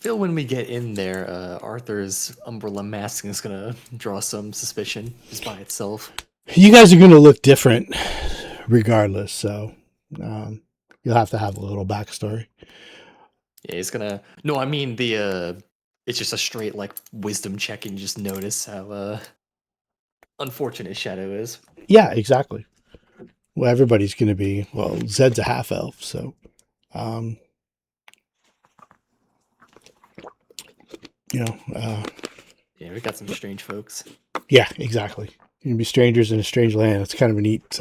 feel when we get in there, Arthur's umbrella masking is gonna draw some suspicion just by itself. You guys are going to look different regardless, so um, you'll have to have a little backstory. Yeah, he's gonna. No, I mean the. It's just a straight like wisdom check, and you just notice how unfortunate Shadow is. Yeah, exactly. Well, everybody's going to be. Well, Zed's a half elf, so um, you know. Yeah, we got some strange folks. Yeah, exactly. You're going to be strangers in a strange land. It's kind of a neat. It's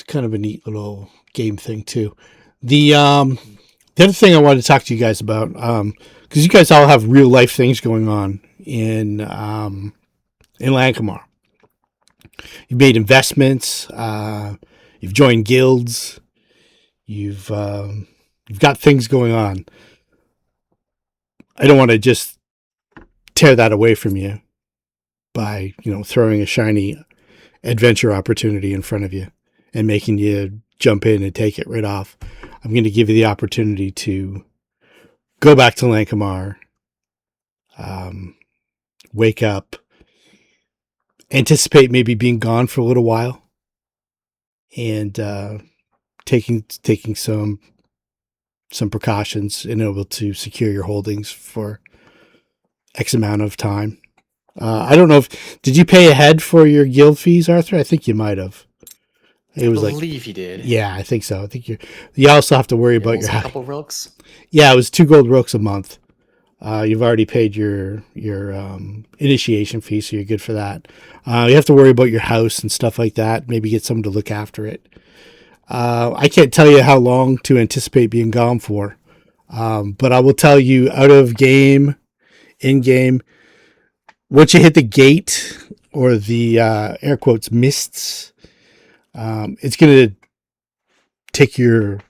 kind of a neat little game thing too. The other thing I wanted to talk to you guys about, because you guys all have real life things going on in Lankhmar. You've made investments. You've joined guilds. You've got things going on. I don't want to just tear that away from you by throwing a shiny adventure opportunity in front of you and making you jump in and take it right off. I'm going to give you the opportunity to go back to Lankhmar, wake up, anticipate maybe being gone for a little while, and taking some precautions in order to secure your holdings for X amount of time. I don't know if did you pay ahead for your guild fees, Arthur? I think you might have. It was I like, believe he did. yeah, I think so. I think you also have to worry about Also your a couple rooks. Yeah, it was 2 gold rooks a month. You've already paid your initiation fee, so you're good for that. You have to worry about your house and stuff like that. Maybe get someone to look after it. I can't tell you how long to anticipate being gone for, but I will tell you out of game, in game, once you hit the gate or the air quotes mists, it's going to take your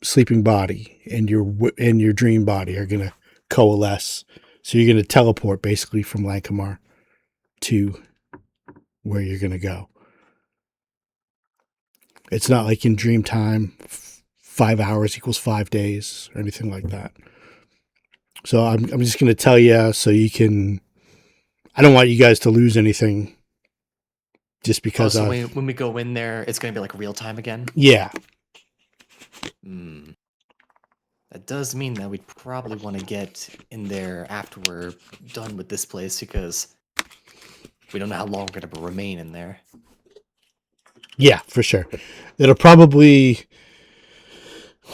sleeping body and your dream body are going to coalesce. So you're going to teleport basically from Lankhmar to where you're going to go. It's not like in dream time, 5 hours equals 5 days or anything like that. So I'm just going to tell you so you can. I don't want you guys to lose anything just because so when we go in there, it's gonna be like real time again. Yeah. That does mean that we'd probably want to get in there after we're done with this place because we don't know how long we're gonna remain in there. Yeah, for sure. It'll probably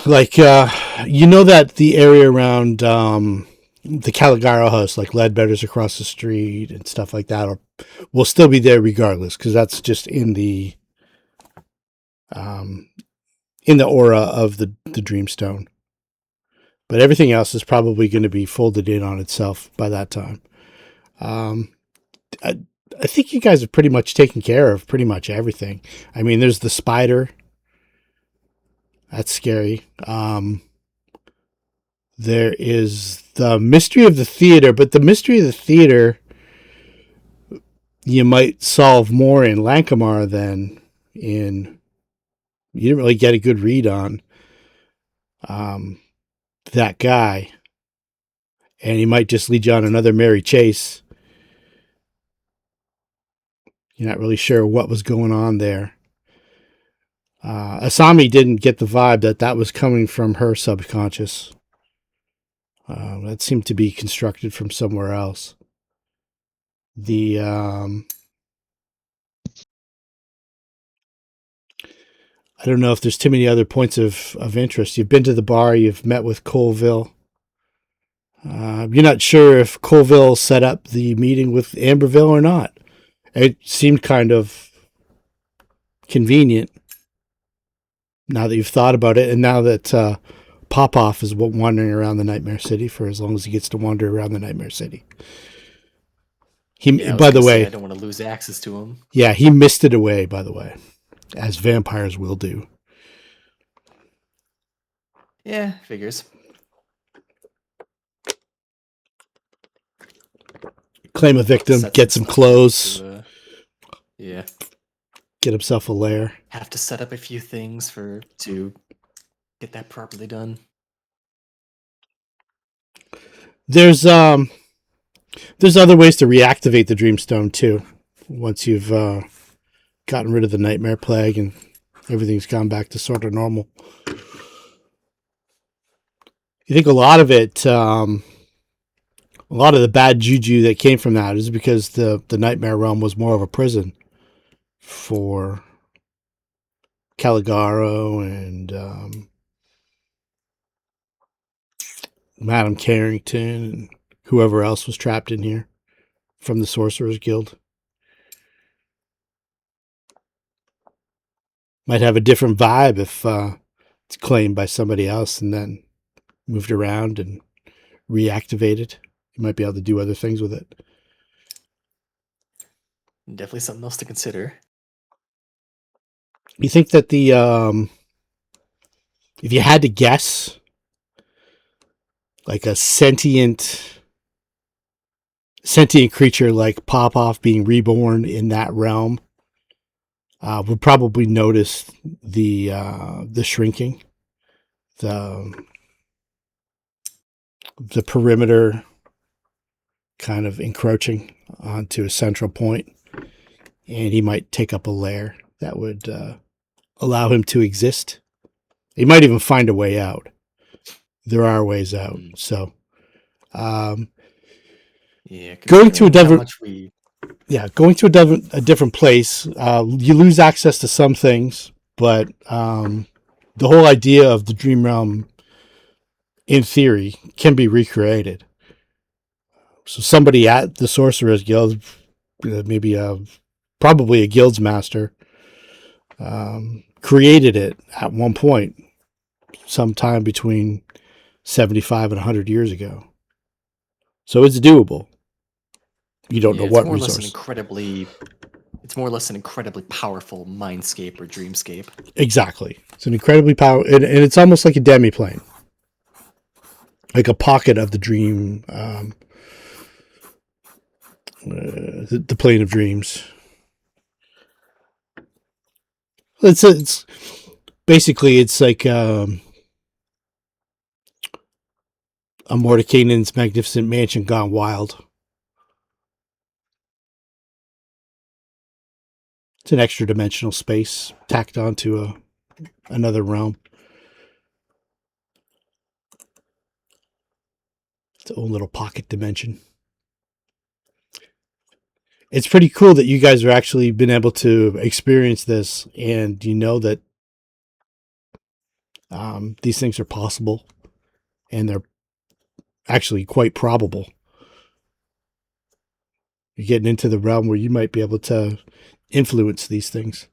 like that the area around the Caligaro house, like Ledbetter's across the street and stuff like that, will still be there regardless because that's just in the aura of the Dreamstone. But everything else is probably going to be folded in on itself by that time. I think you guys have pretty much taken care of pretty much everything. I mean, there's the spider. That's scary. There is the mystery of the theater, but the mystery of the theater you might solve more in Lankhmar than in. You didn't really get a good read on that guy, and he might just lead you on another merry chase. You're not really sure what was going on there. Asami didn't get the vibe that was coming from her subconscious. That seemed to be constructed from somewhere else. The I don't know if there's too many other points of interest. You've been to the bar. You've met with Colville. You're not sure if Colville set up the meeting with Amberville or not. It seemed kind of convenient now that you've thought about it, and now that Popoff is wandering around the Nightmare City for as long as he gets to wander around the Nightmare City. By the way, I don't want to lose access to him. Yeah, he missed it away, by the way, as vampires will do. Yeah, figures. Claim a victim, get some clothes. Yeah. Get himself a lair. Have to set up a few things to get that properly done. There's other ways to reactivate the Dreamstone too. Once you've gotten rid of the nightmare plague and everything's gone back to sort of normal. You think a lot of it, a lot of the bad juju that came from that is because the nightmare realm was more of a prison for Caligaro and Madame Carrington and whoever else was trapped in here from the Sorcerers Guild. Might have a different vibe if it's claimed by somebody else and then moved around and reactivated. You might be able to do other things with it. Definitely something else to consider. You think that if you had to guess, like a sentient creature like Popoff being reborn in that realm, would probably notice the shrinking, the perimeter kind of encroaching onto a central point, and he might take up a lair that would allow him to exist. He might even find a way out. There are ways out. So, Yeah, going to a different. going to a different place, you lose access to some things, but the whole idea of the dream realm, in theory, can be recreated. So somebody at the Sorcerer's Guild, maybe probably a guild's master, created it at one point, sometime between 75 and 100 years ago. So it's doable. You don't know what resource. It's more or less an incredibly powerful mindscape or dreamscape. Exactly. It's an incredibly powerful, and it's almost like a demi-plane. Like a pocket of the dream, the plane of dreams. It's basically, it's like a Mordenkainen's magnificent mansion gone wild. It's an extra dimensional space tacked onto another realm. Its own little pocket dimension. It's pretty cool that you guys are actually been able to experience this, and you know that these things are possible, and they're actually quite probable. You're getting into the realm where you might be able to influence these things.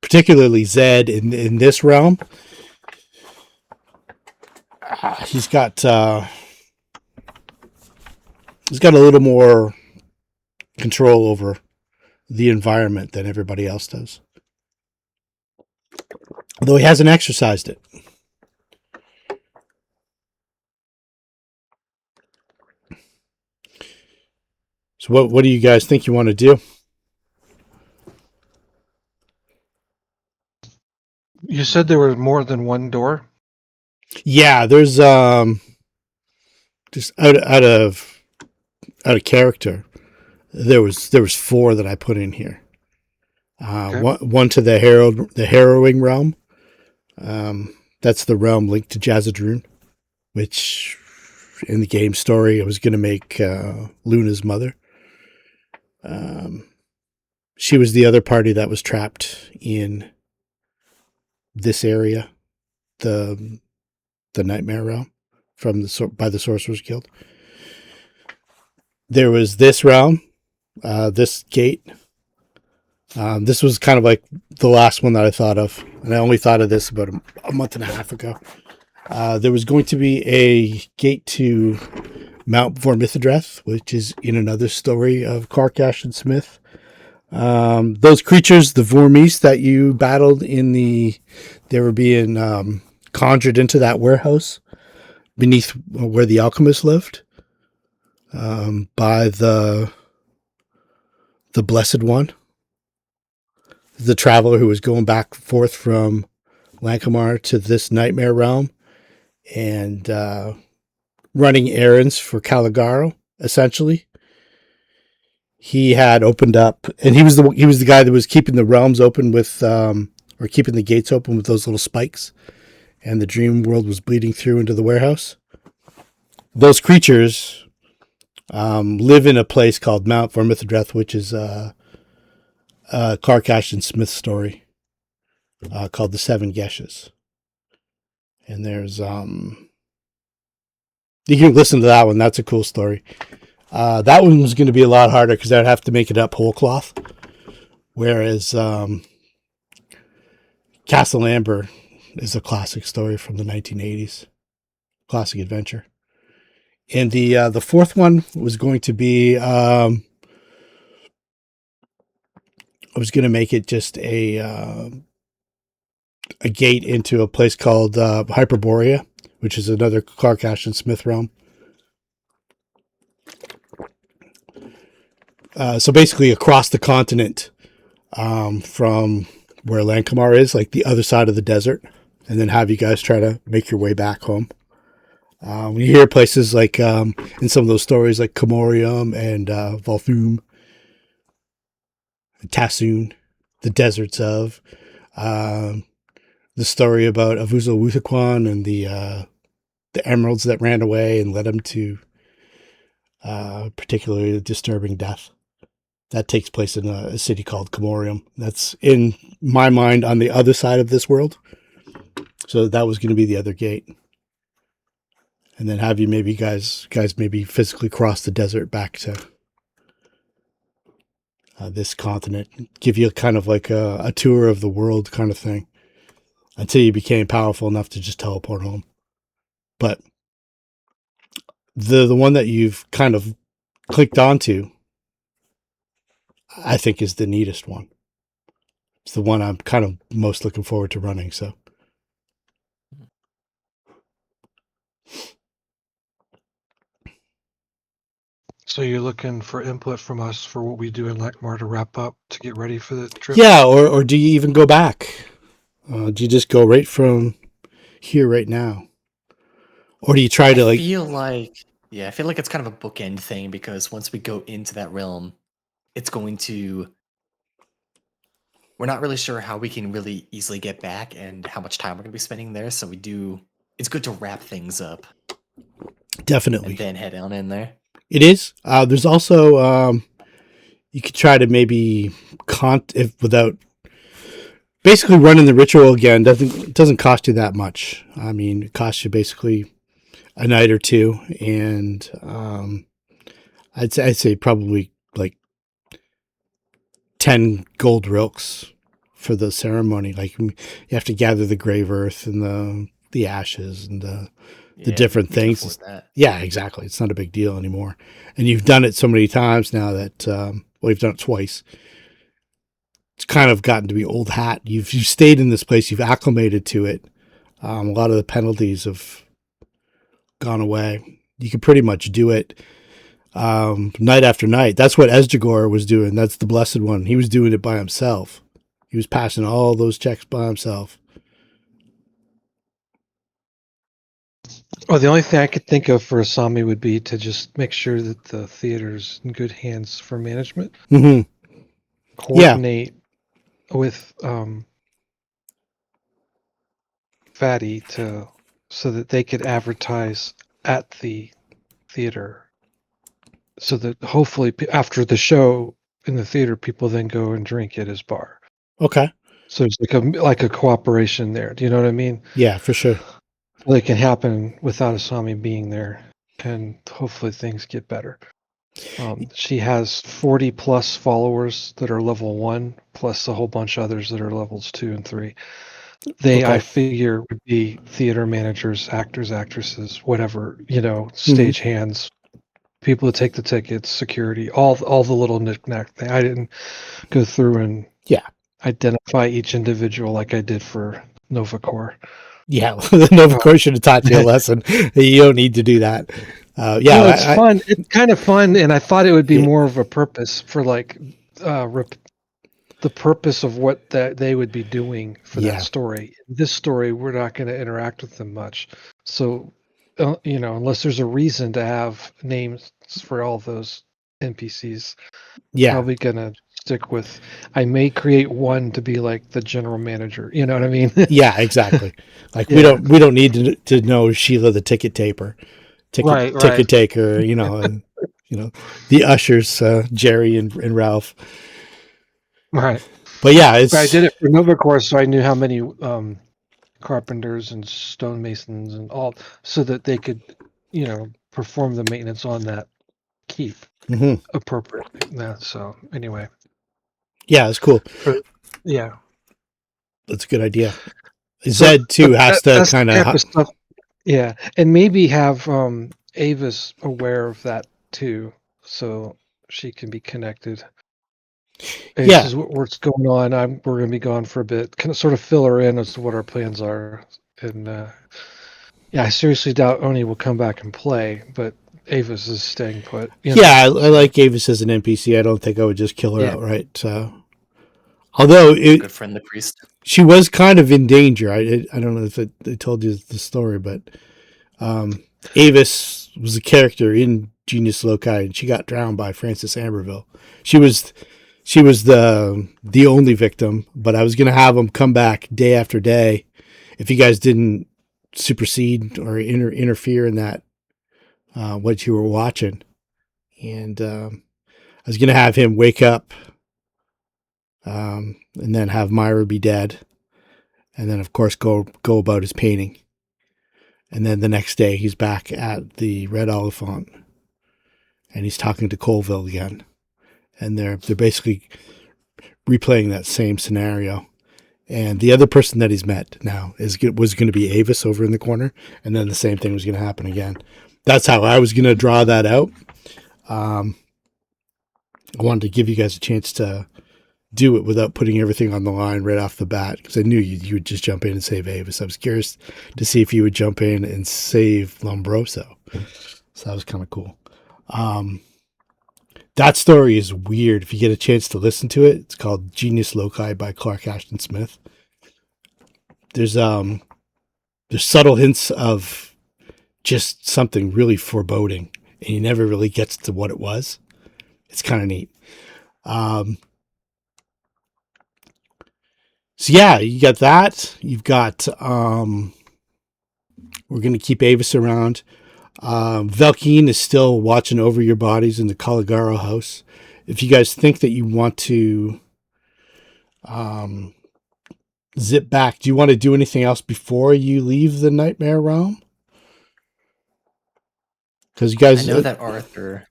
Particularly Zed in this realm. He's got a little more control over the environment than everybody else does. Although he hasn't exercised it. So what do you guys think you want to do? You said there was more than one door? Yeah, there's just out of character. There was 4 that I put in here. Okay. One to the harrowing realm. That's the realm linked to Jazadrun, which in the game story I was going to make Luna's mother. She was the other party that was trapped in this area, the Nightmare Realm, by the Sorcerers Guild. There was this realm, this gate. This was kind of like the last one that I thought of, and I only thought of this about a month and a half ago. There was going to be a gate to Mount Vormithidreth, which is in another story of Karkash and Smith. Those creatures, the Vormis that you battled they were being conjured into that warehouse beneath where the alchemist lived, by the Blessed One, the traveler who was going back and forth from Lankhmar to this nightmare realm, and running errands for Caligaro, essentially. He had opened up, and he was the guy that was keeping the realms open with, or keeping the gates open with those little spikes, and the dream world was bleeding through into the warehouse. Those creatures live in a place called Mount Vermithridreth, which is Clark Ashton Smith's story called The Seven Geshes. And there's you can listen to that one. That's a cool story. That one was going to be a lot harder because I'd have to make it up whole cloth. Whereas Castle Amber is a classic story from the 1980s. Classic adventure. And the fourth one was going to be I was going to make it just a gate into a place called Hyperborea, which is another Clark Ashton Smith realm. So basically across the continent from where Lankhmar is, like the other side of the desert, and then have you guys try to make your way back home. You hear places like in some of those stories like Comorium and Volthum, Tassoon, the deserts of the story about Avuzo Wuthakwan and the emeralds that ran away and led him to particularly a disturbing death. That takes place in a city called Comorium. That's, in my mind, on the other side of this world. So that was going to be the other gate. And then have you maybe guys maybe physically cross the desert back to this continent. Give you kind of like a tour of the world kind of thing. Until you became powerful enough to just teleport home. But the one that you've kind of clicked onto, I think, is the neatest one. It's the one I'm kind of most looking forward to running. So, So you're looking for input from us for what we do in Lankhmar to wrap up to get ready for the trip? yeah, or do you even go back? Do you just go right from here right now, or do you try to I feel like it's kind of a bookend thing because once we go into that realm, it's going to. We're not really sure how we can really easily get back and how much time we're going to be spending there. So it's good to wrap things up definitely and then head on in there. It is. There's also you could try to maybe if without basically running the ritual again doesn't cost you that much. I mean, it costs you basically a night or two, and I'd say probably like 10 gold rilks for the ceremony. Like you have to gather the grave earth and the ashes and the different things. Yeah, exactly. It's not a big deal anymore. And you've done it so many times now that you've done it twice. It's kind of gotten to be old hat. You've stayed in this place. You've acclimated to it. A lot of the penalties have gone away. You can pretty much do it night after night. That's what Esjagor was doing. That's the Blessed One. He was doing it by himself. He was passing all those checks by himself. Oh, the only thing I could think of for Asami would be to just make sure that the theater's in good hands for management. Mm-hmm. Coordinate with Fatty so that they could advertise at the theater, so that hopefully after the show in the theater, people then go and drink at his bar. Okay. So it's like a cooperation there. Do you know what I mean? Yeah, for sure. Well, it can happen without Asami being there, and hopefully things get better. She has 40 plus followers that are level 1, plus a whole bunch of others that are levels 2 and 3. They, I figure, would be theater managers, actors, actresses, whatever, stage hands, people that take the tickets, security, all the little knick-knack thing. I didn't go through and identify each individual like I did for Novacor. Yeah, the Novacor should have taught you a lesson. You don't need to do that. It's fun. It's kind of fun, and I thought it would be more of a purpose for like the purpose of what they would be doing for that story. This story, we're not going to interact with them much. So unless there's a reason to have names for all those NPCs, Yeah, probably gonna stick with. I may create one to be like the general manager. You know what I mean? yeah, exactly. Like Yeah. we don't need to know Sheila the ticket taper, Right. Right. ticket taker, and the ushers, Jerry and Ralph. Right. But yeah, But I it's did it for Nova Course, so I knew how many carpenters and stonemasons and all, so that they could, perform the maintenance on that keep mhm. appropriately. Yeah. So anyway, Yeah, it's cool. yeah. That's a good idea. So, Zed too but has to that's the kind type of, of stuff. Yeah, and maybe have Avis aware of that too, so she can be connected. Hey, this yeah, is what's going on. We're gonna be gone for a bit. Kind of sort of fill her in as to what our plans are. And yeah, I seriously doubt Oni will come back and play, but Avis is staying put. yeah. I So like Avis as an NPC. I don't think I would just kill her yeah, outright. Although Good friend, the priest. she was kind of in danger. I don't know if I told you the story, but Avis was a character in Genius Loci, and she got drowned by Francis Amberville. She was the only victim, but I was gonna have them come back day after day if you guys didn't supersede or interfere in that what you were watching, and I was gonna have him wake up, and then have Myra be dead, and then of course go about his painting. And then the next day, he's back at the Red Oliphant, and he's talking to Colville again, and they're basically replaying that same scenario. And the other person that he's met now was going to be Avis over in the corner, and then the same thing was going to happen again. That's how I was going to draw that out. I wanted to give you guys a chance to do it without putting everything on the line right off the bat, because I knew you would just jump in and save Avis. I was curious to see if you would jump in and save Lombroso. So that was kind of cool. That story is weird. If you get a chance to listen to it, it's called Genius Loci by Clark Ashton Smith. There's subtle hints of just something really foreboding, and he never really gets to what it was. It's kind of neat. So yeah, you got that. You've got we're going to keep Avis around. Velkeen is still watching over your bodies in the Caligaro house. If you guys think that you want to zip back, do you want to do anything else before you leave the Nightmare Realm? Because you guys, I know that Arthur.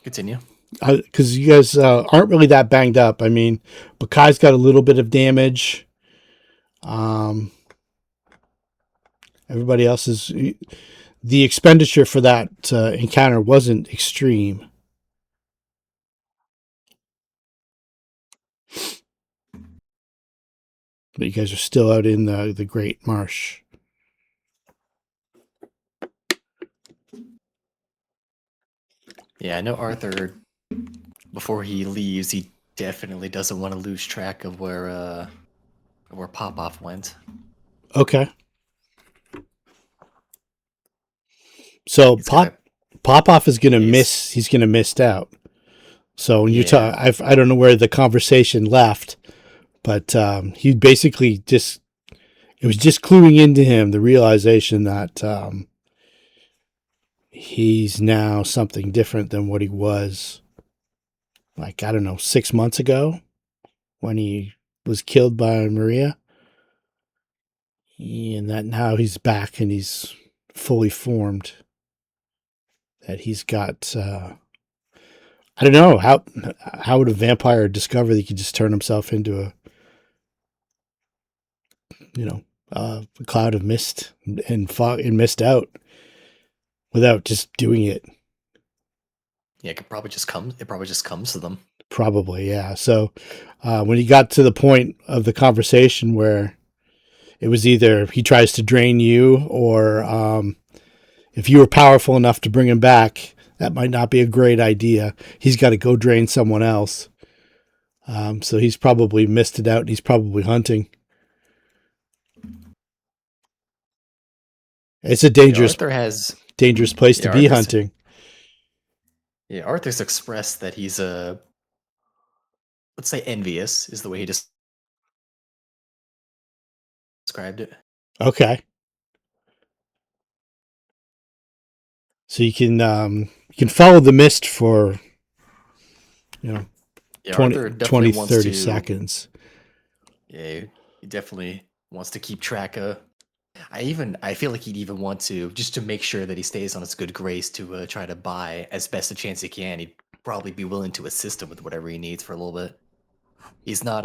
Continue. because you guys aren't really that banged up. I mean, Bakai's got a little bit of damage. Everybody else is. The expenditure for that encounter wasn't extreme. But you guys are still out in the Great Marsh. Yeah, I know Arthur. Before he leaves, he definitely doesn't want to lose track of where Popoff went. Okay. So He's gotta, Popoff is gonna he's, miss. He's gonna miss out. So when you yeah, talk, I don't know where the conversation left, but he basically just it was just cluing into him the realization that he's now something different than what he was. Like I don't know, 6 months ago when he was killed by Maria, and that now he's back and he's fully formed. That he's got. I don't know how would a vampire discover that he could just turn himself into a cloud of mist and fog and mist out without just doing it. yeah, it probably just comes to them. Probably, yeah. So when he got to the point of the conversation where it was either he tries to drain you or if you were powerful enough to bring him back, that might not be a great idea. He's got to go drain someone else. So he's probably missed it out and he's probably hunting. It's a Yeah, Arthur has. dangerous place to Yeah, be hunting. Arthur's expressed that he's let's say envious is the way he described it. Okay. So you can follow the mist for, Yeah, 20, Arthur definitely 20 wants 30 to. seconds. Yeah, he definitely wants to keep track of. I feel like he'd even want to just to make sure that he stays on his good grace to try to buy as best a chance he can. He'd probably be willing to assist him with whatever he needs for a little bit. He's not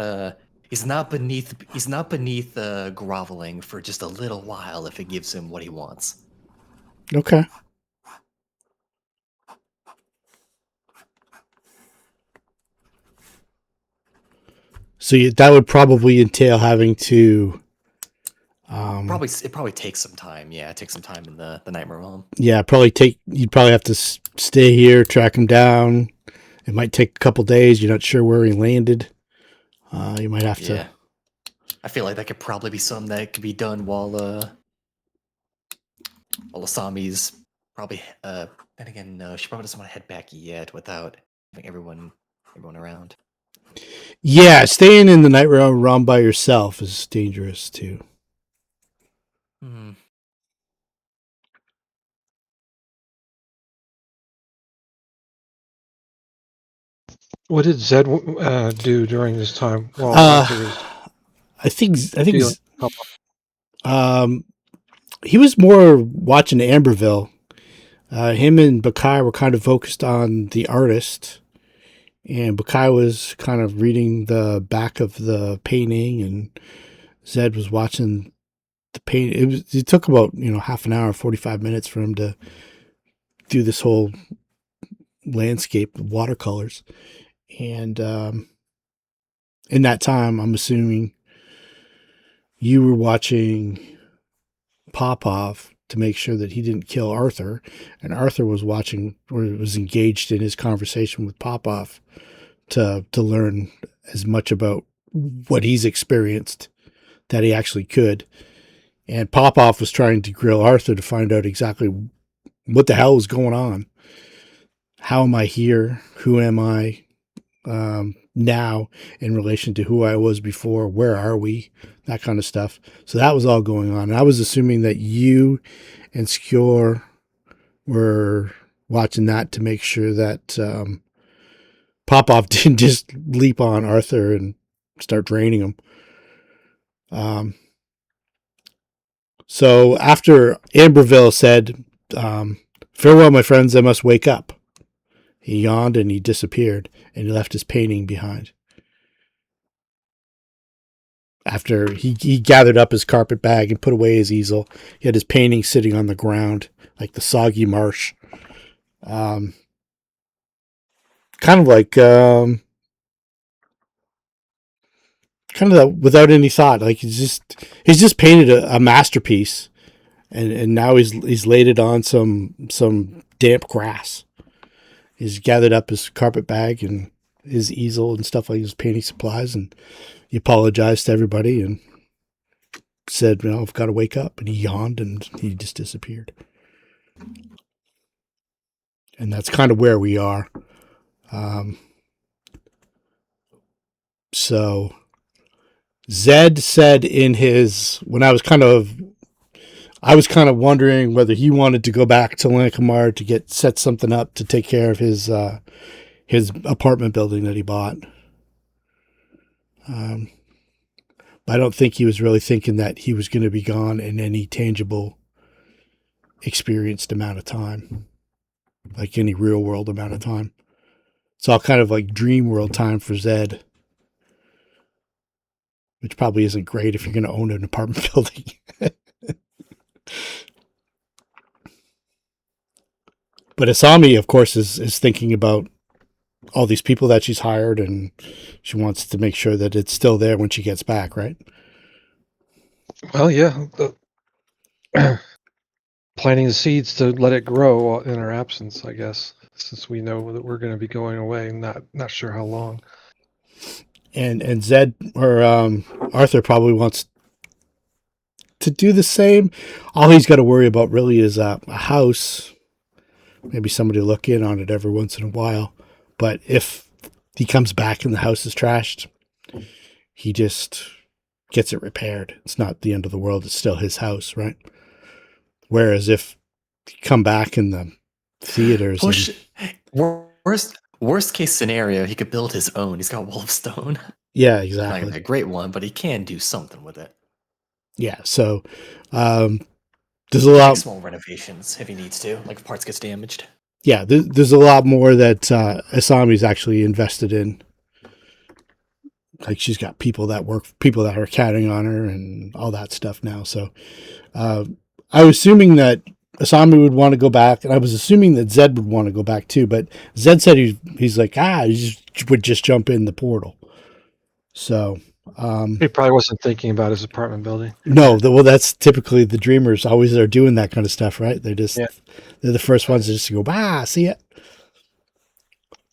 beneath groveling for just a little while if it gives him what he wants. Okay. So that would probably entail having to. It probably takes some time. Yeah, it takes some time in the Nightmare Realm. Yeah, you'd probably have to stay here, track him down. It might take a couple days. You're not sure where he landed. You might have to. I feel like that could probably be something that could be done while Asami's probably. Then again, no, she probably doesn't want to head back yet without having everyone around. Yeah, staying in the night realm by yourself is dangerous too. Hmm. What did Zed do during this time while Arthur was I think dealing? he was more watching Amberville. Him and Bakai were kind of focused on the artist, and Bakai was kind of reading the back of the painting, and Zed was watching the paint. It took about half an hour, 45 minutes for him to do this whole landscape with watercolors, and in that time, I'm assuming you were watching Popov to make sure that he didn't kill Arthur, and Arthur was watching or was engaged in his conversation with Popov to learn as much about what he's experienced that he actually could. And Popov was trying to grill Arthur to find out exactly what the hell is going on. How am I here? Who am I now in relation to who I was before? Where are we? That kind of stuff. So that was all going on. And I was assuming that you and Skjor were watching that to make sure that Popov didn't just leap on Arthur and start draining him. So after Amberville said, farewell, my friends, I must wake up. He yawned and he disappeared, and he left his painting behind. After he gathered up his carpet bag and put away his easel, he had his painting sitting on the ground like the soggy marsh. Kind of like kind of that without any thought. Like he's just painted a masterpiece, and now he's laid it on some damp grass. He's gathered up his carpet bag and his easel and stuff like his painting supplies, and he apologized to everybody and said, I've got to wake up. And he yawned and he just disappeared. And that's kind of where we are. So Zed said when I was kind of wondering whether he wanted to go back to Lankhmar to set something up to take care of his apartment building that he bought. But I don't think he was really thinking that he was going to be gone in any tangible, experienced amount of time, like any real world amount of time. It's all kind of like dream world time for Zed, which probably isn't great if you're going to own an apartment building. But Asami, of course, is thinking about all these people that she's hired, and she wants to make sure that it's still there when she gets back, right? Well, yeah. Planting the seeds to let it grow in our absence, I guess, since we know that we're going to be going away. Not sure how long. And Zed or Arthur probably wants to do the same. All he's got to worry about really is a house. Maybe somebody look in on it every once in a while. But if he comes back and the house is trashed, he just gets it repaired. It's not the end of the world. It's still his house, right? Whereas if you come back in the theaters, worst case scenario, he could build his own. He's got Wolfstone. Yeah, Not exactly. gonna be a great one, but he can do something with it. Yeah, so there's a lot small renovations if he needs to, like if parts gets damaged. Yeah, there's a lot more that Asami's actually invested in. Like she's got people that are counting on her and all that stuff now. So I was assuming that Asami would want to go back, and I was assuming that Zed would want to go back too. But Zed said he's like, he would just jump in the portal. So he probably wasn't thinking about his apartment building. No, that's typically the dreamers always are doing that kind of stuff, right? They're the first ones to just go, see it.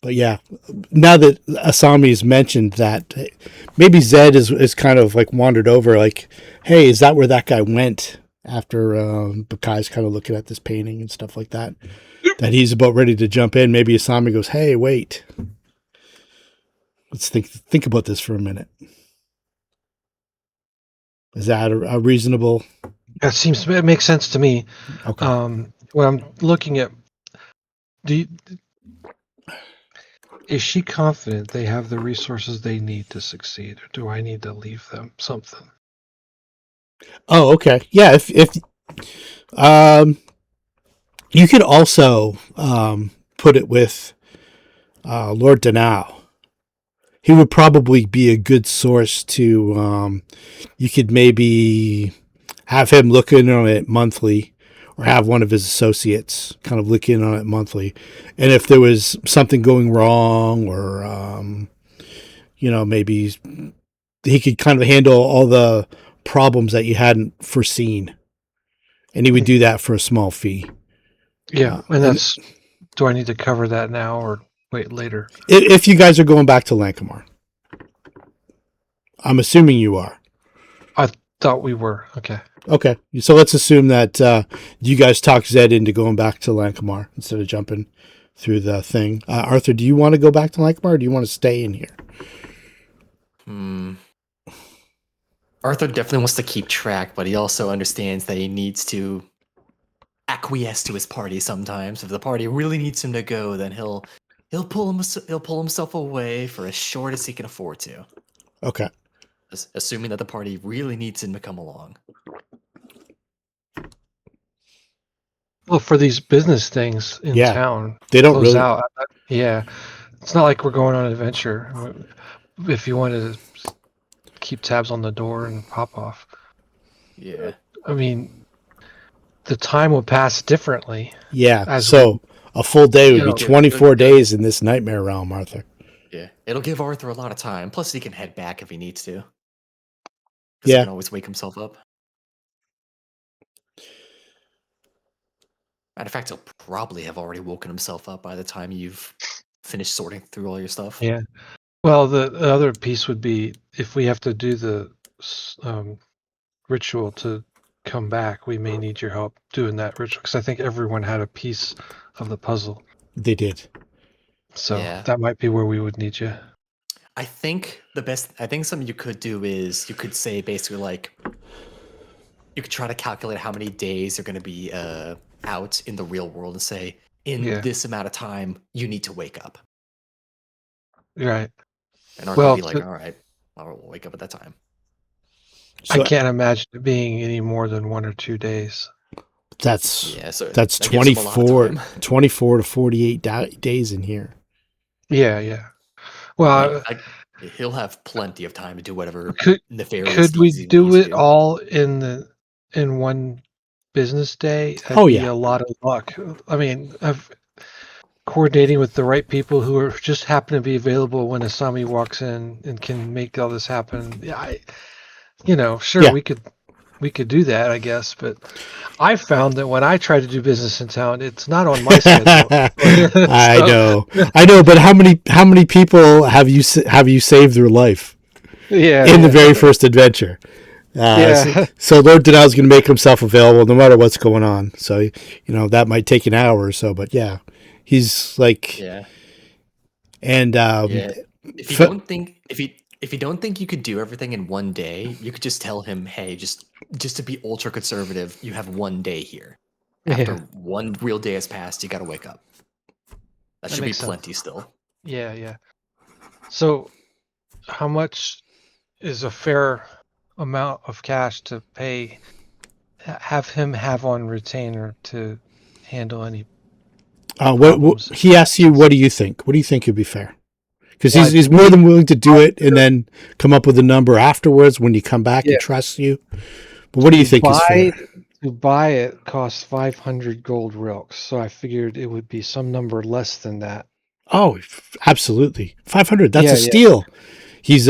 But yeah, now that Asami's mentioned that, maybe Zed is kind of like wandered over, like, hey, is that where that guy went? After Bakai's kind of looking at this painting and stuff like that, that he's about ready to jump in. Maybe Asami goes, hey, wait, let's think about this for a minute. Is that a reasonable? It makes sense to me. Okay. When I'm looking at, is she confident they have the resources they need to succeed, or do I need to leave them something? Oh, okay. Yeah, if you could also put it with Lord Dannal. He would probably be a good source to. You could maybe have him look in on it monthly, or have one of his associates kind of look in on it monthly, and if there was something going wrong, or maybe he could kind of handle all the problems that you hadn't foreseen, and he would do that for a small fee. Yeah, and do I need to cover that now or wait later? If you guys are going back to Lankhmar, I'm assuming you are. I thought we were. Okay, so let's assume that you guys talked Zed into going back to Lankhmar instead of jumping through the thing. Arthur, do you want to go back to Lankhmar, or do you want to stay in here? Arthur definitely wants to keep track, but he also understands that he needs to acquiesce to his party sometimes. If the party really needs him to go, then he'll pull himself away for as short as he can afford to. Okay. Assuming that the party really needs him to come along. Well, for these business things in town, they don't close really out. Yeah, it's not like we're going on an adventure. If you wanted to keep tabs on the door and pop off. Yeah. I mean, the time will pass differently. Yeah. So a full day would be 24 days in this nightmare realm, Arthur. Yeah. It'll give Arthur a lot of time. Plus, he can head back if he needs to. Yeah. He can always wake himself up. Matter of fact, he'll probably have already woken himself up by the time you've finished sorting through all your stuff. Yeah. Well, the other piece would be if we have to do the ritual to come back, we may need your help doing that ritual, because I think everyone had a piece of the puzzle. They did. So that might be where we would need you. I think something you could do is you could say basically like you could try to calculate how many days you're going to be out in the real world and say in this amount of time you need to wake up. Right. And Arthur would be like, all right, I'll wake up at that time. So I can't imagine it being any more than 1 or 2 days. That's 24 to 48 days in here. Yeah. Well, he'll have plenty of time to do whatever nefarious. Could we do it all in one business day? That'd be a lot of luck. I mean, coordinating with the right people who are just happen to be available when Asami walks in and can make all this happen. Yeah, we could do that, I guess, but I found that when I try to do business in town, it's not on my schedule. I know, but how many people have you saved their life? Yeah, in the very first adventure, So Lord Dannal is going to make himself available no matter what's going on. So that might take an hour or so, but yeah, he's like, Yeah. and Yeah. If you don't think if you don't think you could do everything in one day, you could just tell him, hey, just to be ultra conservative, you have one day here. After one real day has passed, you gotta wake up. That should be makes sense. plenty still. Yeah. So, how much is a fair amount of cash to pay? Have him have on retainer to handle any problems. he asks you, what do you think? What do you think would be fair? Because Well, he's more than willing to do it and then come up with a number afterwards when you come back. He trusts you. But what do you think is fair? To buy it costs 500 gold rilks, so I figured it would be some number less than that. Oh, absolutely. 500. That's a steal. He's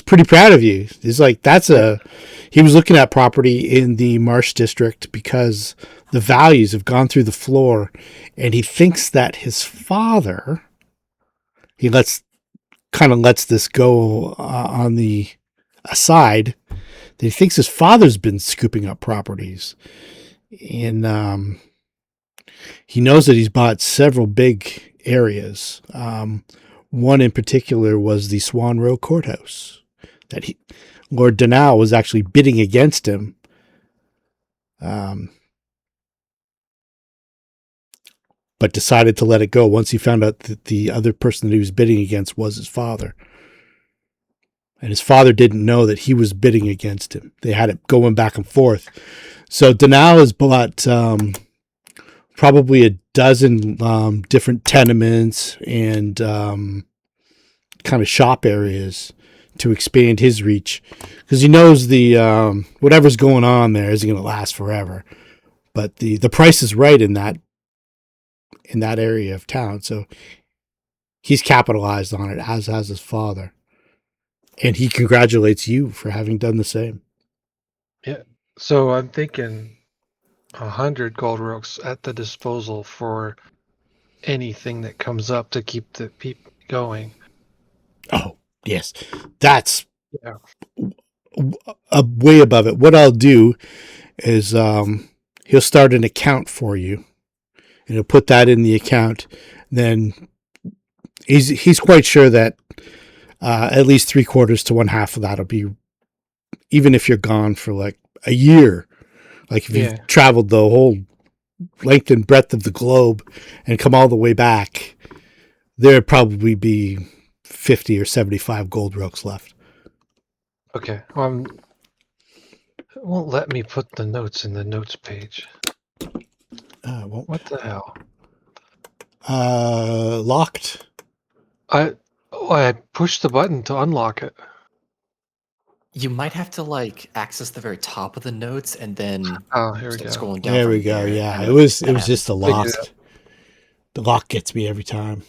pretty proud of you. He's like, he was looking at property in the Marsh district because the values have gone through the floor, and he thinks that his father, he lets this go on the aside, that he thinks his father's been scooping up properties. And he knows that he's bought several big areas. One in particular was the Swan Row Courthouse that Lord Dannal was actually bidding against him. But decided to let it go once he found out that the other person that he was bidding against was his father. And his father didn't know that he was bidding against him. They had it going back and forth. So Dannal has bought probably a dozen different tenements and kind of shop areas to expand his reach, because he knows the whatever's going on there isn't going to last forever. But the price is right in that area of town, so he's capitalized on it, as has his father, and he congratulates you for having done the same. Yeah. So I'm thinking 100 gold rilks at the disposal for anything that comes up to keep the people going. Oh, yes. That's way above it. What I'll do is he'll start an account for you, and he'll put that in the account. Then he's quite sure that at least 3/4 to 1/2 of that'll be, even if you're gone for like a year, like if you've traveled the whole length and breadth of the globe and come all the way back, there'd probably be 50 or 75 gold rilks left. Okay. It won't let me put the notes in the notes page. What the hell? Locked. I pushed the button to unlock it. You might have to like access the very top of the notes and then here we go. Scrolling down. There we go. Yeah, it was just the lock. The lock gets me every time.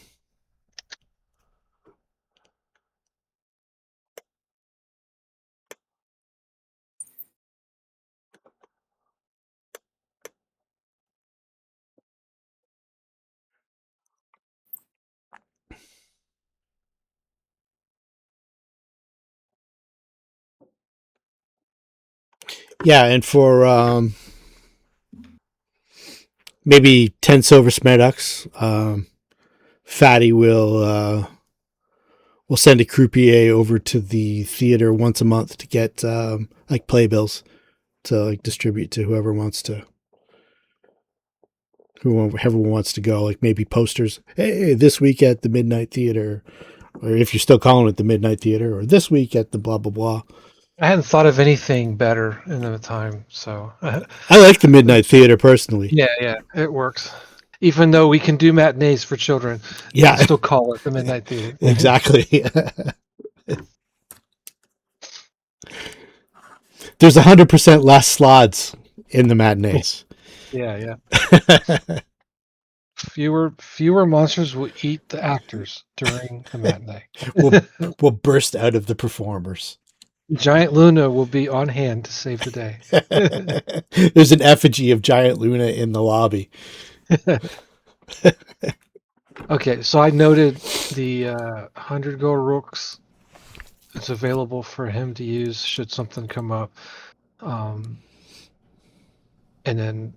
Yeah, and for maybe 10 silver smeducks, Fatty will send a croupier over to the theater once a month to get like playbills to like distribute to whoever wants to go, like maybe posters. Hey, this week at the Midnight Theater, or if you're still calling it the Midnight Theater, or this week at the blah blah blah. I hadn't thought of anything better in the time, so I like the Midnight Theater personally. Yeah, it works. Even though we can do matinees for children, yeah, still call it the Midnight Theater. Exactly. There's 100% less slots in the matinees. Yeah. Fewer monsters will eat the actors during the matinee. will burst out of the performers. Giant Luna will be on hand to save the day. There's an effigy of Giant Luna in the lobby. Okay, so I noted the 100 gold rilks. It's available for him to use should something come up. And then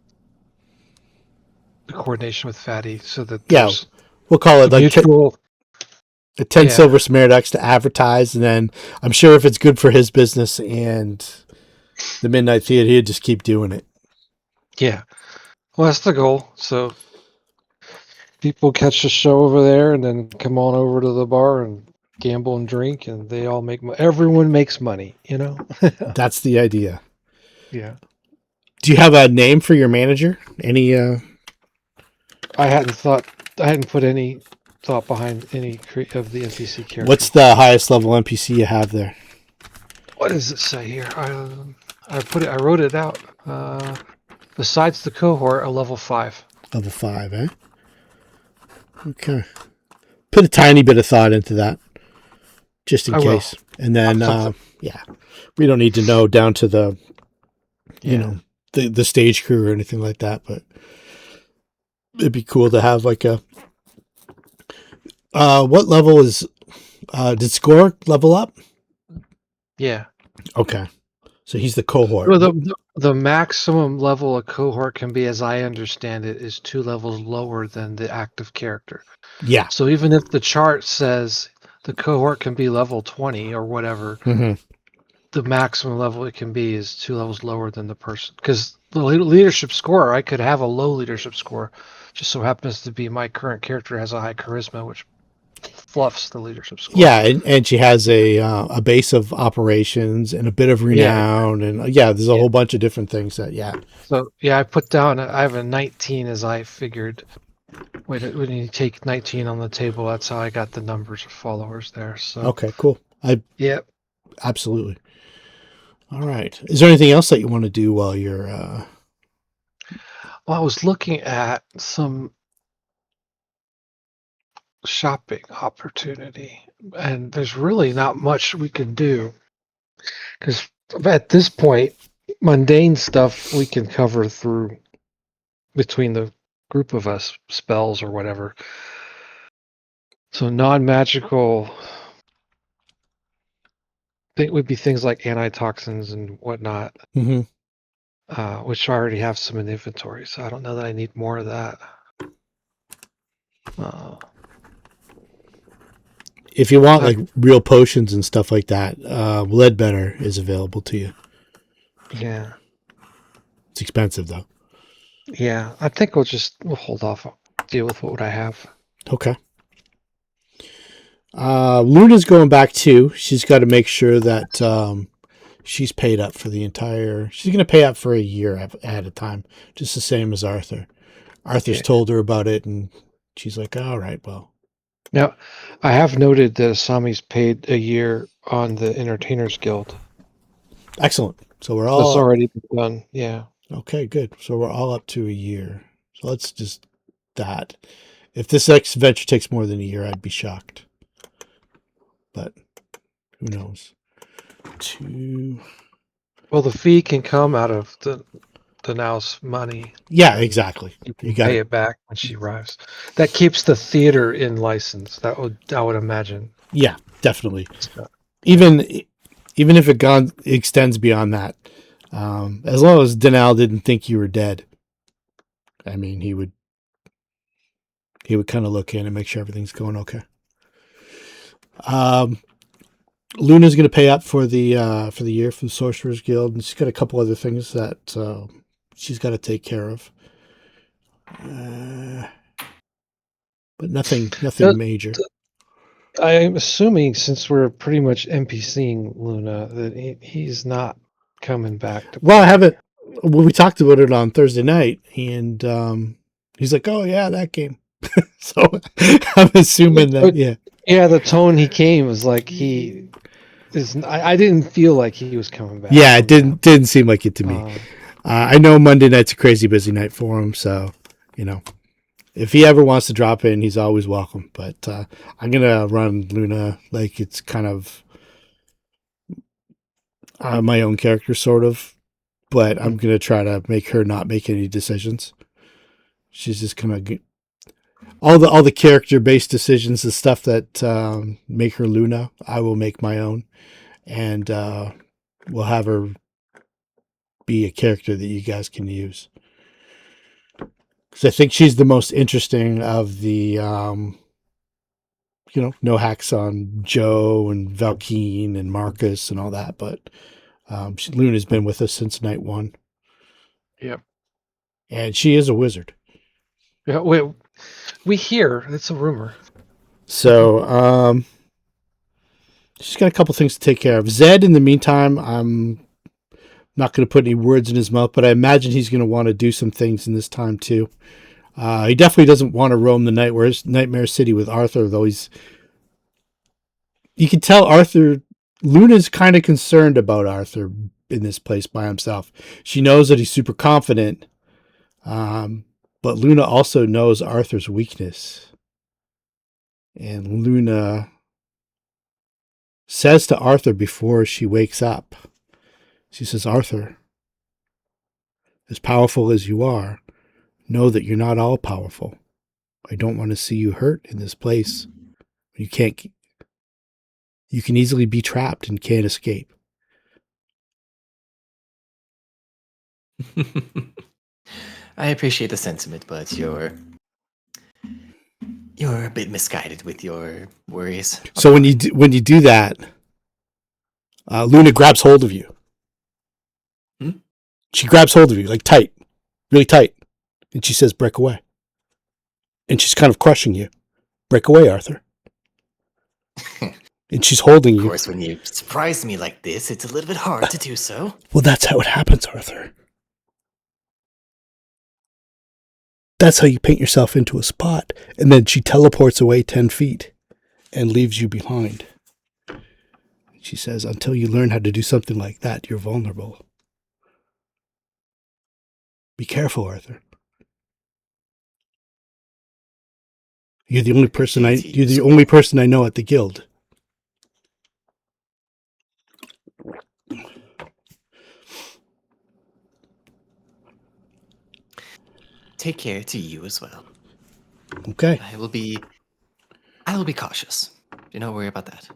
the coordination with Fatty, so that Yeah, there's we'll call a it like mutual. 10 Yeah, silver smaragds to advertise, and then I'm sure if it's good for his business and the Midnight Theater, he'd just keep doing it. yeah. Well, that's the goal. So people catch the show over there, and then come on over to the bar and gamble and drink, and they all make. Everyone makes money, you know. That's the idea. Yeah. Do you have a name for your manager? Any? I hadn't put any thought behind any of the NPC characters. What's the highest level NPC you have there? What does it say here? I wrote it out. Besides the cohort, a level 5. Level 5, eh? Okay. Put a tiny bit of thought into that, just in I will. case. And then, Something. yeah, we don't need to know down to the, you Yeah. know, the stage crew or anything like that, but it'd be cool to have like a. What level is? Did Score level up? Yeah. Okay, so he's the cohort. Well, the maximum level a cohort can be, as I understand it, is 2 levels lower than the active character. Yeah. So even if the chart says the cohort can be level 20 or whatever, Mm-hmm. the maximum level it can be is 2 levels lower than the person. Because the leadership score, I could have a low leadership score, just so happens to be my current character has a high charisma, which fluffs the leadership score. Yeah, and she has a base of operations and a bit of renown, and there's a whole bunch of different things that So I put down. I have a 19 as I figured. When you take 19 on the table, that's how I got the numbers of followers there. So Okay, cool. Yep. Absolutely. All right. Is there anything else that you want to do while you're? Well, I was looking at some shopping opportunity, and there's really not much we can do because at this point, mundane stuff we can cover through between the group of us, spells or whatever. So non-magical would be things like antitoxins and whatnot, Mm-hmm. which I already have some in inventory. So I don't know that I need more of that. If you want like real potions and stuff like that, Leadbetter is available to you. Yeah. It's expensive though. Yeah, I think we'll hold off. Deal with what I have. Okay. Luna's going back too. She's got to make sure that she's paid up for the entire. She's going to pay up for a year at a time, just the same as Arthur. Arthur's told her about it, and she's like, "All right, well." Now, I have noted that Asami's paid a year on the Entertainers Guild. Excellent. So we're all. That's already been done. Yeah. Okay, good. So we're all up to a year. So let's just that. If this next adventure takes more than a year, I'd be shocked. But who knows? Well, the fee can come out of the now's money. Yeah, exactly. You got pay it back when she arrives. That keeps the theater in license. I would imagine. Yeah, definitely. Even if it extends beyond that, as long as Dannal didn't think you were dead, I mean, he would kind of look in and make sure everything's going okay. Luna's going to pay up for the year from the Sorcerers Guild, and she's got a couple other things that she's got to take care of, but nothing major. I'm assuming, since we're pretty much NPCing Luna, that he's not coming back to. Well, I haven't. Well, we talked about it on Thursday night, and he's like, "Oh yeah, that game." So I'm assuming that, yeah. Yeah, the tone he came was like he is. I didn't feel like he was coming back. Yeah, it didn't seem like it to me. I know Monday night's a crazy busy night for him, so if he ever wants to drop in, he's always welcome. But I'm gonna run Luna like it's kind of my own character, sort of. But I'm gonna try to make her not make any decisions. She's just gonna all the character based decisions, the stuff that make her Luna. I will make my own, and we'll have her be a character that you guys can use. Because I think she's the most interesting of the, no hacks on Joe and Valkeen and Marcus and all that. But Luna's been with us since night one. Yep. And she is a wizard. Yeah, we hear. It's a rumor. So she's got a couple things to take care of. Zed, in the meantime, I'm not going to put any words in his mouth, but I imagine he's going to want to do some things in this time too. He definitely doesn't want to roam the Nightmare City with Arthur, though you can tell Luna's kind of concerned about Arthur in this place by himself. She knows that he's super confident, but Luna also knows Arthur's weakness. And Luna says to Arthur before she wakes up, she says, Arthur, as powerful as you are, know that you're not all powerful. I don't want to see you hurt in this place. You can easily be trapped and can't escape. I appreciate the sentiment, but you're a bit misguided with your worries. So when you do that, Luna grabs hold of you. She grabs hold of you, like tight, really tight. And she says, break away. And she's kind of crushing you. Break away, Arthur. And she's holding you. Of course, when you surprise me like this, it's a little bit hard to do so. Well, that's how it happens, Arthur. That's how you paint yourself into a spot. And then she teleports away 10 feet and leaves you behind. She says, until you learn how to do something like that, you're vulnerable. Be careful, Arthur. You're the only person I know at the guild. Take care to you as well. Okay. I will be cautious. Do not worry about that.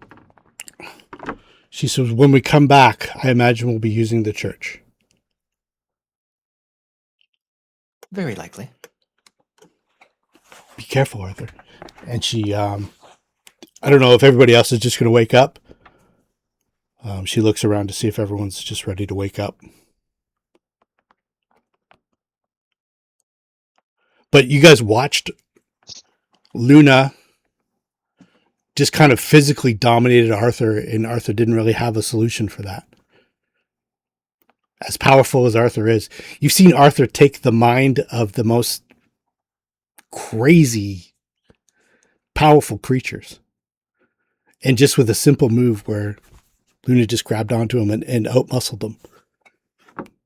She says, when we come back, I imagine we'll be using the church. Very likely. Be careful, Arthur. And she, I don't know if everybody else is just going to wake up. She looks around to see if everyone's just ready to wake up. But you guys watched Luna just kind of physically dominated Arthur, and Arthur didn't really have a solution for that. As powerful as Arthur is, you've seen Arthur take the mind of the most crazy, powerful creatures. And just with a simple move where Luna just grabbed onto him and outmuscled him,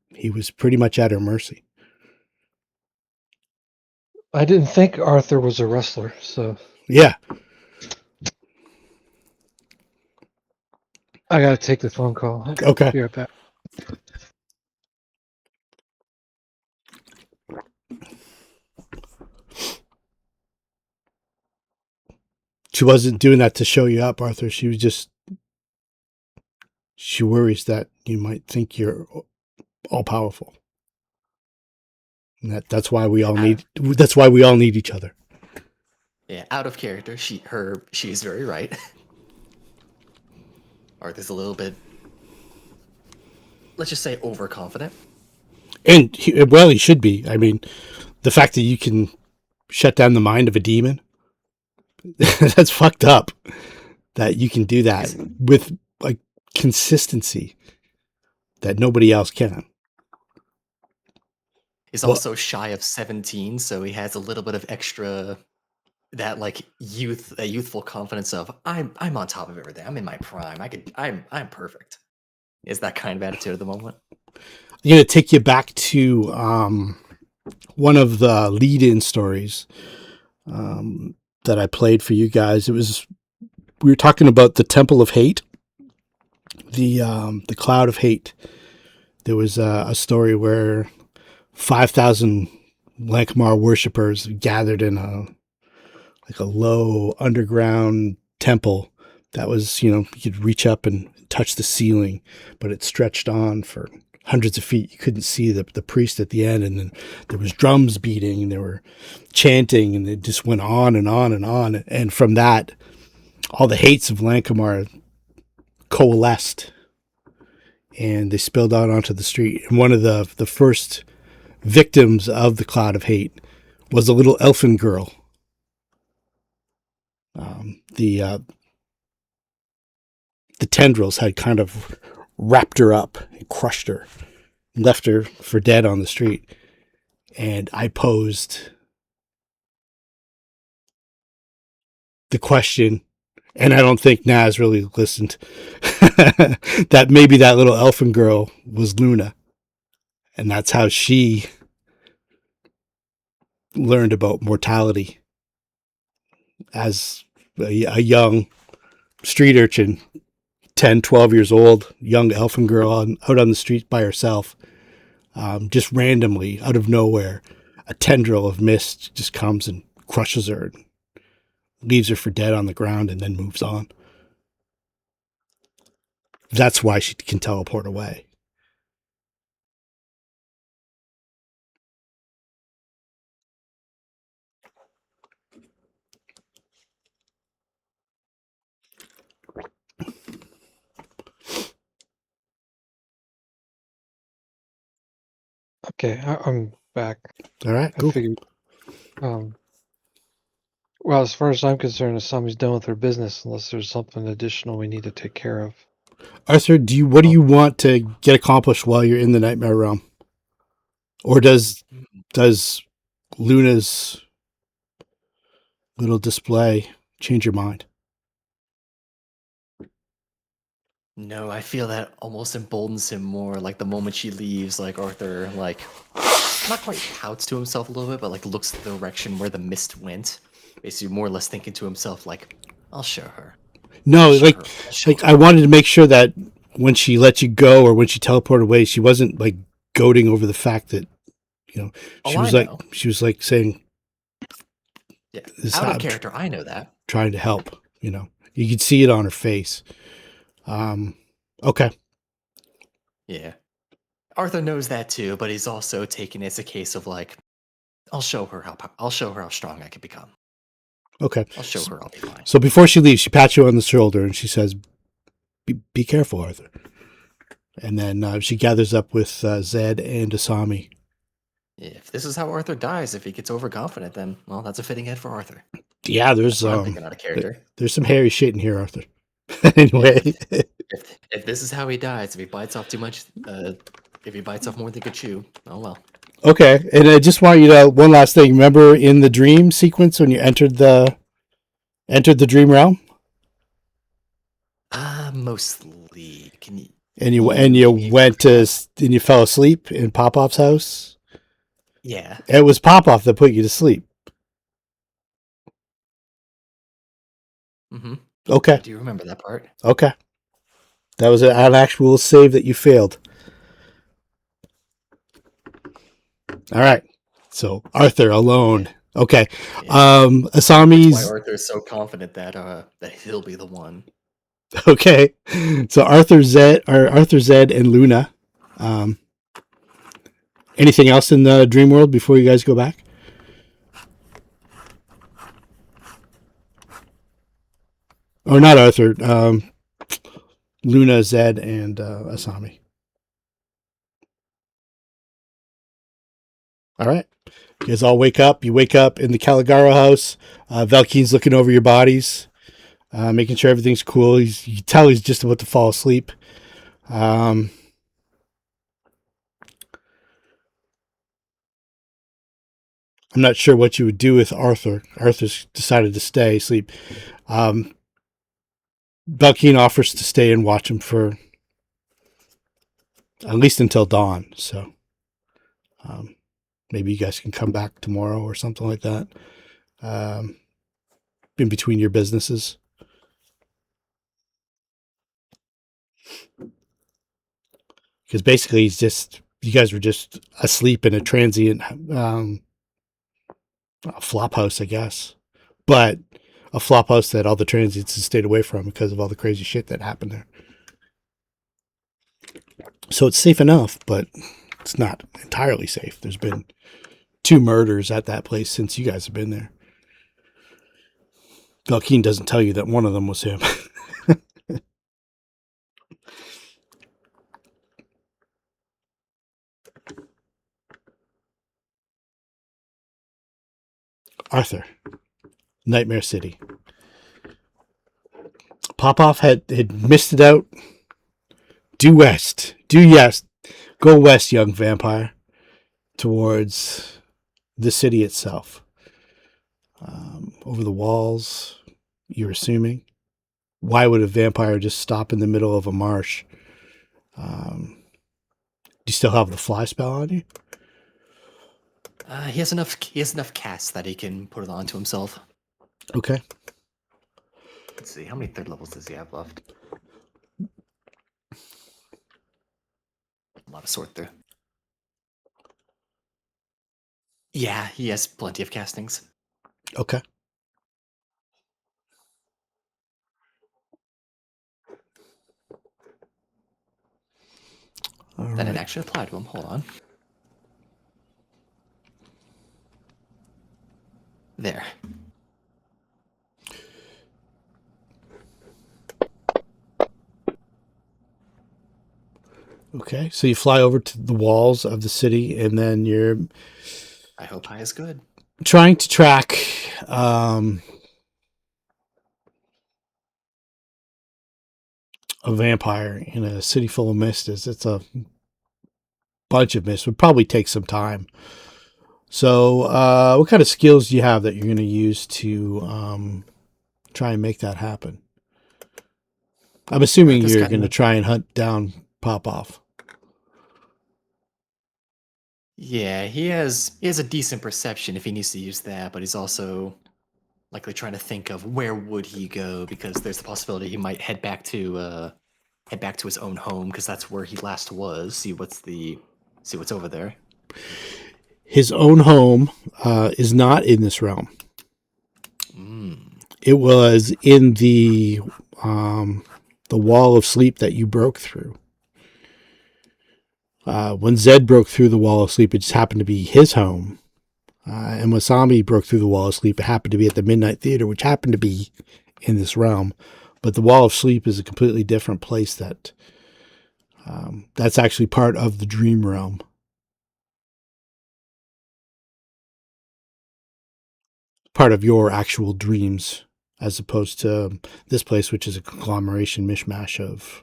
he was pretty much at her mercy. I didn't think Arthur was a wrestler, so... Yeah. I gotta take the phone call. Okay. Be right back. She wasn't doing that to show you up, Arthur. She worries that you might think you're all powerful. And that's why we all need each other. Yeah, out of character, she is very right. Arthur's a little bit, let's just say, overconfident. And he should be. I mean, the fact that you can shut down the mind of a demon, that's fucked up. That you can do that with like consistency that nobody else can. He's also shy of 17, so he has a little bit of extra that like youthful confidence of I'm on top of everything. I'm in my prime. I'm perfect. Is that kind of attitude at the moment? I'm gonna take you back to one of the lead-in stories that I played for you guys. We were talking about the Temple of Hate, the Cloud of Hate. There was a story where 5,000 Lankhmar worshippers gathered in a low underground temple that was, you could reach up and touch the ceiling, but it stretched on for hundreds of feet. You couldn't see the priest at the end, and then there was drums beating, and they were chanting, and it just went on and on and on. And from that, all the hates of Lankhmar coalesced, and they spilled out onto the street. And one of the first victims of the cloud of hate was a little elfin girl. The tendrils had kind of wrapped her up and crushed her, and left her for dead on the street. And I posed the question, and I don't think Naz really listened, that maybe that little elfin girl was Luna. And that's how she learned about mortality as a young street urchin, 10, 12 years old, young elfin girl out on the street by herself. Just randomly, out of nowhere, a tendril of mist just comes and crushes her and leaves her for dead on the ground, and then moves on. That's why she can teleport away. Okay, I'm back. All right, cool. I figured. Well, as far as I'm concerned, Asami's done with her business, unless there's something additional we need to take care of. Arthur, what do you want to get accomplished while you're in the Nightmare Realm? Or does Luna's little display change your mind? No, I feel that almost emboldens him more. Like the moment she leaves, like Arthur, like not quite pouts to himself a little bit, but like looks the direction where the mist went. Basically, more or less thinking to himself, like, "I'll show her." No, Show like her. Show her. I wanted to make sure that when she let you go or when she teleported away, she wasn't like goading over the fact that, you know, she was like, know. she was like saying, Yeah, this out of I'm character. I know that. trying to help. You know, you could see it on her face. Okay. Yeah, Arthur knows that too, but he's also taking it as a case of like, I'll show her how strong I can become. Okay. I'll show her I'll be fine. So before she leaves, she pats you on the shoulder and she says, be careful, Arthur. And then she gathers up with Zed and Asami. If this is how Arthur dies, if he gets overconfident, then, well, that's a fitting end for Arthur. Yeah, there's That's what I'm thinking out of character. there's some hairy shit in here, Arthur. Anyway. If this is how he dies, if he bites off too much, if he bites off more than he could chew, oh well. Okay, and I just want you to, one last thing. Remember in the dream sequence when you entered the dream realm? Mostly. Can you? And you fell asleep in Popoff's house? Yeah. It was Popoff that put you to sleep. Mm-hmm. Okay. Do you remember that part? Okay. That was an actual save that you failed. All right. So Arthur alone. Okay. Yeah. Asami's. That's why Arthur's so confident that he'll be the one. Okay. So Arthur, Zed, and Luna. Anything else in the dream world before you guys go back? Or not Arthur. Luna, Zed, and Asami. All right. You guys all wake up. You wake up in the Caligaro house. Valkine's looking over your bodies, making sure everything's cool. You can tell he's just about to fall asleep. I'm not sure what you would do with Arthur. Arthur's decided to stay asleep. Valkine offers to stay and watch him for at least until dawn. So maybe you guys can come back tomorrow or something like that. In between your businesses. Because basically you guys were just asleep in a transient flop house, I guess. But a flop house that all the transients had stayed away from because of all the crazy shit that happened there. So it's safe enough, but it's not entirely safe. There's been 2 murders at that place since you guys have been there. Belkeen doesn't tell you that one of them was him. Arthur, Nightmare City. Popoff had missed it out. Due west. Due yes. Go west, young vampire. Towards the city itself. Over the walls, you're assuming. Why would a vampire just stop in the middle of a marsh? Do you still have the fly spell on you? He has enough casts that he can put it onto himself. Okay. Let's see, how many 3rd levels does he have left? A lot of sort through. Yeah, he has plenty of castings. Okay. All That didn't right. actually apply to him. Hold on. There. Okay. So you fly over to the walls of the city, and then you're I hope high is good. trying to track a vampire in a city full of mist. It's a bunch of mist. Would probably take some time. So what kind of skills do you have that you're going to use to try and make that happen? I'm assuming Arthur's you're got going to enough- try and hunt down Popoff. Yeah, he has a decent perception if he needs to use that, but he's also likely trying to think of where would he go, because there's the possibility he might head back to his own home, because that's where he last was. See what's over there. His own home is not in this realm. It was in the wall of sleep that you broke through. When Zed broke through the wall of sleep, it just happened to be his home. And when Asami broke through the wall of sleep, it happened to be at the Midnight Theater, which happened to be in this realm. But the wall of sleep is a completely different place that's actually part of the dream realm. Part of your actual dreams, as opposed to this place, which is a conglomeration mishmash of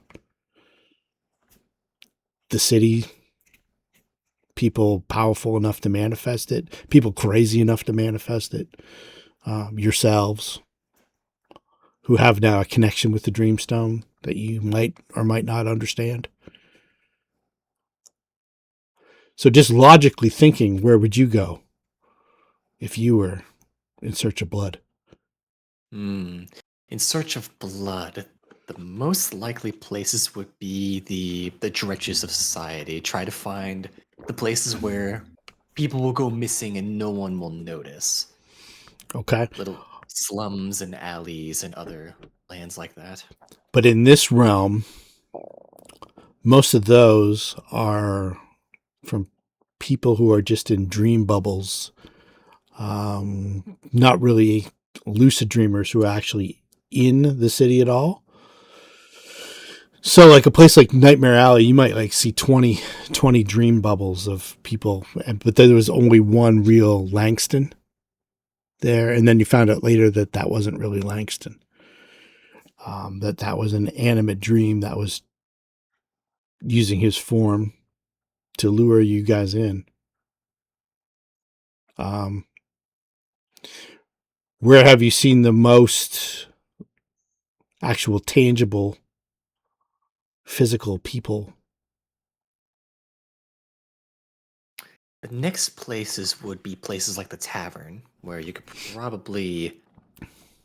the city, people powerful enough to manifest it, people crazy enough to manifest it, yourselves, who have now a connection with the Dreamstone that you might or might not understand. So just logically thinking, where would you go if you were in search of blood? In search of blood, the most likely places would be the dredges of society. Try to find the places where people will go missing and no one will notice. Okay. Little slums and alleys and other lands like that. But in this realm, most of those are from people who are just in dream bubbles, not really lucid dreamers who are actually in the city at all. So like a place like Nightmare Alley, you might like see 20 dream bubbles of people, but there was only one real Langston there. And then you found out later that that wasn't really Langston. That was an animate dream that was using his form to lure you guys in. Where have you seen the most actual tangible physical people? The next places would be places like the tavern, where you could probably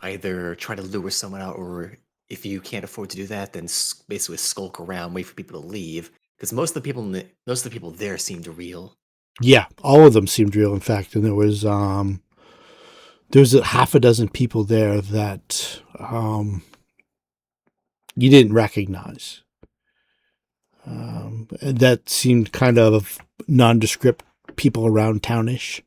either try to lure someone out, or if you can't afford to do that, then basically skulk around, wait for people to leave. Because most of the people there seemed real. Yeah, all of them seemed real. In fact, and there was a half a dozen people there that you didn't recognize. That seemed kind of nondescript people around townish.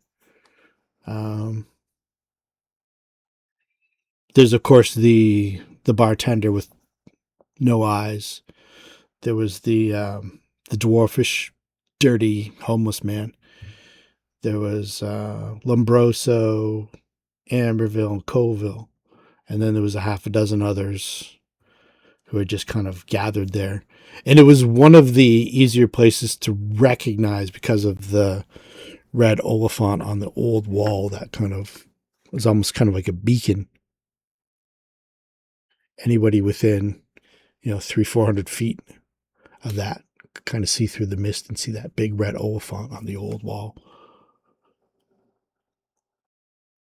There's of course the bartender with no eyes. There was the dwarfish, dirty homeless man. There was Lombroso, Amberville, and Colville, and then there was a half a dozen others who had just kind of gathered there. And it was one of the easier places to recognize because of the red oliphant on the old wall that kind of was almost kind of like a beacon. Anybody within, 300-400 feet of that could kind of see through the mist and see that big red oliphant on the old wall.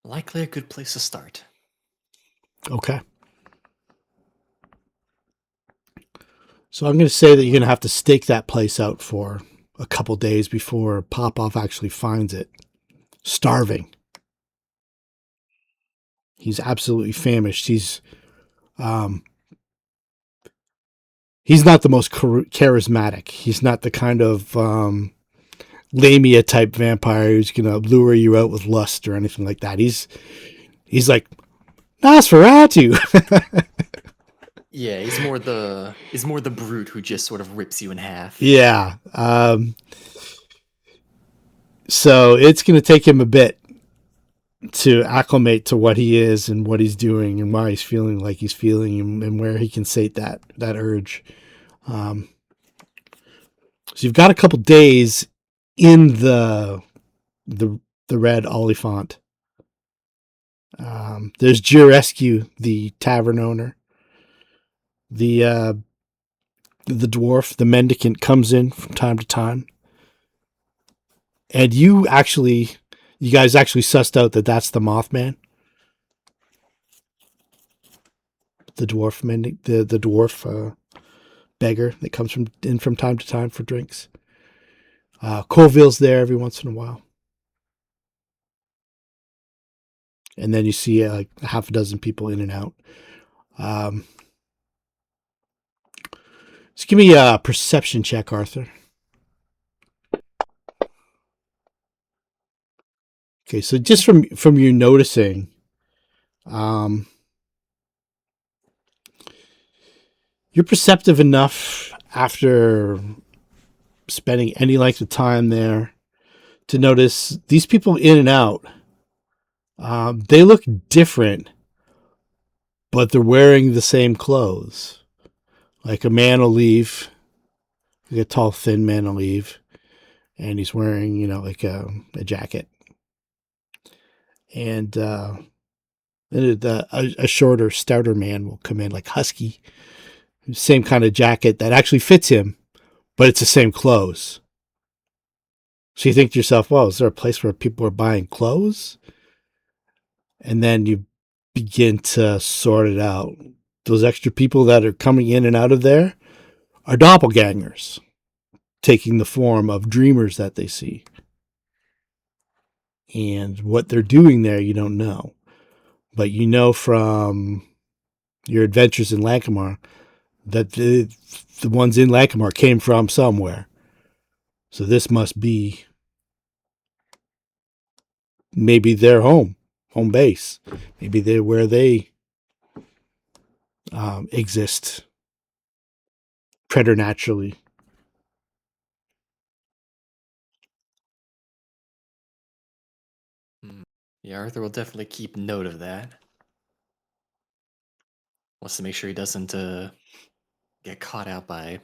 Likely a good place to start. Okay. So I'm going to say that you're going to have to stake that place out for a couple days before Popoff actually finds it. Starving. He's absolutely famished. He's not the most charismatic. He's not the kind of Lamia type vampire who's going to lure you out with lust or anything like that. He's like Nosferatu. Yeah, he's more the brute who just sort of rips you in half. Yeah. So it's going to take him a bit to acclimate to what he is and what he's doing and why he's feeling like he's feeling and where he can sate that urge. So you've got a couple days in the red Oliphant. There's Jurescu, the tavern owner. The dwarf, the mendicant, comes in from time to time. And you guys actually sussed out that that's the Mothman. The dwarf the dwarf beggar that comes in from time to time for drinks. Colville's there every once in a while. And then you see like a half a dozen people in and out. Just give me a perception check, Arthur. Okay, so just from your noticing, you're perceptive enough after spending any length of time there to notice these people in and out. They look different, but they're wearing the same clothes. Like a man will leave, like a tall, thin man will leave, and he's wearing, like a jacket. And a shorter, stouter man will come in, like husky, same kind of jacket that actually fits him, but it's the same clothes. So you think to yourself, well, is there a place where people are buying clothes? And then you begin to sort it out. Those extra people that are coming in and out of there are doppelgangers, taking the form of dreamers that they see. And what they're doing there, you don't know. But you know from your adventures in Lankhmar that the ones in Lankhmar came from somewhere. So this must be maybe their home base. Maybe they're where they exist preternaturally. Yeah, Arthur will definitely keep note of that. Wants to make sure he doesn't get caught out by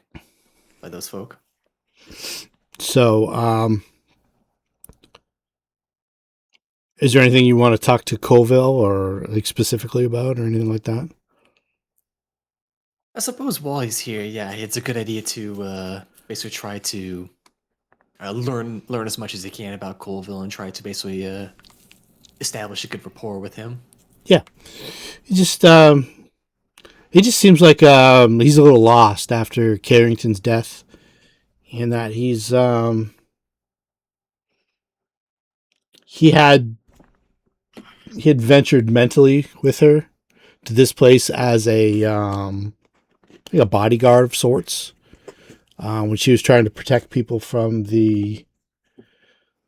those folk. So, is there anything you want to talk to Colville or like specifically about or anything like that? I suppose while he's here, yeah, it's a good idea to basically try to learn as much as he can about Colville and try to basically establish a good rapport with him. Yeah, he just seems like he's a little lost after Carrington's death, and that he had ventured mentally with her to this place as a like a bodyguard of sorts. when she was trying to protect people from the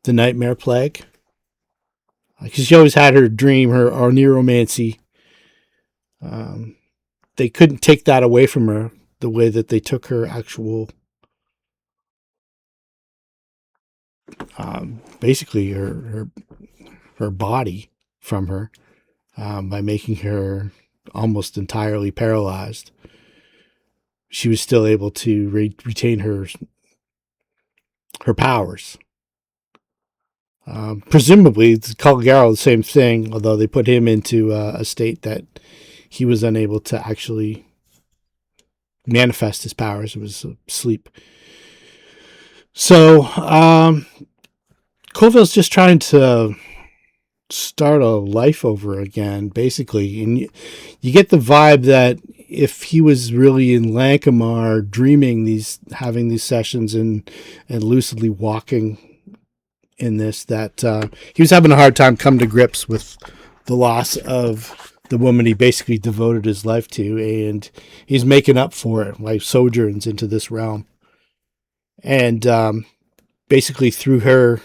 nightmare plague. Because she always had her dream, her neuromancy. They couldn't take that away from her the way that they took her actual, basically her body from her, by making her almost entirely paralyzed. She was still able to retain her powers. Presumably, Caligaro, the same thing, although they put him into a state that he was unable to actually manifest his powers. It was sleep. So, Colville's just trying to start a life over again, basically. And you get the vibe that if he was really in Lankhmar dreaming having these sessions and lucidly walking in this, that he was having a hard time coming to grips with the loss of the woman he basically devoted his life to, and he's making up for it by sojourns into this realm. And basically through her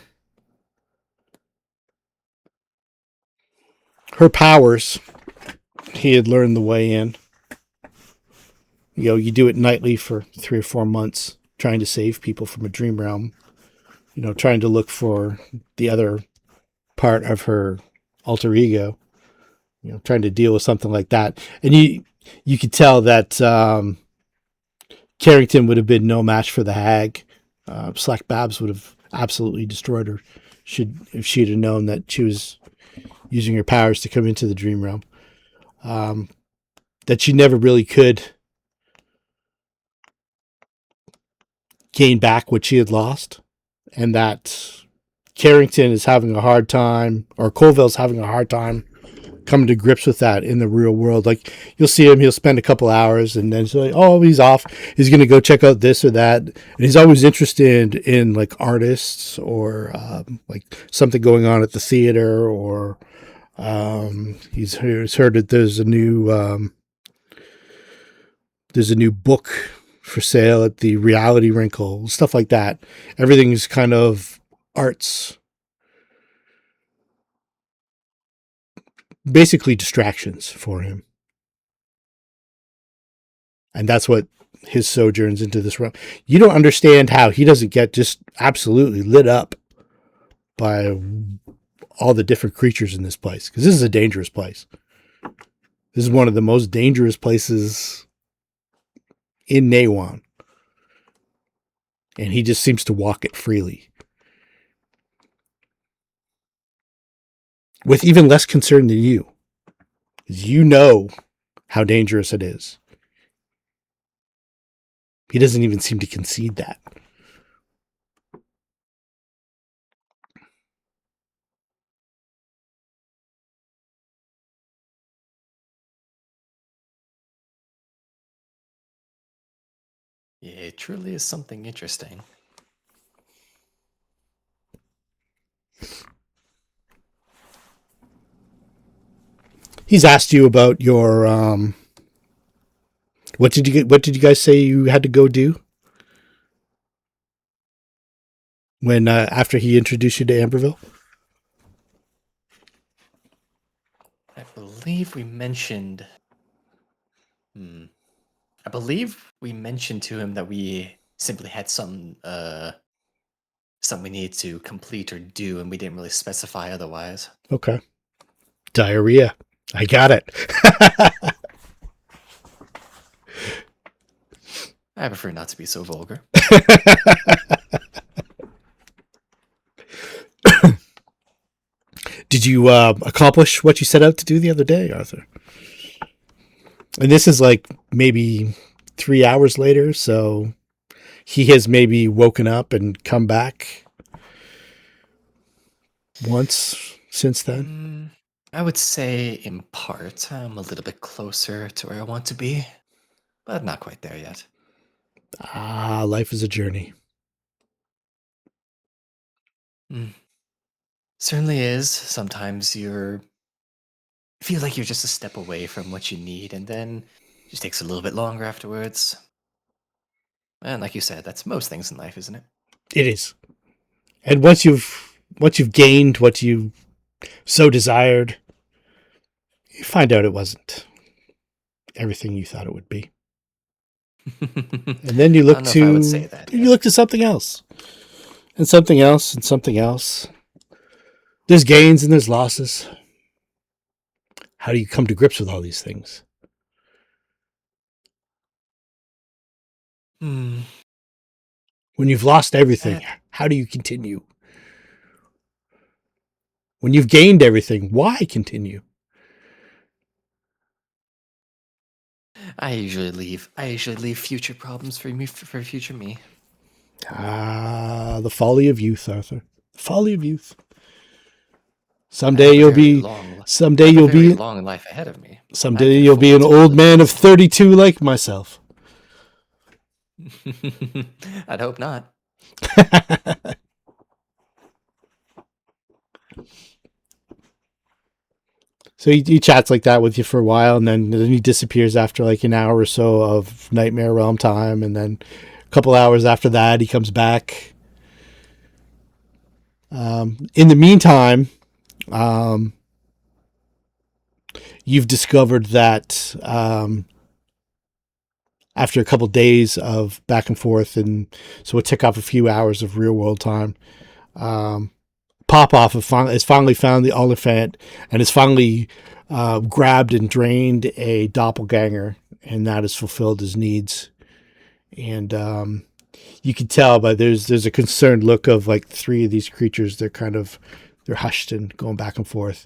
powers, he had learned the way in. You do it nightly for 3 or 4 months, trying to save people from a dream realm, trying to look for the other part of her alter ego, trying to deal with something like that. And you could tell that Carrington would have been no match for the hag. Slack Babs would have absolutely destroyed her if she'd have known that she was using her powers to come into the dream realm. That she never really could gain back what she had lost, and that Carrington is having a hard time, or Colville's having a hard time coming to grips with that in the real world. Like, you'll see him, he'll spend a couple hours, and then he's like, oh, he's off. He's going to go check out this or that. And he's always interested in like artists or like something going on at the theater, or he's heard that there's a new book for sale at the Reality Wrinkle, stuff like that. Everything's kind of arts, basically distractions for him. And that's what his sojourns into this realm. You don't understand how he doesn't get just absolutely lit up by all the different creatures in this place, because this is a dangerous place. This is one of the most dangerous places in Naywan. And he just seems to walk it freely, with even less concern than you. You know how dangerous it is. He doesn't even seem to concede that. Yeah, it truly is something interesting. He's asked you about your what did you guys say you had to go do when after he introduced you to Amberville? I believe we mentioned I believe we mentioned to him that we simply had something we needed to complete or do, and we didn't really specify otherwise. Okay. Diarrhea. I got it. I prefer not to be so vulgar. Did you accomplish what you set out to do the other day, Arthur? And this is like maybe 3 hours later, so he has maybe woken up and come back once since then. I would say in part I'm a little bit closer to where I want to be, but not quite there yet. Life is a journey. Certainly is. Sometimes you feel like you're just a step away from what you need, and then it just takes a little bit longer afterwards. And like you said, that's most things in life, isn't it? It is. And once you've gained what you so desired, you find out it wasn't everything you thought it would be. And then you I look don't know if I would say to that. you look to something else. And something else and something else. There's gains and there's losses. How do you come to grips with all these things? Hmm. When you've lost everything, That- how do you continue? When you've gained everything, why continue? I usually leave future problems for me for future me. Ah, the folly of youth, Arthur. The folly of youth. I Someday have a you'll very be long, someday I have a you'll very be long life ahead of me. I someday can you'll be afford an to old live man of long. 32 like myself. I'd hope not. So he chats like that with you for a while, and then he disappears after like an hour or so of Nightmare Realm time, and then a couple hours after that, he comes back. In the meantime, you've discovered that after a couple days of back and forth, and so it took off a few hours of real world time. Popoff has finally found the Oliphant and has finally grabbed and drained a doppelganger, and that has fulfilled his needs. And you can tell by there's a concerned look of like three of these creatures. They're hushed and going back and forth,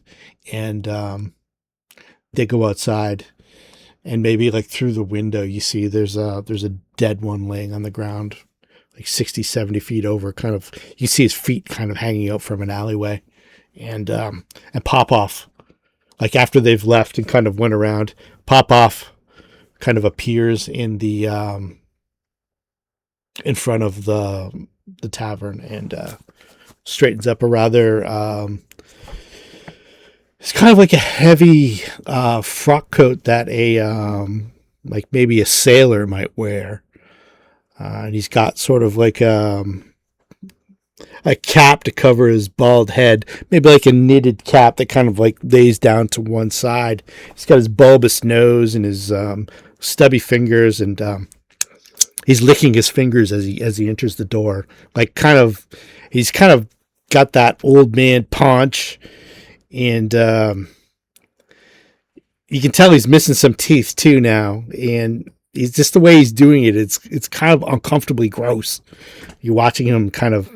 and they go outside, and maybe like through the window you see there's a dead one laying on the ground like 60, 70 feet over, kind of, you see his feet kind of hanging out from an alleyway. And Popoff, like after they've left and kind of went around, Popoff kind of appears in the in front of the tavern and straightens up a rather it's kind of like a heavy frock coat that a like maybe a sailor might wear. And he's got sort of like a cap to cover his bald head, maybe like a knitted cap that kind of like lays down to one side. He's got his bulbous nose and his stubby fingers, and he's licking his fingers as he enters the door. Like he's kind of got that old man paunch, and you can tell he's missing some teeth too now, and he's just the way he's doing it. It's kind of uncomfortably gross. You're watching him kind of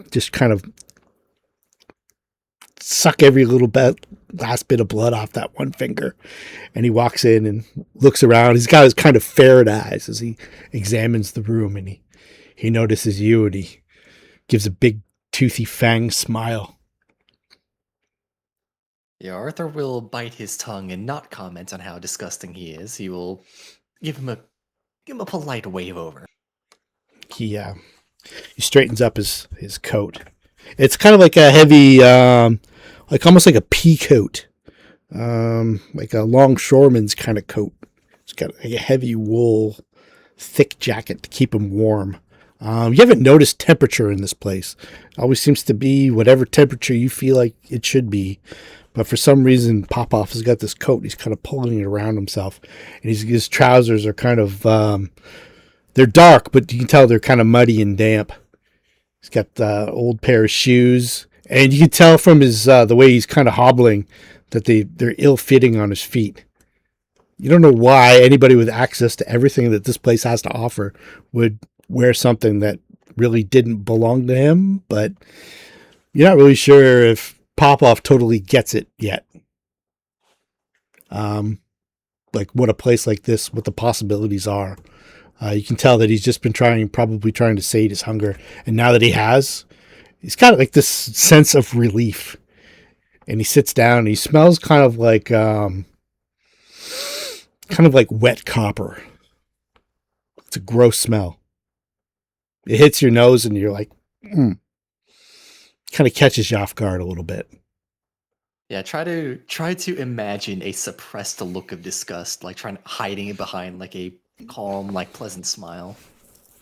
suck every little last bit of blood off that one finger, and he walks in and looks around. He's got his kind of ferret eyes as he examines the room, and he notices you, and he gives a big toothy fang smile. Yeah, Arthur will bite his tongue and not comment on how disgusting he is. He will give him a polite wave over. He straightens up his coat. It's kind of like a heavy, like almost like a pea coat, like a longshoreman's kind of coat. It's got like a heavy wool, thick jacket to keep him warm. You haven't noticed temperature in this place. It always seems to be whatever temperature you feel like it should be. But for some reason, Popoff has got this coat. He's kind of pulling it around himself, and his trousers are kind of they're dark, but you can tell they're kind of muddy and damp. He's got the old pair of shoes, and you can tell from his the way he's kind of hobbling that they're ill-fitting on his feet. You don't know why anybody with access to everything that this place has to offer would wear something that really didn't belong to him, but you're not really sure if Popoff totally gets it yet. Like what a place like this, what the possibilities are. You can tell that he's just been probably trying to sate his hunger, and now that he has, he's got like this sense of relief. And he sits down, and he smells kind of like wet copper. It's a gross smell. It hits your nose, and you're like, kind of catches you off guard a little bit. Yeah, try to imagine a suppressed look of disgust, like hiding it behind like a calm, like pleasant smile.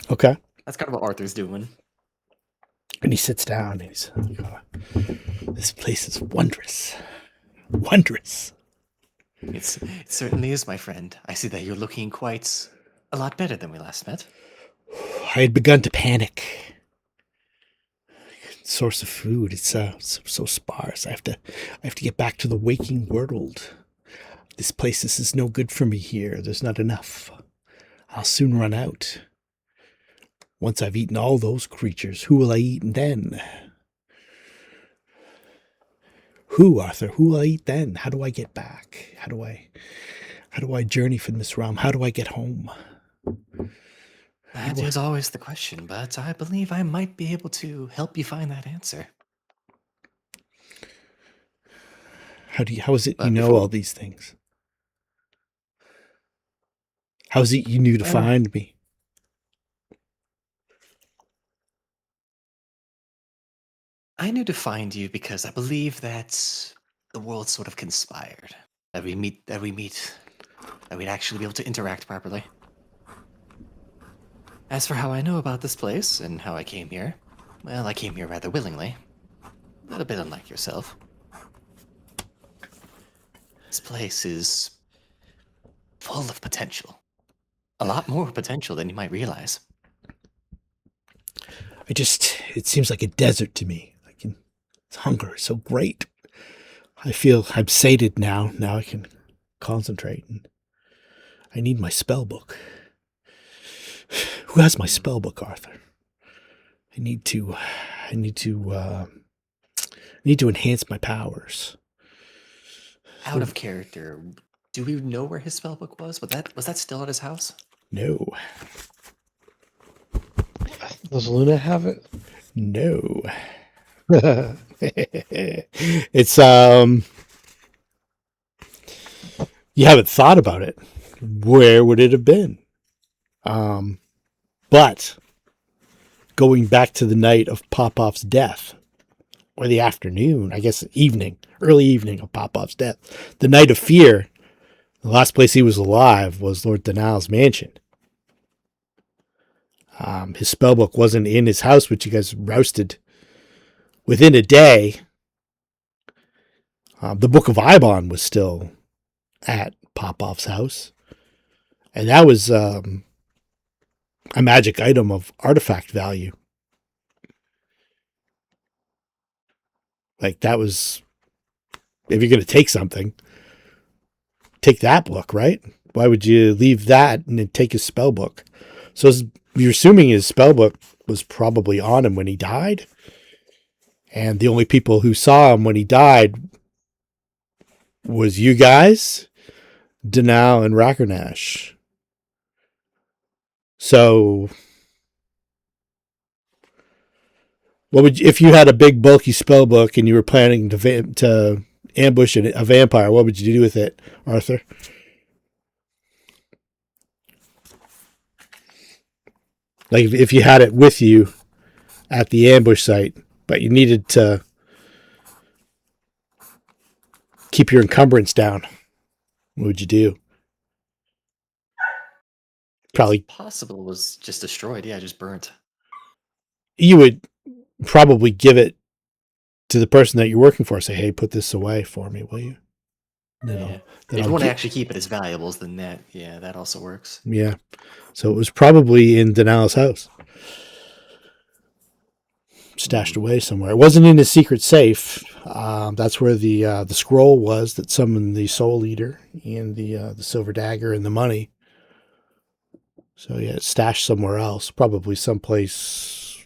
Okay. That's kind of what Arthur's doing. And he sits down and he's, this place is wondrous. Wondrous. It certainly is, my friend. I see that you're looking quite a lot better than we last met. I had begun to panic. Source of food, it's so sparse. I have to get back to the waking world. This is no good for me here. There's not enough. I'll soon run out. Once I've eaten all those creatures, who will I eat then? Who, Arthur? Who will I eat then? How do I get back? How do I journey from this realm? How do I get home? That is always the question, but I believe I might be able to help you find that answer. How is it But you know before- all these things? How is it you knew to Well- find me? I knew to find you because I believe that the world sort of conspired. That we'd actually be able to interact properly. As for how I know about this place and how I came here, well, I came here rather willingly. A little bit unlike yourself. This place is full of potential. A lot more potential than you might realize. It seems like a desert to me. Hunger is so great. I feel I'm sated now. Now I can concentrate. And I need my spell book. Who has my spell book, Arthur? I need to enhance my powers. Out of character, do we know where his spellbook was? Was that still at his house? No. Does Luna have it? No. It's you haven't thought about it. Where would it have been? But going back to the night of Popov's death, or the afternoon, I guess early evening of Popov's death, the night of fear, the last place he was alive was Lord Dannal's mansion. His spellbook wasn't in his house, which you guys rousted within a day. The Book of Ibon was still at Popov's house. And that was a magic item of artifact value. Like, that was, if you're going to take something, take that book, right? Why would you leave that and then take his spell book? So you're assuming his spell book was probably on him when he died. And the only people who saw him when he died was you guys, Dannal, and Rakarnash. So, if you had a big bulky spell book and you were planning to ambush a vampire, what would you do with it, Arthur? Like, if you had it with you at the ambush site, but you needed to keep your encumbrance down, what would you do? Probably, Possible it was just destroyed. Yeah, just burnt. you would probably give it to the person that you're working for. Say, hey, put this away for me, will you? Yeah. If you want to actually keep it as valuables, then that also works. Yeah. So it was probably in Dannal's house. Stashed away somewhere. It wasn't in his secret safe. That's where the scroll was that summoned the Soul Eater and the silver dagger and the money. So yeah, it's stashed somewhere else, probably someplace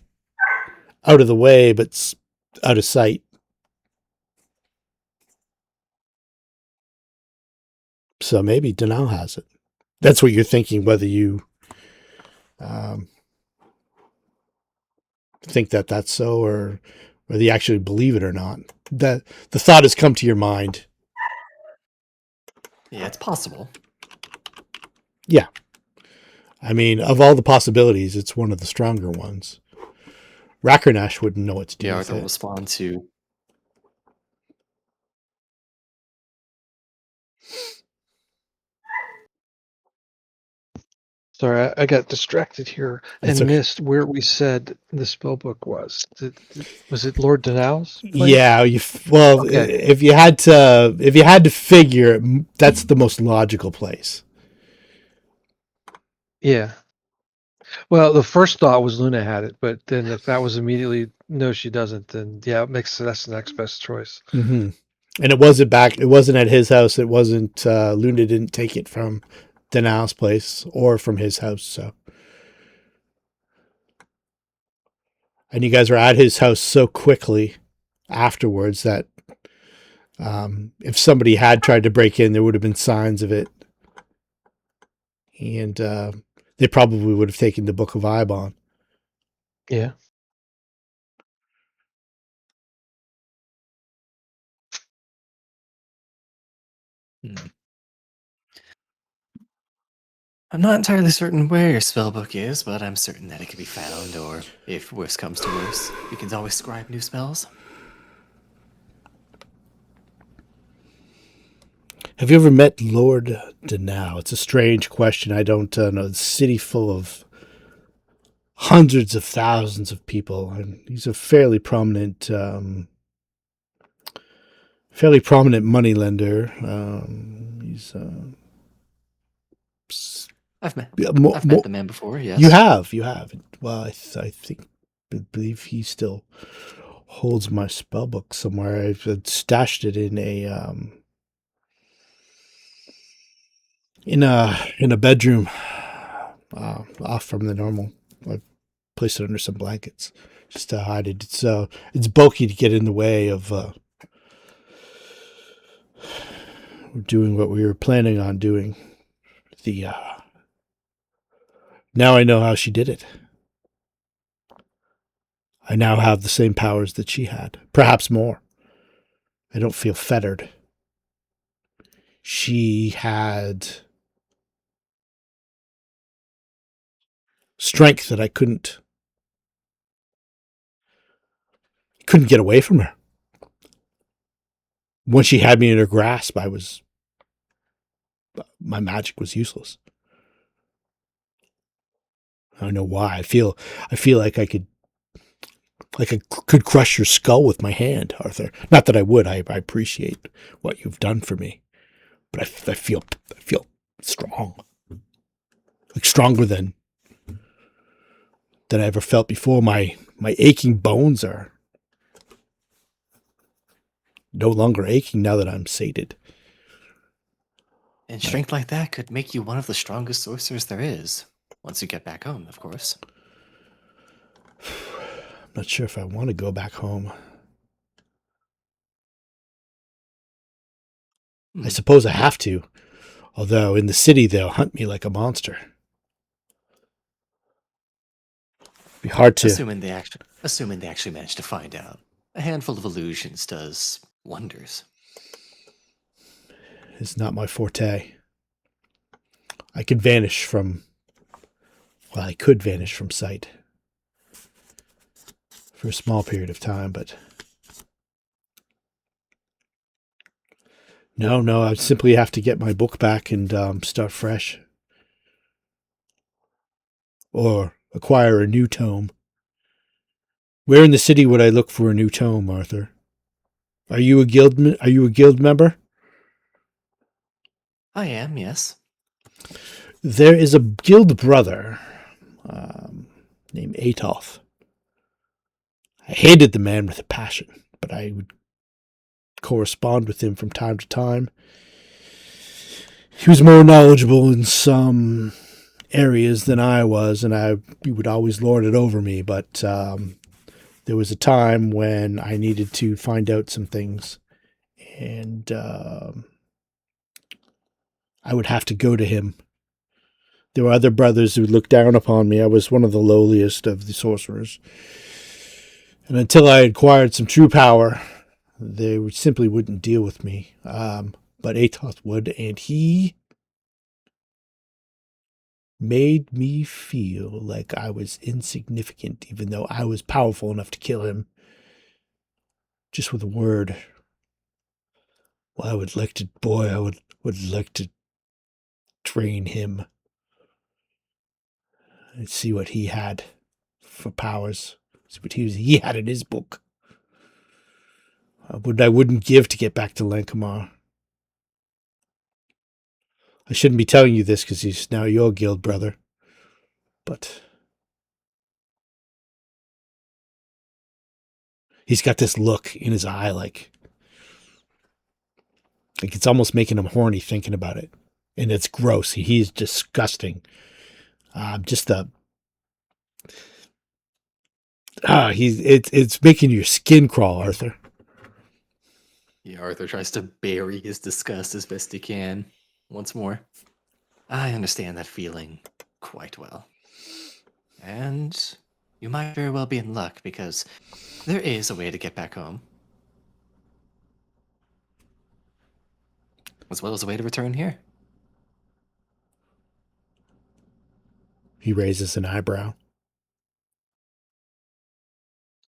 out of the way, but out of sight. So maybe Dannal has it. That's what you're thinking, whether you think that that's so, or whether you actually believe it or not. The thought has come to your mind. Yeah, it's possible. Yeah. I mean, of all the possibilities, it's one of the stronger ones. Rakarnash wouldn't know what to do with Arthur will it. respond to. Sorry, I got distracted here That's and okay. missed where we said the spell book was. Was it Lord Dannal's place? Yeah, well, Okay. if you had to figure, that's the most logical place. Yeah. Well, the first thought was Luna had it, but then if that was immediately no, she doesn't, then yeah, that's the next best choice. Mm-hmm. And it wasn't back. It wasn't at his house. It wasn't. Luna didn't take it from Dannal's place or from his house. So, and you guys were at his house so quickly afterwards that if somebody had tried to break in, there would have been signs of it, and they probably would have taken the Book of Ibon. Yeah. Hmm. I'm not entirely certain where your spellbook is, but I'm certain that it can be found, or if worse comes to worse, we can always scribe new spells. Have you ever met Lord Dannal? It's a strange question. I don't know. It's a city full of hundreds of thousands of people, and he's a fairly prominent moneylender. He's I've met the man before. Yes. you have. Well, I believe he still holds my spell book somewhere. I've stashed it in a bedroom, off from the normal. I placed it under some blankets just to hide it. It's bulky to get in the way of doing what we were planning on doing. The Now I know how she did it. I now have the same powers that she had, perhaps more. I don't feel fettered. She had strength that I couldn't get away from her. Once she had me in her grasp, my magic was useless. I don't know why. I feel like I could crush your skull with my hand, Arthur. Not that I would. I appreciate what you've done for me, but I feel strong, like stronger than I ever felt before. My aching bones are no longer aching now that I'm sated. And strength like that could make you one of the strongest sorcerers there is. Once you get back home, of course. I'm not sure if I want to go back home. I suppose I have to. Although in the city they'll hunt me like a monster. Be hard to. Assuming they actually manage to find out. A handful of illusions does wonders. It's not my forte. I could vanish from. Well, I could vanish from sight for a small period of time, but no, I simply have to get my book back and start fresh, or acquire a new tome. Where in the city would I look for a new tome, Arthur? Are you a guild member? I am, yes. There is a guild brother named Atoth. I hated the man with a passion, but I would correspond with him from time to time. He was more knowledgeable in some areas than I was, and he would always lord it over me, but there was a time when I needed to find out some things, and I would have to go to him. There were other brothers who looked down upon me. I was one of the lowliest of the sorcerers. And until I acquired some true power, they simply wouldn't deal with me. But Atoth would, and he made me feel like I was insignificant, even though I was powerful enough to kill him just with a word. Well, I would like to train him. and see what he had for powers. See what he had in his book. I wouldn't give to get back to Lankhmar. I shouldn't be telling you this because he's now your guild brother. But he's got this look in his eye like it's almost making him horny thinking about it. And it's gross. He's disgusting. It's making your skin crawl, Arthur. Yeah, Arthur tries to bury his disgust as best he can. Once more. I understand that feeling quite well. And you might very well be in luck because there is a way to get back home. As well as a way to return here. He raises an eyebrow.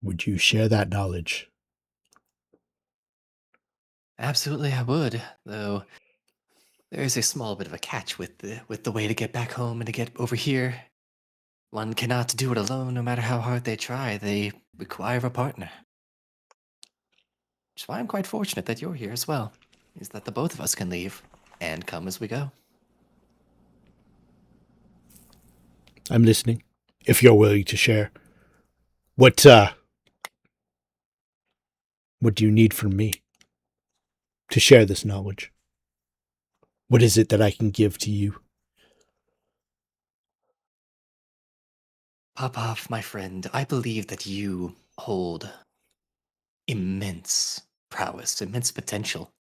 Would you share that knowledge? Absolutely I would, though there is a small bit of a catch with the way to get back home and to get over here. One cannot do it alone no matter how hard they try. They require a partner. Which is why I'm quite fortunate that you're here as well. Is that the both of us can leave and come as we go. I'm listening. If you're willing to share. What do you need from me to share this knowledge? What is it that I can give to you? Popov, my friend, I believe that you hold immense prowess, immense potential.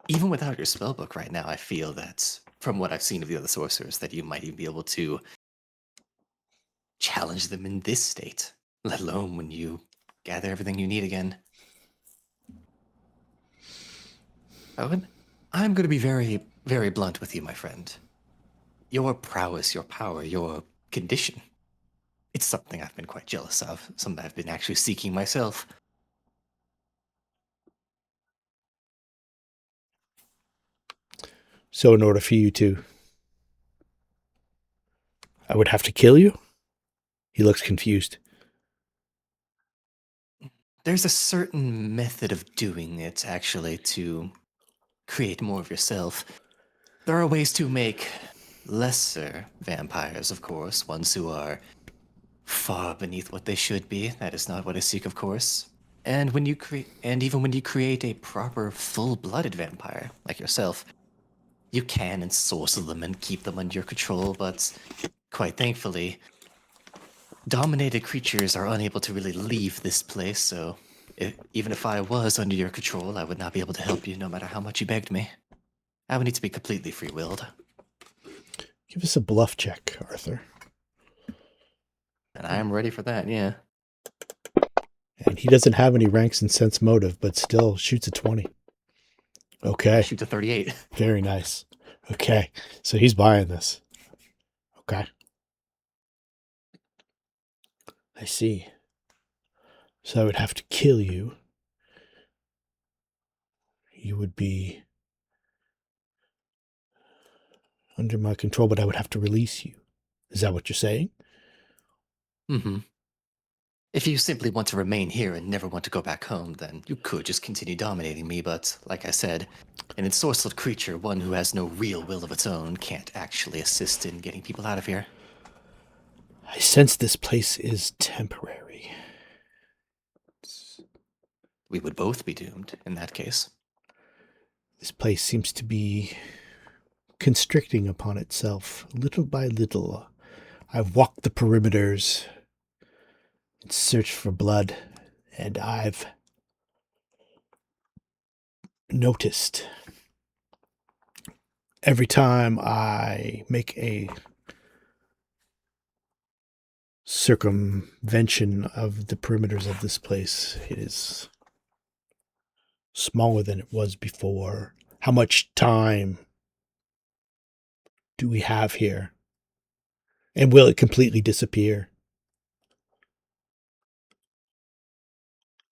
Even without your spellbook right now, I feel that, from what I've seen of the other sorcerers, that you might even be able to challenge them in this state, let alone when you gather everything you need again. Owen, I'm going to be very, very blunt with you, my friend. Your prowess, your power, your condition, it's something I've been quite jealous of, something I've been actually seeking myself. So in order for you to... I would have to kill you? He looks confused. There's a certain method of doing it, actually, to create more of yourself. There are ways to make lesser vampires, of course, ones who are far beneath what they should be. That is not what I seek, of course. And even when you create a proper full-blooded vampire like yourself, you can ensorcel them and keep them under your control, but quite thankfully, dominated creatures are unable to really leave this place, so even if I was under your control, I would not be able to help you no matter how much you begged me. I would need to be completely free-willed. Give us a bluff check, Arthur. And I am ready for that, yeah. And he doesn't have any ranks in sense motive, but still shoots a 20. Okay. Shoot to 38. Very nice. Okay. So he's buying this. Okay. I see. So I would have to kill you. You would be under my control, but I would have to release you. Is that what you're saying? Mm-hmm. If you simply want to remain here and never want to go back home, then you could just continue dominating me, but, like I said, an ensorcelled creature, one who has no real will of its own, can't actually assist in getting people out of here. I sense this place is temporary. We would both be doomed in that case. This place seems to be constricting upon itself, little by little. I've walked the perimeters and searched for blood, and I've noticed every time I make a circumvention of the perimeters of this place, it is smaller than it was before. How much time do we have here? And will it completely disappear?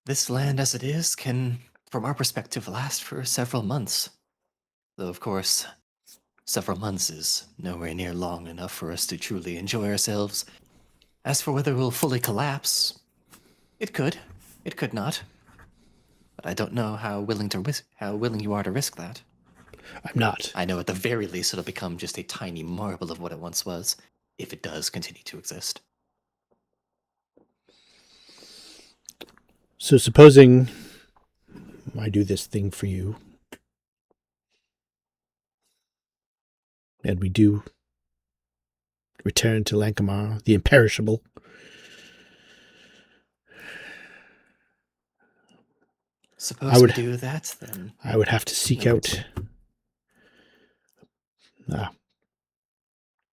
This land as it is can, from our perspective, last for several months. Though, of course, several months is nowhere near long enough for us to truly enjoy ourselves. As for whether we'll fully collapse, it could. It could not. But I don't know how willing you are to risk that. I'm not. I know at the very least it'll become just a tiny marble of what it once was, if it does continue to exist. So supposing I do this thing for you, and we do return to Lankhmar, the imperishable. Suppose we do that, then I would have to seek out.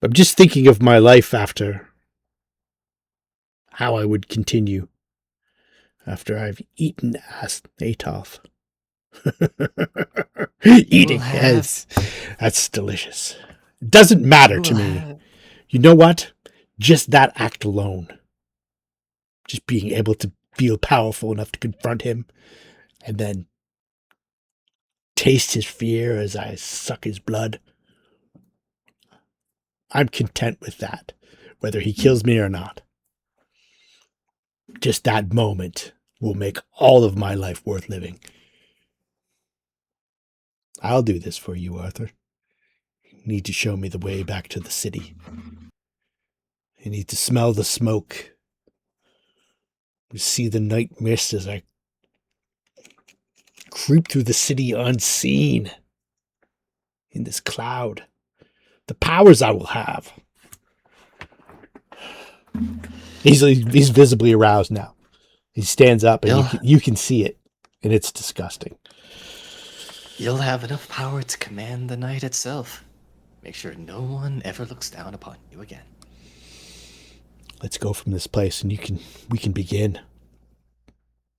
I'm just thinking of my life after how I would continue after I've eaten Atoth. Eating, yes, that's delicious. It doesn't matter to me. You know what? Just that act alone. Just being able to feel powerful enough to confront him and then taste his fear as I suck his blood. I'm content with that, whether he kills me or not. Just that moment will make all of my life worth living. I'll do this for you, Arthur. You need to show me the way back to the city. You need to smell the smoke. You see the night mist as I creep through the city unseen in this cloud. The powers I will have. He's visibly aroused now. He stands up and you can see it, and it's disgusting. You'll have enough power to command the night itself. Make sure no one ever looks down upon you again. Let's go from this place and we can begin.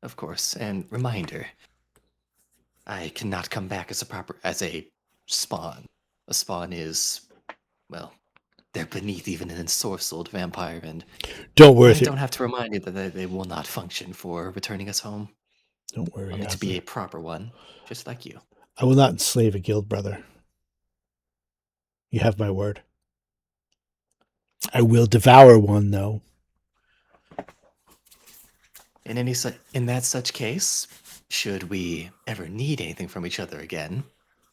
Of course, and reminder, I cannot come back as a spawn. A spawn is, well, they're beneath even an ensorcelled vampire, and don't worry. I don't have to remind you that they will not function for returning us home. Don't worry. Only to be a proper one, just like you. I will not enslave a guild brother. You have my word. I will devour one, though. In that such case, should we ever need anything from each other again,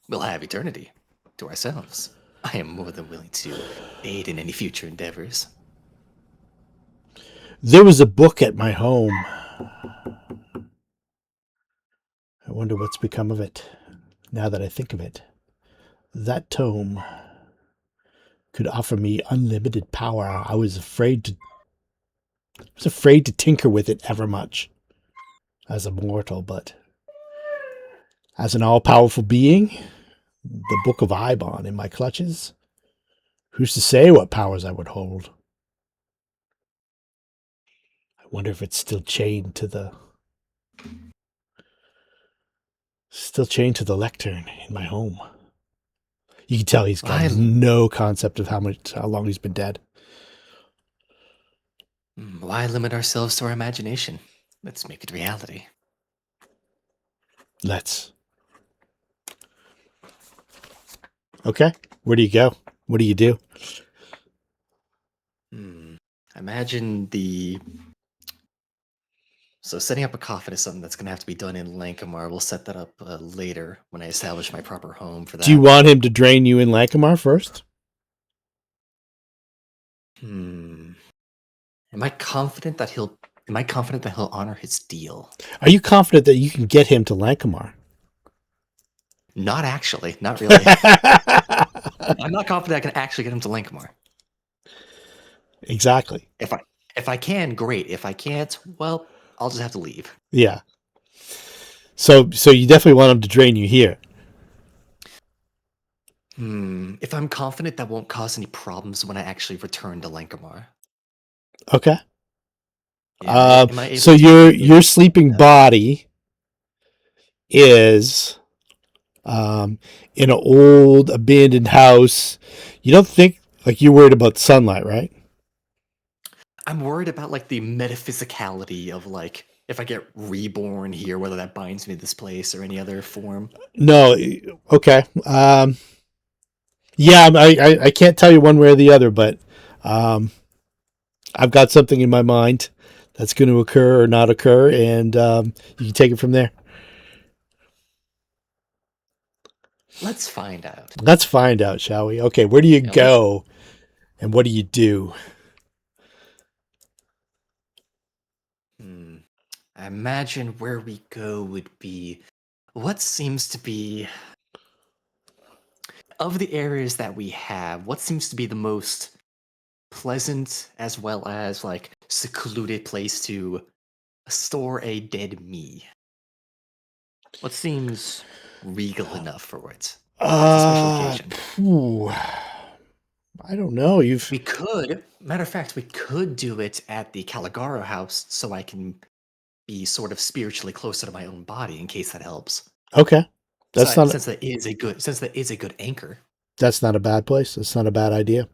we'll have eternity to ourselves. I am more than willing to aid in any future endeavors. There was a book at my home. I wonder what's become of it, now that I think of it. That tome could offer me unlimited power. I was afraid to tinker with it ever much as a mortal, but as an all-powerful being, the Book of Ibon in my clutches, who's to say what powers I would hold? I wonder if it's still chained to the lectern in my home. You can tell he's got no concept of how long he's been dead. Why limit ourselves to our imagination? Let's make it reality. Let's. Okay. Where do you go? What do you do? Imagine So setting up a coffin is something that's going to have to be done in Lankhmar. We'll set that up later when I establish my proper home for that. Do you want him to drain you in Lankhmar first? Am I confident that he'll honor his deal? Are you confident that you can get him to Lankhmar? Not actually. Not really. I'm not confident I can actually get him to Lankhmar. Exactly. If I can, great. If I can't, well, I'll just have to leave. Yeah. So you definitely want him to drain you here. If I'm confident that won't cause any problems when I actually return to Lankhmar. Okay. Yeah, so your sleeping body is in an old abandoned house. You don't think you're worried about sunlight, right? I'm worried about the metaphysicality of if I get reborn here, whether that binds me to this place or any other form. No. Okay. Yeah, I can't tell you one way or the other, but I've got something in my mind that's going to occur or not occur, and you can take it from there. Let's find out. Let's find out, shall we? Okay, where do you Yeah, let's. go, and what do you do? I imagine where we go would be what seems to be of the areas that we have. What seems to be the most pleasant as well as like secluded place to store a dead me? What seems regal enough for it? That's a special occasion. Phew, I don't know. We could, matter of fact, we could do it at the Caligaro house so I can be sort of spiritually closer to my own body in case that helps. Okay. That's So, not since that is a good anchor. that's not a bad place. That's not a bad idea.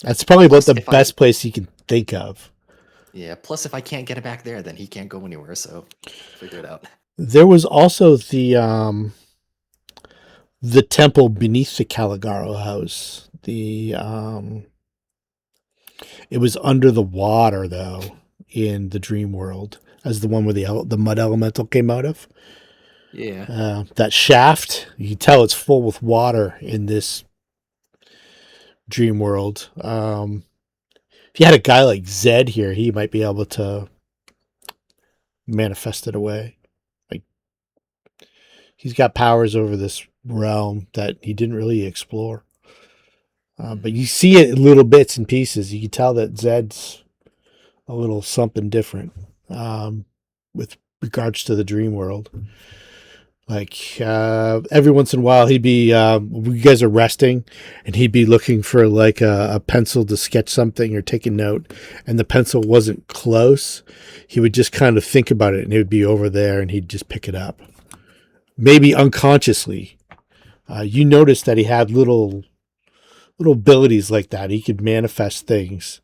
That's probably about Plus, the if I best place you can think of. plus if I can't get it back there, then he can't go anywhere. So, figure it out. There was also the temple beneath the Caligaro house. It was under the water though in the dream world as the one where the mud elemental came out of. Yeah. That shaft, you can tell it's full with water in this dream world. If you had a guy like Zed here, he might be able to manifest it away. Like he's got powers over this realm that he didn't really explore. But you see it in little bits and pieces. You can tell that Zed's a little something different with regards to the dream world. Like every once in a while, he'd be you guys are resting, and he'd be looking for like a pencil to sketch something or take a note, and the pencil wasn't close. He would just kind of think about it, and it would be over there, and he'd just pick it up, maybe unconsciously. You noticed that he had little abilities like that. He could manifest things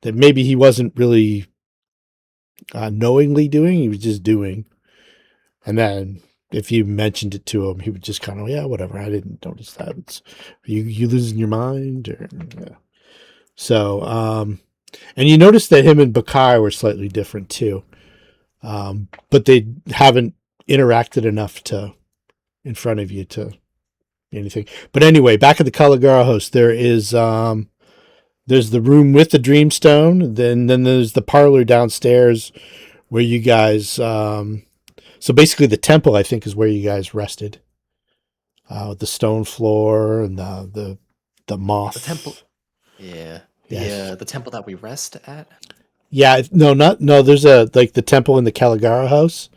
that maybe he wasn't really knowingly doing. He was just doing, and then if you mentioned it to him, he would just kind of, yeah, whatever. I didn't notice that. You losing your mind, or yeah. So, and you notice that him and Bakar were slightly different too, but they haven't interacted enough to in front of you to anything. But anyway, back at the Caligara house, there's the room with the Dreamstone. Then there's the parlor downstairs where you guys. So basically, the temple I think is where you guys rested. With the stone floor and the moth. The temple. Yeah. Yes. The temple that we rest at. Yeah. No. Not no. There's a like the temple in the Caligara house.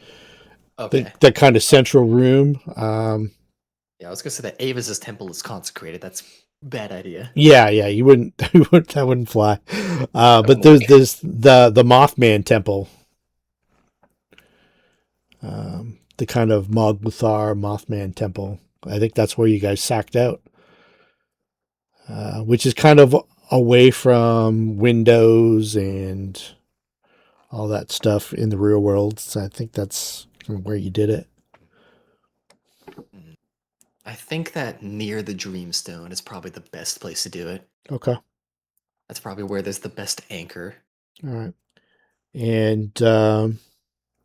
Okay. That kind of central room. Yeah, I was gonna say that Aevus's temple is consecrated. That's a bad idea. Yeah. You wouldn't. That wouldn't fly. That But wouldn't work. there's the Mothman temple. The kind of Mogluthar Mothman temple. I think that's where you guys sacked out, which is kind of away from windows and all that stuff in the real world. So I think that's where you did it. I think that near the Dreamstone is probably the best place to do it. Okay. That's probably where there's the best anchor. All right. And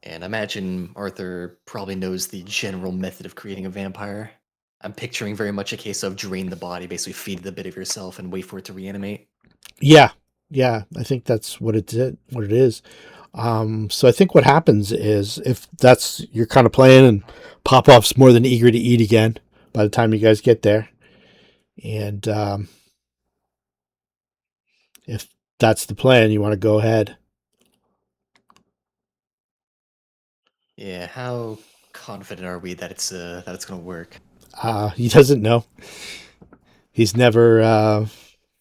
And I imagine Arthur probably knows the general method of creating a vampire. I'm picturing very much a case of drain the body, basically feed the bit of yourself and wait for it to reanimate. yeah, I think that's what it is. So I think what happens is if that's you're kind of playing and Popoff's more than eager to eat again by the time you guys get there. And if that's the plan, you want to go ahead. Yeah, how confident are we that it's gonna work? He doesn't know. He's never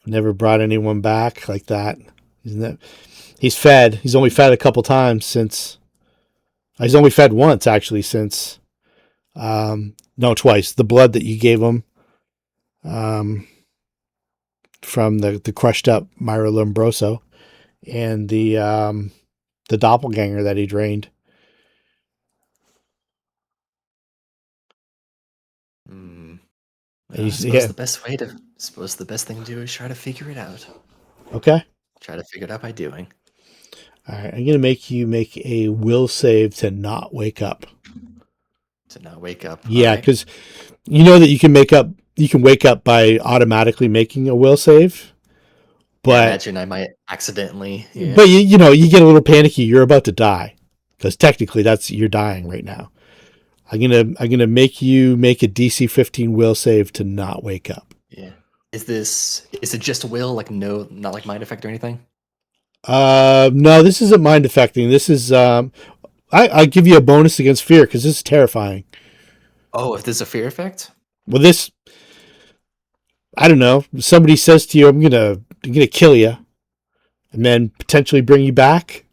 brought anyone back like that. He's fed. He's only fed a couple times since. He's only fed once actually since. No, twice. The blood that you gave him, from the crushed up Myra Lombroso, and the doppelganger that he drained. Well, I suppose the best thing to do is try to figure it out. Okay. Try to figure it out by doing. All right, I'm gonna make you make a will save to not wake up. To not wake up. Yeah, All right. because you know that you can wake up by automatically making a will save, Yeah, I but imagine I might accidentally. Yeah. but you know you get a little panicky. You're about to die because technically you're dying right now. I'm gonna make you make a DC 15 will save to not wake up. Yeah. Is it just will? Like no, not like mind effect or anything? No, this isn't mind affecting. This is I give you a bonus against fear because this is terrifying. Oh, if there's a fear effect? Well, this I don't know. Somebody says to you, I'm gonna kill you," and then potentially bring you back.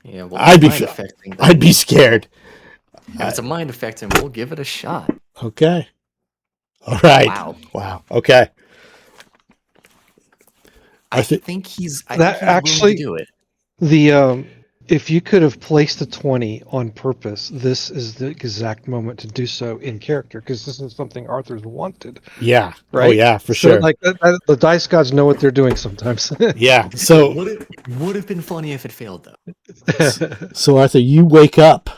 Yeah, well, if I'd it's be mind affecting, I'd be then scared. if it's a mind effect, then we'll give it a shot. Okay. All right. Wow. Wow. Okay. I thi- think he's That willing to actually, do it. the if you could have placed a 20 on purpose, this is the exact moment to do so in character because this is something Arthur's wanted, Yeah. Oh right? yeah, for So sure. like the dice gods know what they're doing sometimes. Yeah. So Would have been funny if it failed though. so Arthur, you wake up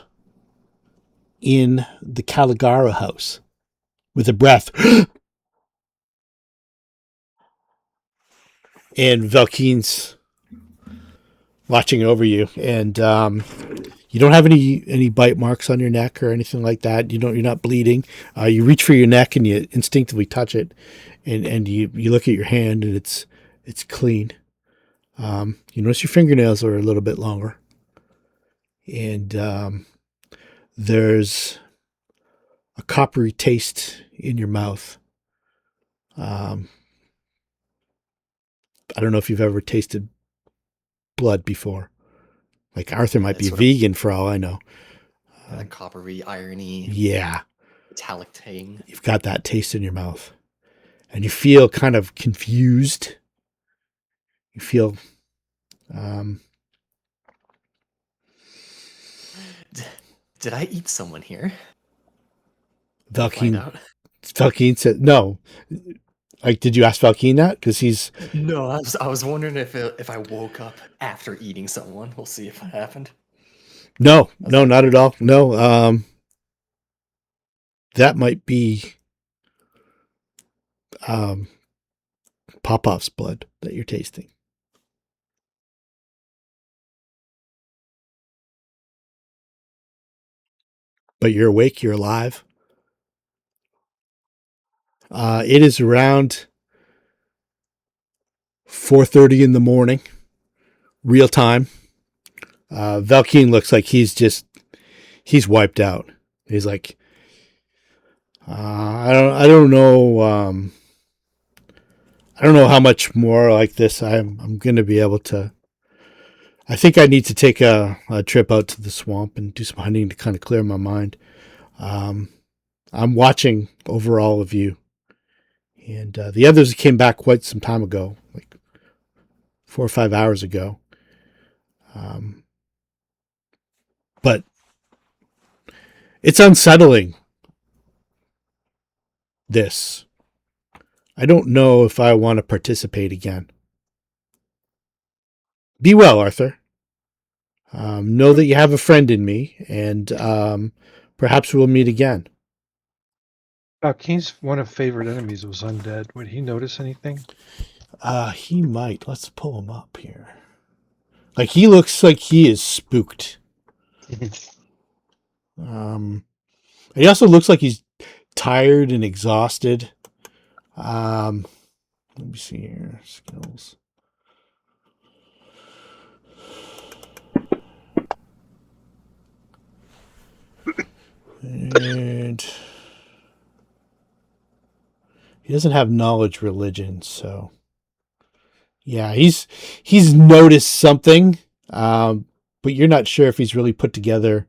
in the Caligara house with a breath, and Valkeen's watching over you, and you don't have any bite marks on your neck or anything like that. You're not bleeding. You reach for your neck and you instinctively touch it, and you look at your hand and it's clean. You notice your fingernails are a little bit longer, and there's a coppery taste in your mouth. I don't know if you've ever tasted blood before. Like Arthur might That be sort of vegan for all I know. that coppery, irony, Yeah, metallic tang. you've got that taste in your mouth, and you feel kind of confused. You feel um, Did I eat someone here? We'll find Valkeen. out. Valkeen said no. Like, did you ask Valkeen that? Because he's No, I was wondering if I woke up after eating someone. We'll see if it happened. no, How's that? not at all. No, that might be um, Popov's blood that you're tasting. But you're awake. You're alive. It is around 4:30 in the morning, real time. Valkeen looks like he's wiped out. He's like, I don't know. I don't know how much more like this I'm going to be able to. I think I need to take a trip out to the swamp and do some hunting to kind of clear my mind. Um, I'm watching over all of you, and the others came back quite some time ago, like 4 or 5 hours ago. But it's unsettling. This. I don't know if I want to participate again. Be well, Arthur. Know that you have a friend in me, and perhaps we'll meet again. Keen's one of favorite enemies was undead. Would he notice anything? He might. Let's pull him up here. Like, he looks like he is spooked. He also looks like he's tired and exhausted. Let me see here. Skills. And he doesn't have knowledge religion, so yeah, he's noticed something, but you're not sure if he's really put together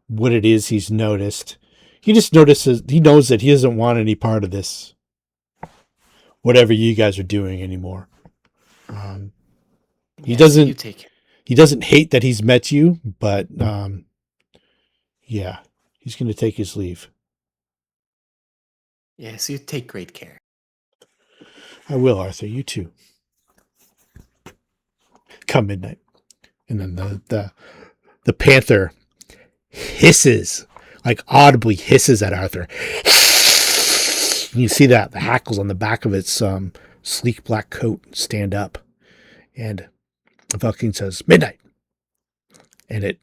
what it is he's noticed. He just notices, he knows that he doesn't want any part of this, whatever you guys are doing anymore. He Yeah, so doesn't you take. he doesn't hate that he's met you, but yeah, he's going to take his leave. Yeah, so you take great care. I will, Arthur. You too. come midnight. And then the panther hisses, like audibly hisses at Arthur. And you see that the hackles on the back of its sleek black coat stand up. And Valkyne says, midnight. And it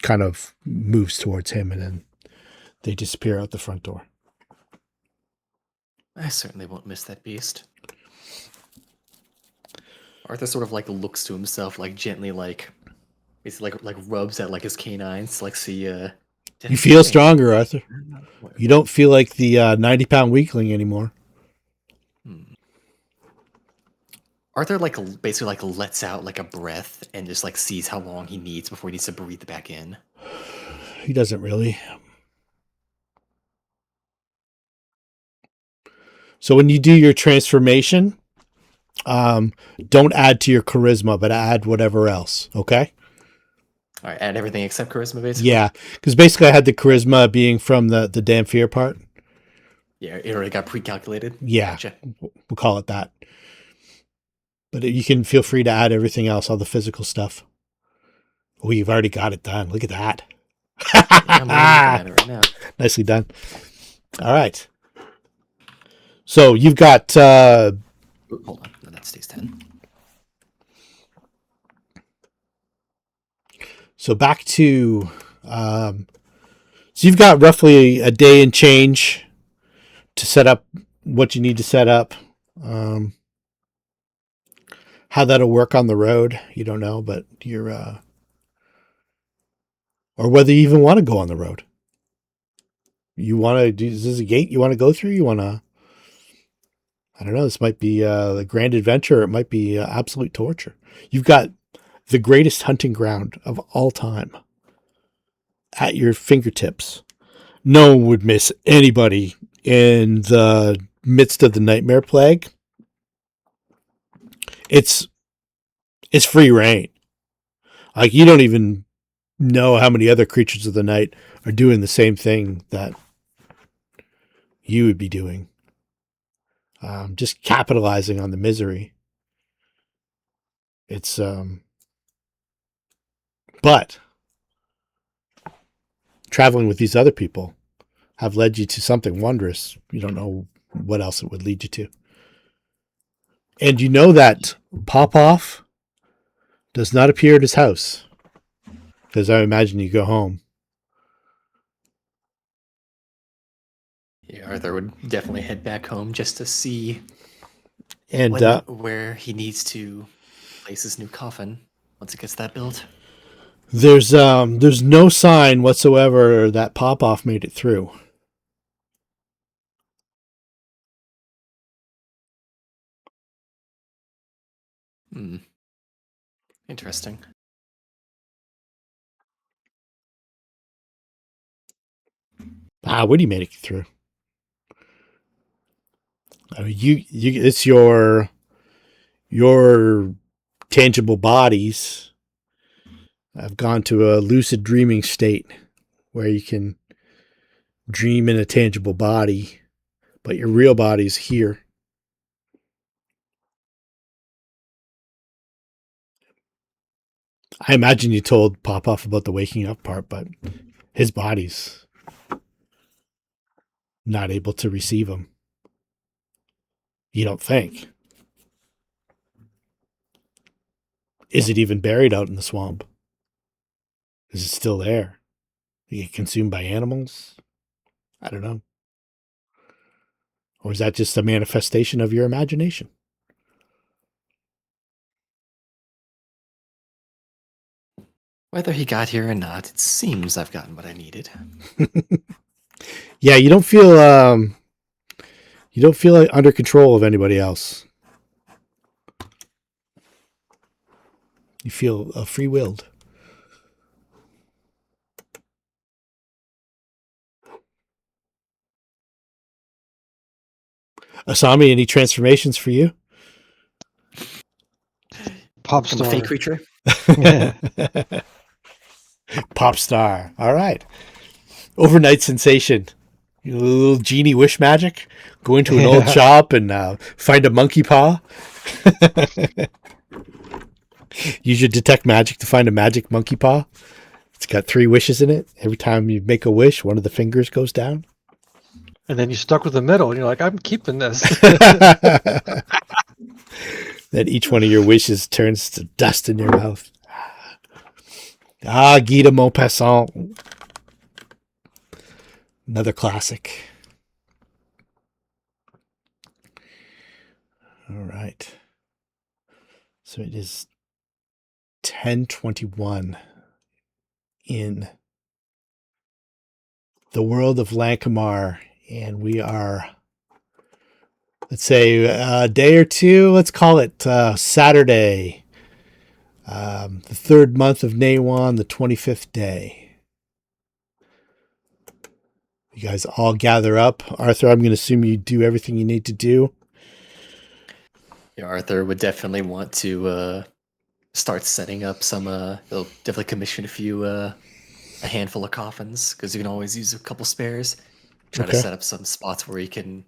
kind of moves towards him, and then they disappear out the front door. I certainly won't miss that beast. Arthur sort of like looks to himself, like gently, like it's like rubs at like his canines, like see. You feel stronger, Arthur. You don't feel like the 90-pound weakling anymore. Arthur like basically like lets out like a breath and just like sees how long he needs before he needs to breathe back in. He doesn't really. So when you do your transformation, don't add to your charisma, but add whatever else. Okay. All right, add everything except charisma, basically. Yeah, because basically I had the charisma being from the damn fear part. Yeah, it already got pre-calculated. Yeah, Gotcha. We'll call it that. But you can feel free to add everything else, all the physical stuff. Oh, you've already got it done. Look at that. I'm looking at it right now. Nicely done. All right. So you've got... Hold on. No, that stays 10. So back to... so you've got roughly a day and change to set up what you need to set up. How that'll work on the road, you don't know, but you're... or whether you even want to go on the road. You want to do... Is this a gate you want to go through? You want to... I don't know. This might be a grand adventure. It might be absolute torture. You've got the greatest hunting ground of all time at your fingertips. No one would miss anybody in the midst of the nightmare plague. It's free reign. Like, you don't even know how many other creatures of the night are doing the same thing that you would be doing. Just capitalizing on the misery. It's, but traveling with these other people have led you to something wondrous. You don't know what else it would lead you to. And you know that Popoff does not appear at his house, because I imagine you go home. Yeah, Arthur would definitely head back home just to see And where he needs to place his new coffin once it gets that built. there's no sign whatsoever that Popoff made it through. Interesting. Woody made it through. I mean, you it's your tangible bodies have gone to a lucid dreaming state where you can dream in a tangible body, but your real body's here. I imagine you told Popoff about the waking up part, but his body's not able to receive him. You don't think. Is it even buried out in the swamp? Is it still there? Did it get consumed by animals? I don't know. Or is that just a manifestation of your imagination? Whether he got here or not, it seems I've gotten what I needed. Yeah, you don't feel like under control of anybody else. You feel free-willed. Asami, any transformations for you? Pop From a star. fake creature? Pop star. All right. Overnight sensation. A little genie wish magic. Go into an old shop and find a monkey paw. Use your detect magic to find a magic monkey paw. It's got 3 wishes in it. Every time you make a wish, one of the fingers goes down. And then you stuck with the middle, and you're like, I'm keeping this. Then each one of your wishes turns to dust in your mouth. Ah, Guy de Maupassant. Another classic. All right. So it is 10:21 in the world of Lankhmar, and we are, let's say, a day or two. Let's call it Saturday, the 3rd month of Nawan, the 25th day. You guys all gather up. Arthur, I'm going to assume you do everything you need to do. Yeah, Arthur would definitely want to start setting up some. He'll definitely commission a handful of coffins because you can always use a couple spares. Try to Okay. set up some spots where you can.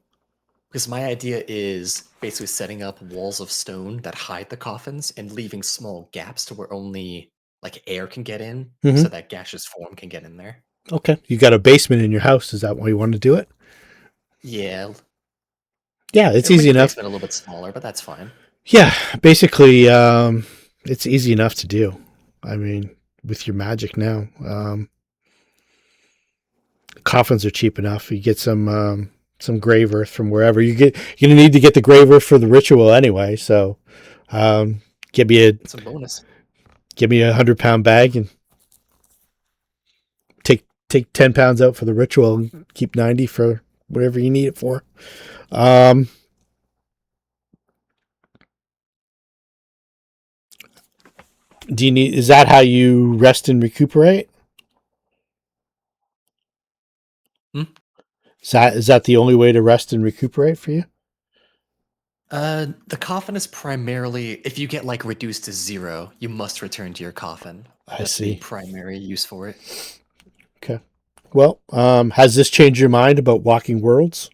Because my idea is basically setting up walls of stone that hide the coffins and leaving small gaps to where only like air can get in, Mm-hmm. so that gaseous form can get in there. Okay. You got a basement in your house. Is that why you want to do it? Yeah, Yeah, it's it'll make easy the enough. basement a little bit smaller, but that's fine. Yeah, basically, it's easy enough to do. I mean, with your magic now, coffins are cheap enough. You get some grave earth from wherever you get. You're gonna need to get the grave earth for the ritual anyway. So, give me It's a bonus. a 100-pound bag and take 10 pounds out for the ritual and keep 90 for whatever you need it for. Do you need? Is that how you rest and recuperate? Hmm? Is that the only way to rest and recuperate for you? The coffin is primarily if you get like reduced to 0, you must return to your coffin. I That's the see. primary use for it. Okay. Well, has this changed your mind about walking worlds?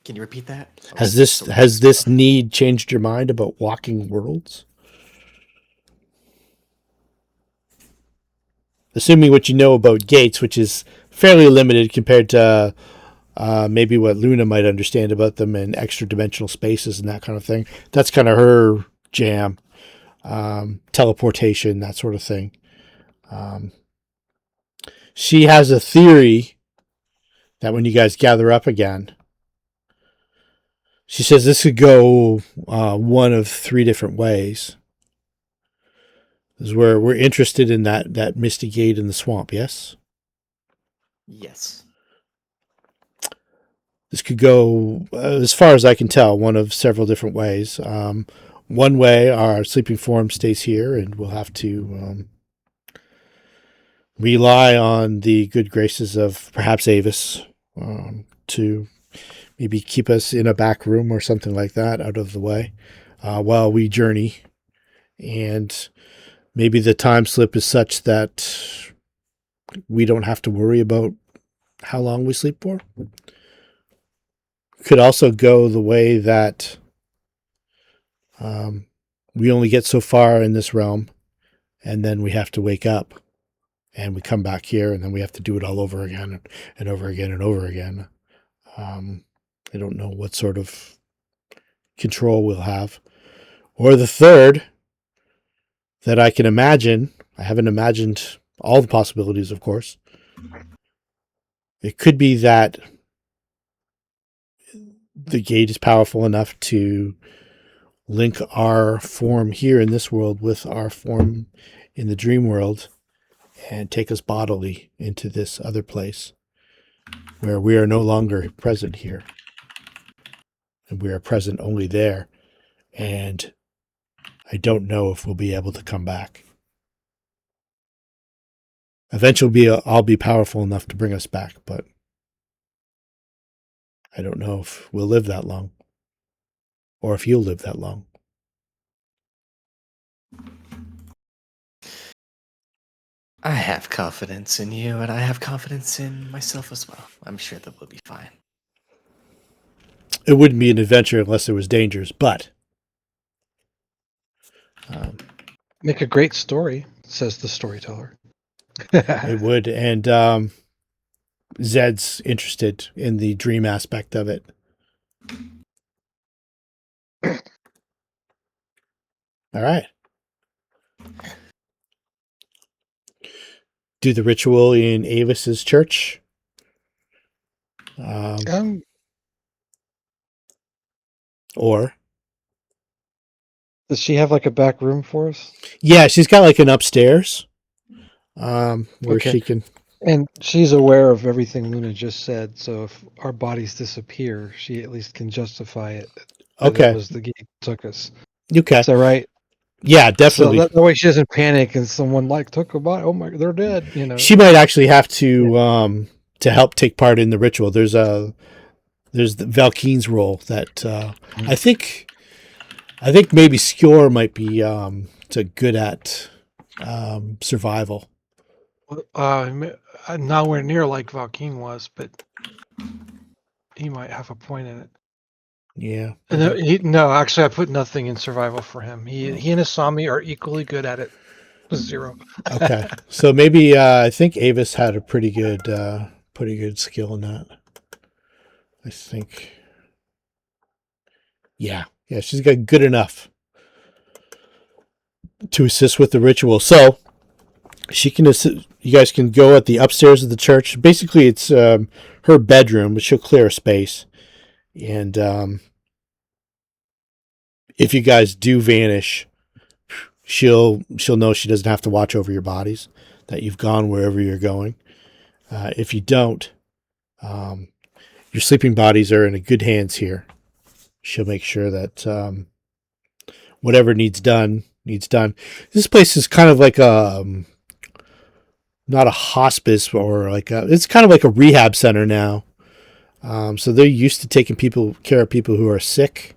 Can you repeat that? I was Has this still has confused. this need changed your mind about walking worlds? Assuming what you know about gates, which is fairly limited compared to maybe what Luna might understand about them and extra dimensional spaces and that kind of thing. That's kind of her jam. Teleportation, that sort of thing. She has a theory that when you guys gather up again, she says this could go one of 3 different ways. This is where we're interested in that misty gate in the swamp, yes? Yes. This could go, as far as I can tell, one of several different ways. One way, our sleeping form stays here, and we'll have to rely on the good graces of perhaps Aevus to maybe keep us in a back room or something like that out of the way while we journey. And maybe the time slip is such that we don't have to worry about how long we sleep for. Could also go the way that we only get so far in this realm, and then we have to wake up, and we come back here, and then we have to do it all over again and over again and over again. I don't know what sort of control we'll have. Or the third that I can imagine, I haven't imagined all the possibilities, of course. It could be that the gate is powerful enough to link our form here in this world with our form in the dream world and take us bodily into this other place where we are no longer present here and we are present only there. And I don't know if we'll be able to come back. Eventually, I'll be powerful enough to bring us back, but I don't know if we'll live that long or if you'll live that long. I have confidence in you, and I have confidence in myself as well. I'm sure that we'll be fine. It wouldn't be an adventure unless there was dangers, but Make a great story, says the storyteller. it would. And Zed's interested in the dream aspect of it. All right. Do the ritual in Aevus's church. Or Does she have like a back room for us? yeah, she's got like an upstairs where Okay. she can. And she's aware of everything Luna just said, so if our bodies disappear, she at least can justify it that it Okay. was the gate that took us. Okay. Is that right? Yeah, So definitely. that way she doesn't panic and someone like took a body. Oh my, they're dead. You know. She might actually have to help take part in the ritual. There's the Valkeen's role that I think maybe Skjor might be good at survival. Nowhere near like Valkeen was, but he might have a point in it. Yeah. No, actually, I put nothing in survival for him. He and Asami are equally good at it. 0. Okay. So maybe I think Aevus had a pretty good skill in that. I think. Yeah. Yeah, she's got good enough to assist with the ritual. So she can assist, you guys can go at the upstairs of the church. Basically, it's her bedroom, but she'll clear a space. And if you guys do vanish, she'll know she doesn't have to watch over your bodies, that you've gone wherever you're going. If you don't, your sleeping bodies are in good hands here. She'll make sure that whatever needs done needs done. This place is kind of like a not a hospice or it's kind of like a rehab center now. So they're used to taking care of people who are sick.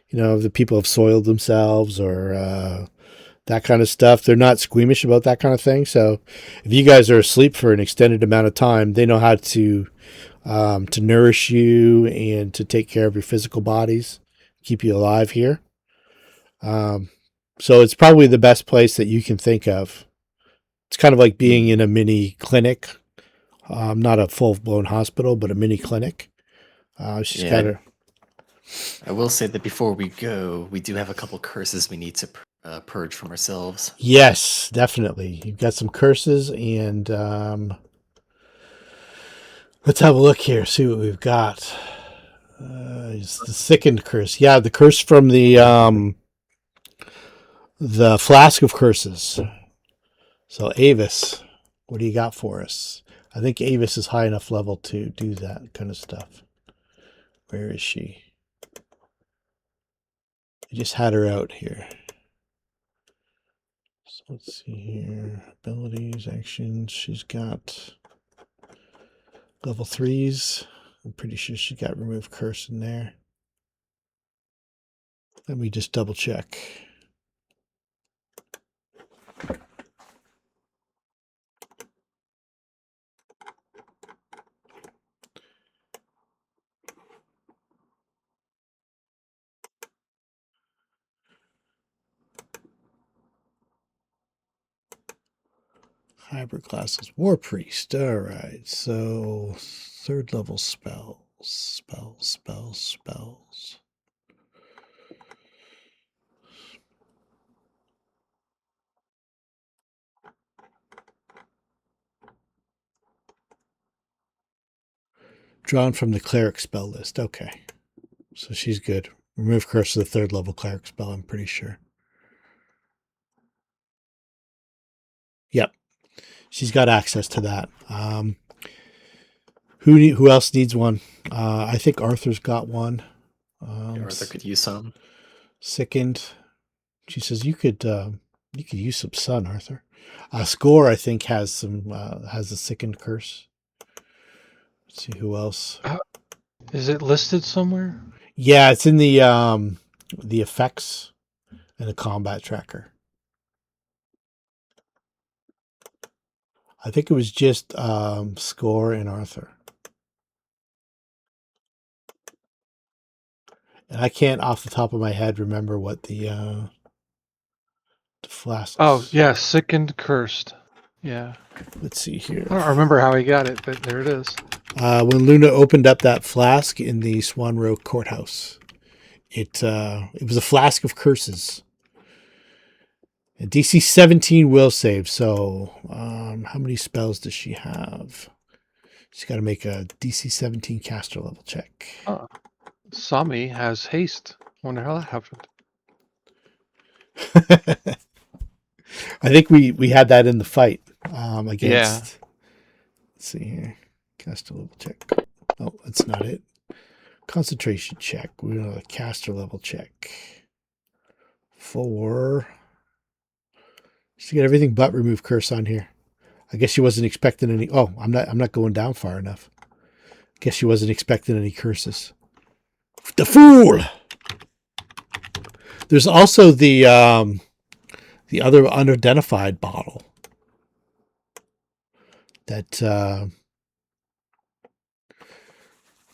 You know, the people have soiled themselves or that kind of stuff. They're not squeamish about that kind of thing. So if you guys are asleep for an extended amount of time, they know how to nourish you and to take care of your physical bodies, keep you alive here. So it's probably the best place that you can think of. It's kind of like being in a mini clinic, not a full-blown hospital, but a mini clinic. She's got her. I will say that before we go, we do have a couple curses we need to purge from ourselves. Yes, definitely. You've got some curses, and let's have a look here. See what we've got. It's the sickened curse. Yeah, the curse from the flask of curses. So Aevus, what do you got for us? I think Aevus is high enough level to do that kind of stuff. Where is she? I just had her out here. So let's see here. Abilities, actions. She's got level 3s. I'm pretty sure she got remove curse in there. Let me just double check. Hybrid classes. War Priest. All right. So 3rd level spells. Spells. Drawn from the cleric spell list. Okay. So she's good. Remove curse of the 3rd level cleric spell, I'm pretty sure. Yep. She's got access to that. Who else needs one? I think Arthur's got one. Arthur could use some. Sickened. She says you could use some sun, Arthur. Score, I think, has a sickened curse. Let's see who else. Is it listed somewhere? Yeah, it's in the effects and the combat tracker. I think it was just Score and Arthur. And I can't, off the top of my head, remember what the flasks. Oh, yeah, sick and cursed. Yeah. Let's see here. I don't remember how he got it, but there it is. When Luna opened up that flask in the Swan Row courthouse, it was a flask of curses. A DC 17 will save. So, how many spells does she have? She's got to make a DC 17 caster level check. Sami has haste. Wonder how that happened. I think we had that in the fight against. Yeah. Let's see here. Caster level check. Oh, that's not it. Concentration check. We're going to caster level check. 4. She got everything but remove curse on here. I guess she wasn't expecting any. Oh, I'm not going down far enough. Guess she wasn't expecting any curses. The fool. There's also the other unidentified bottle that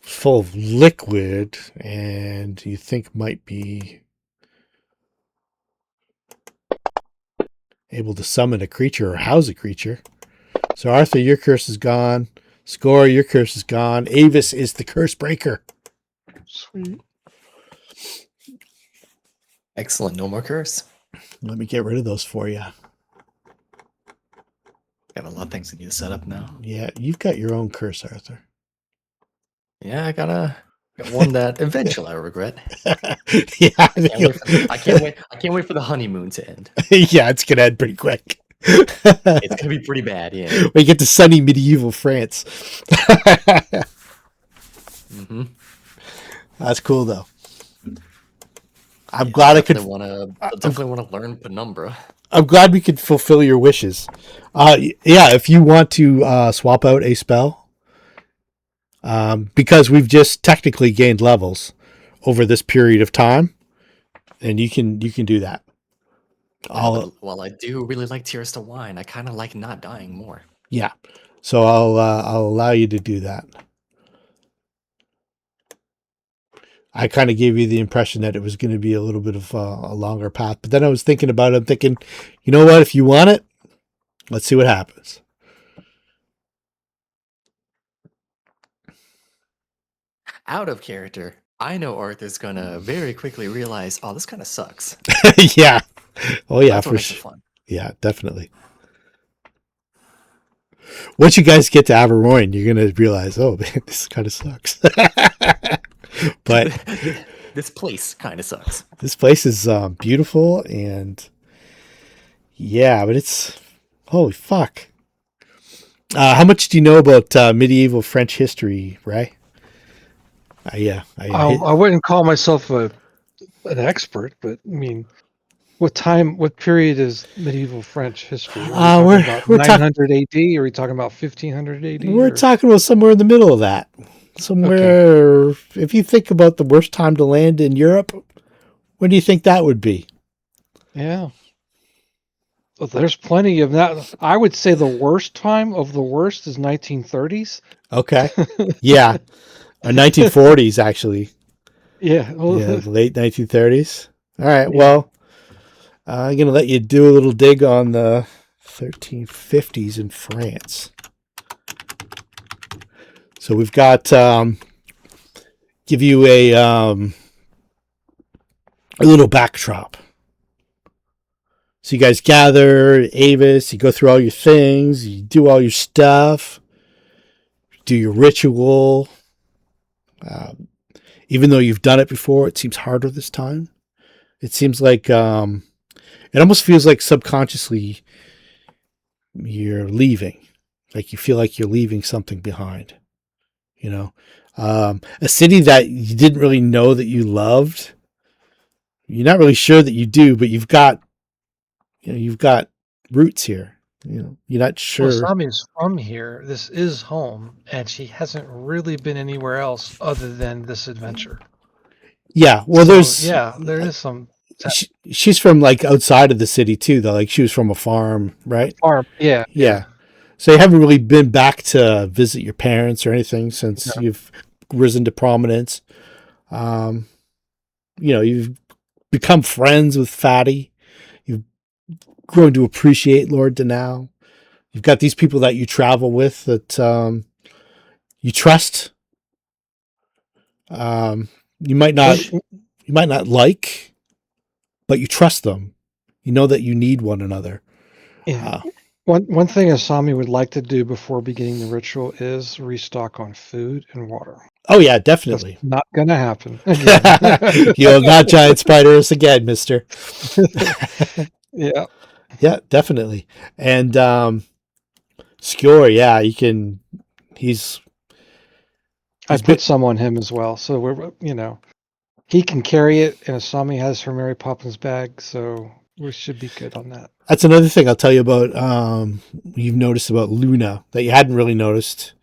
full of liquid, and you think might be able to summon a creature or house a creature. So Arthur, your curse is gone. Score, your curse is gone. Aevus is the curse breaker. Sweet. Excellent. No more curse. Let me get rid of those for you. Got a lot of things I need to set up now. Yeah, you've got your own curse, Arthur. Yeah, I got one that eventually I regret. Yeah, I can't wait for the honeymoon to end. Yeah, it's gonna end pretty quick. It's gonna be pretty bad. Yeah. We get to sunny medieval France. Mm-hmm. That's cool, though. I'm glad I could. Definitely want to learn Penumbra. I'm glad we could fulfill your wishes. Yeah, if you want to swap out a spell, because we've just technically gained levels over this period of time, and you can do that. While I do really like Tears to Wine, I kind of like not dying more. Yeah, so I'll allow you to do that. I kind of gave you the impression that it was going to be a little bit of a longer path, but then I was thinking about it. I'm thinking, you know what? If you want it, let's see what happens. Out of character, I know Arthur's gonna very quickly realize, oh, this kind of sucks. Yeah. Oh yeah, That's what for makes it sure. fun. Yeah, definitely. Once you guys get to Averoigne, you're gonna realize, oh man, this kind of sucks. But this place kind of sucks. this place is beautiful, and yeah, but it's holy fuck. How much do you know about medieval French history, Ray? Yeah, I wouldn't call myself an expert, but I mean, what period is medieval French history? Are we talking about 900 AD? Or are we talking about 1500 AD? We're talking about somewhere in the middle of that. Somewhere, if you think about the worst time to land in Europe, when do you think that would be? Yeah. Well, there's plenty of that. I would say the worst time of the worst is 1930s. Okay. Yeah. 1940s, actually. Yeah. Well, Yeah, late 1930s. All right. Yeah. Well, I'm going to let you do a little dig on the 1350s in France. So we've got, give you a little backdrop. So you guys gather, Aevus, you go through all your things, you do all your stuff, do your ritual. Even though you've done it before, it seems harder this time. It seems like, it almost feels like subconsciously you're leaving. Like you feel like you're leaving something behind. You know, a city that you didn't really know that you loved. You're not really sure that you do, but you've got roots here. You know, you're not sure. Well, Sami's from here. This is home, and she hasn't really been anywhere else other than this adventure. Yeah, well, there is some. She's from like outside of the city too, though. Like she was from a farm, right? Farm, yeah. So you haven't really been back to visit your parents or anything since you've risen to prominence. you've become friends with Fatty. You've grown to appreciate Lord Dannal. You've got these people that you travel with that you trust. You might not like, but you trust them. You know that you need one another. Yeah. One thing Asami would like to do before beginning the ritual is restock on food and water. Oh yeah, That's definitely. not going to happen again. You'll not giant spider us again, mister. Yeah. Yeah, definitely. And Skjor, yeah, you can. I put some on him as well. So he can carry it, and Asami has her Mary Poppins bag, so we should be good on that. That's another thing I'll tell you about. You've noticed about Luna that you hadn't really noticed.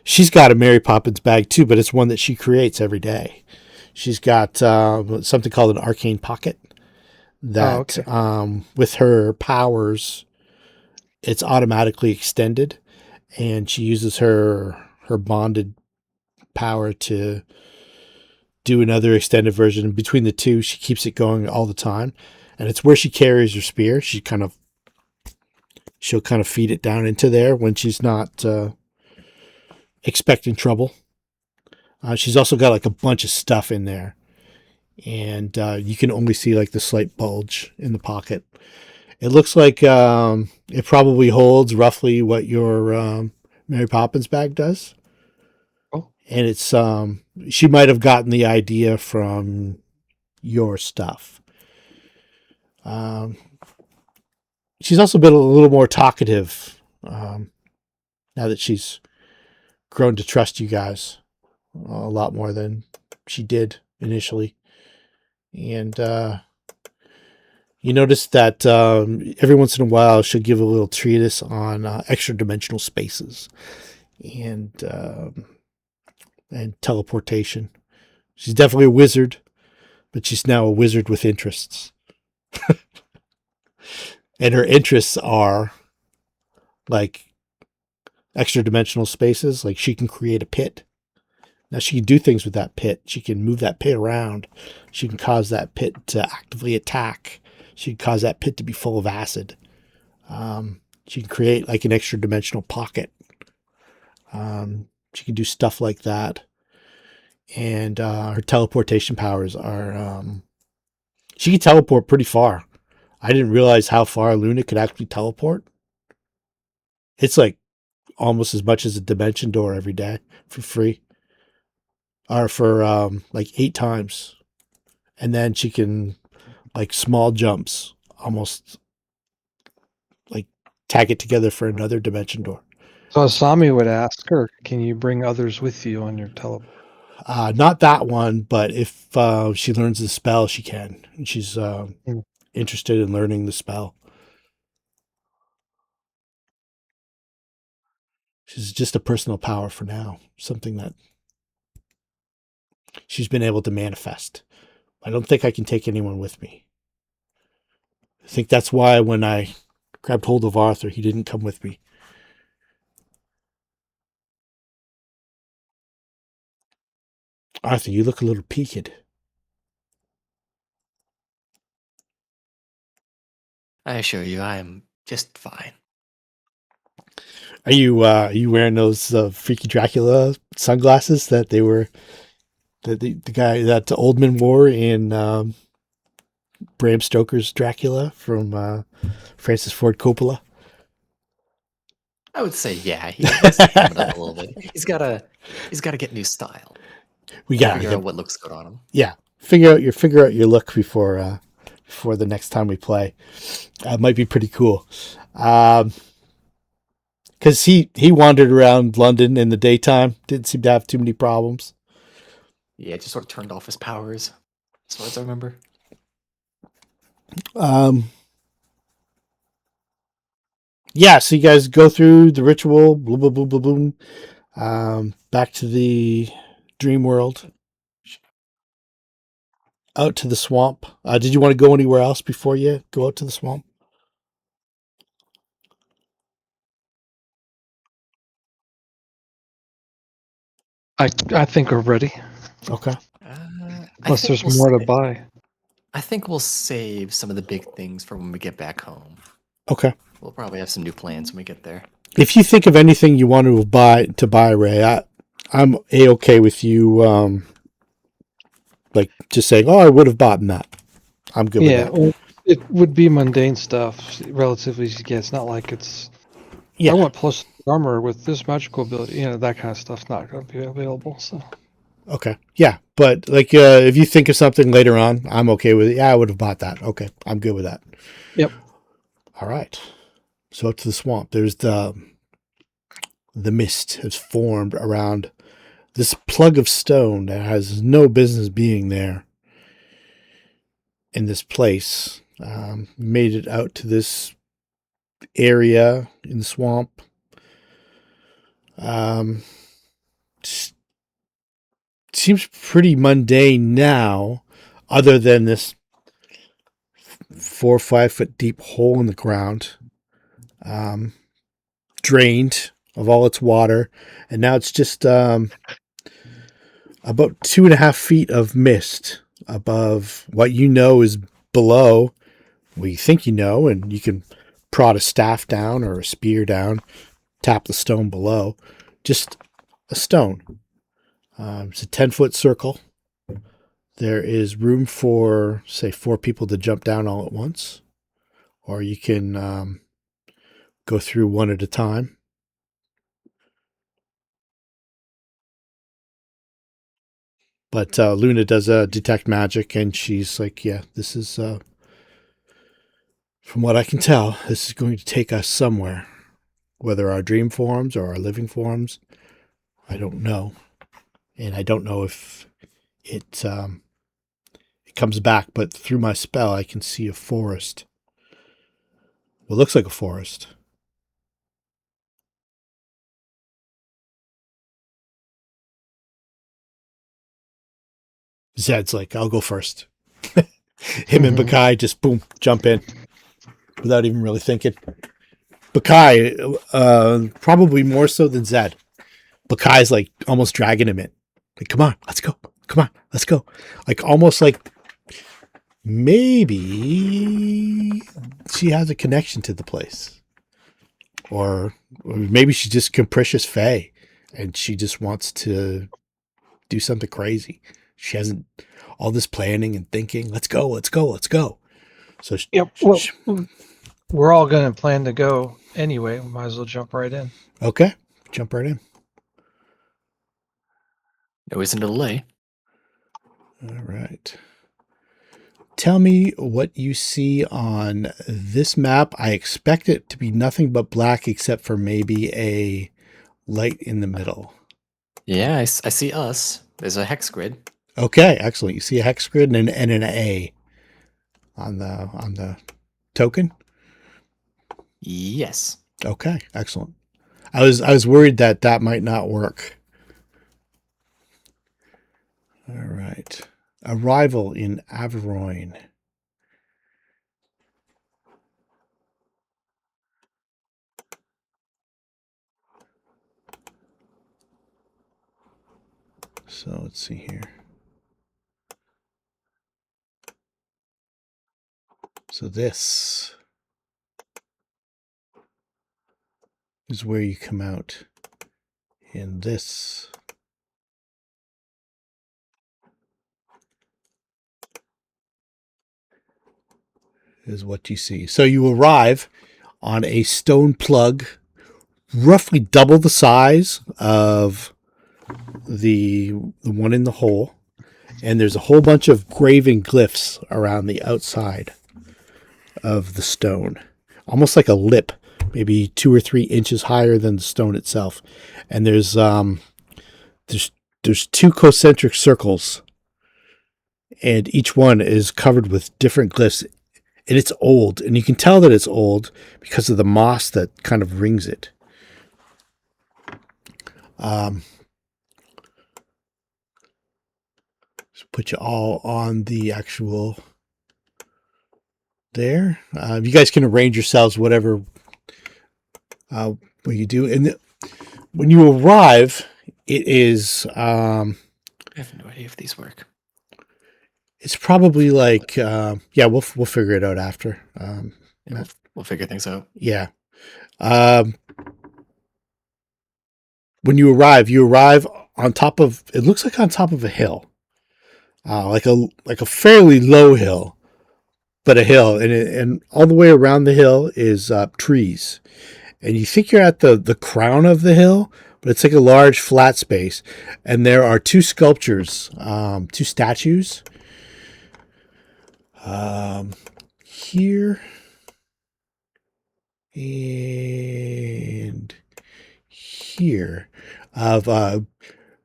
She's got a Mary Poppins bag too, but it's one that she creates every day. She's got something called an arcane pocket that, with her powers, it's automatically extended, and she uses her bonded power to do another extended version. Between the two, she keeps it going all the time, and it's where she carries her spear. She'll kind of feed it down into there when she's not expecting trouble. She's also got like a bunch of stuff in there, and you can only see like the slight bulge in the pocket. It looks like it probably holds roughly what your Mary Poppins bag does. Oh. And it's she might have gotten the idea from your stuff. She's also been a little more talkative now that she's grown to trust you guys a lot more than she did initially. And you notice that every once in a while she'll give a little treatise on extra dimensional spaces and teleportation. She's definitely a wizard, but she's now a wizard with interests. And her interests are like extra dimensional spaces. Like she can create a pit. Now she can do things with that pit. She can move that pit around. She can cause that pit to actively attack. She can cause that pit to be full of acid. She can create like an extra dimensional pocket. She can do stuff like that. And her teleportation powers are she can teleport pretty far. I didn't realize how far Luna could actually teleport. It's like almost as much as a dimension door every day for free. Or for like 8 times. And then she can like small jumps, almost like tag it together for another dimension door. So Asami would ask her, can you bring others with you on your teleport? Not that one, but if she learns the spell, she can. And she's interested in learning the spell. She's just a personal power for now, something that she's been able to manifest. I don't think I can take anyone with me. I think that's why when I grabbed hold of Arthur, he didn't come with me. Arthur, you look a little peaked. I assure you, I am just fine. Are you wearing those freaky Dracula sunglasses that they were the guy that Oldman wore in Bram Stoker's Dracula from Francis Ford Coppola? I would say, yeah, he's hammered up a little bit. He's gotta get new style. We got Figure out what looks good on him. Yeah, figure out your look before the next time we play. It might be pretty cool. Because he wandered around London in the daytime, didn't seem to have too many problems. Yeah, just sort of turned off his powers, as far as I remember. Yeah, so you guys go through the ritual, boom, boom, boom, boom, boom, back to the dream world, out to the swamp. Did you want to go anywhere else before you go out to the swamp? I think we're ready. Okay. Unless there's more to buy. I think we'll save some of the big things for when we get back home. Okay. We'll probably have some new plans when we get there. If you think of anything you want to buy, Ray, I'm okay with you. Like just saying, "Oh, I would have bought that." I'm good with Yeah, that. well, it would be mundane stuff, relatively easy to get. It's not like it's. Yeah. I want plus armor with this magical ability. That kind of stuff's not going to be available. So. Okay. Yeah, but like, if you think of something later on, I'm okay with it. Yeah, I would have bought that. Okay, I'm good with that. Yep. All right. So up to the swamp. There's the mist has formed around this plug of stone that has no business being there in this place. Made it out to this area in the swamp. Seems pretty mundane now, other than this 4 or 5 foot deep hole in the ground, drained of all its water, and now it's just about 2.5 feet of mist above what you know is below. What you think you know, and you can prod a staff down or a spear down, tap the stone below. Just a stone. It's a 10-foot circle. There is room for, say, 4 people to jump down all at once, or you can go through one at a time. But Luna does detect magic, and she's like, yeah, this is, from what I can tell, this is going to take us somewhere. Whether our dream forms or our living forms, I don't know. And I don't know if it comes back, but through my spell, I can see a forest. What looks like a forest. Zed's like, I'll go first. Him and Bakai just boom, jump in without even really thinking. Bakai, probably more so than Zed. Bakai's like almost dragging him in. Like, come on, let's go. Come on, let's go. Like almost like maybe she has a connection to the place. Or maybe she's just capricious fae and she just wants to do something crazy. She hasn't all this planning and thinking. Let's go, let's go, let's go. So Yep. Well, we're all going to plan to go anyway. We might as well jump right in. okay, jump right in. No reason to delay. All right. Tell me what you see on this map. I expect it to be nothing but black except for maybe a light in the middle. Yeah, I see us. There's a hex grid. Okay, excellent. You see a hex grid and an A on the token? Yes. Okay, excellent. I was worried that might not work. All right. Arrival in Averoin. So let's see here. So this is where you come out. And this is what you see. So you arrive on a stone plug, roughly double the size of the one in the hole, and there's a whole bunch of graven glyphs around the outside of the stone, almost like a lip, maybe 2 or 3 inches higher than the stone itself. And there's 2 concentric circles, and each one is covered with different glyphs. And it's old, and you can tell that it's old because of the moss that kind of rings it. Put you all on the actual there. You guys can arrange yourselves whatever what you do. And when you arrive, it is I have no idea if these work. It's probably like, yeah, we'll figure it out after. Yeah, we'll figure things out. Yeah. When you arrive on top of, it looks like on top of a hill, like a fairly low hill, but a hill, and all the way around the hill is trees, and you think you're at the crown of the hill, but it's like a large flat space, and there are two sculptures, two statues, here and here of a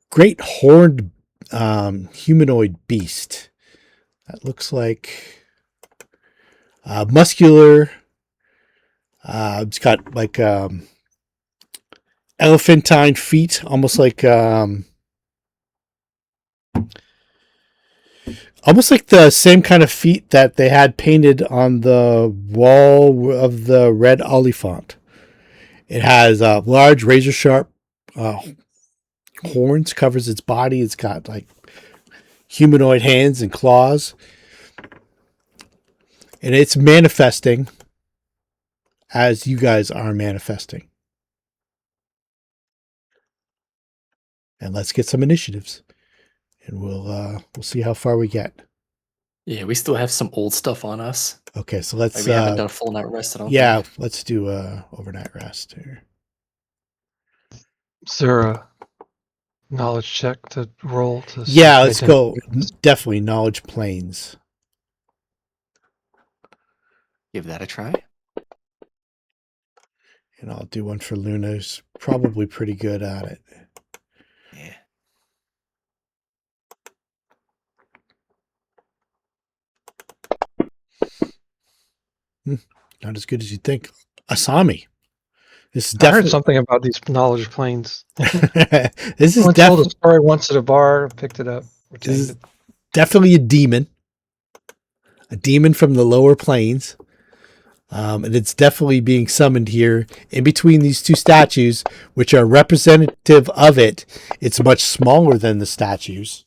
great horned humanoid beast that looks like muscular. It's got like elephantine feet, almost like the same kind of feet that they had painted on the wall of the red Oliphant. It has large razor sharp horns, covers its body. It's got like humanoid hands and claws, and it's manifesting as you guys are manifesting. And let's get some initiatives, and we'll see how far we get. Yeah, we still have some old stuff on us. Okay, so let's. Like we haven't done a full night rest. I don't Yeah, think. let's do overnight rest here. Is there a knowledge check to roll to? Yeah, let's go. Definitely knowledge planes. Give that a try. And I'll do one for Luna, who's probably pretty good at it. Yeah. Not as good as you'd think. Asami. This is I heard definitely something about these knowledge planes. this is Someone told a story once at a bar, picked it up, retained it. definitely a demon from the lower planes. And it's definitely being summoned here in between these two statues, which are representative of it. It's much smaller than the statues.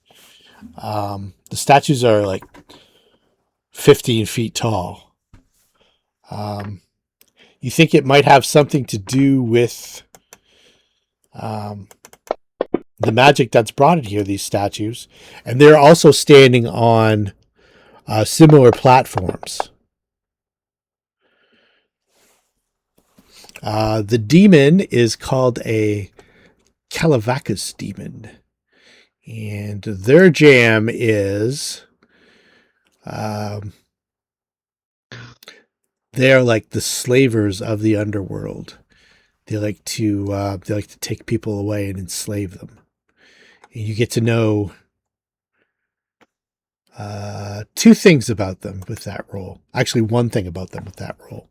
The statues are like 15 feet tall. You think it might have something to do with the magic that's brought it here, these statues. And they're also standing on similar platforms. The demon is called a Calavacus demon. And their jam is they're like the slavers of the underworld. They like to take people away and enslave them. And you get to know two things about them with that role. Actually, one thing about them with that role.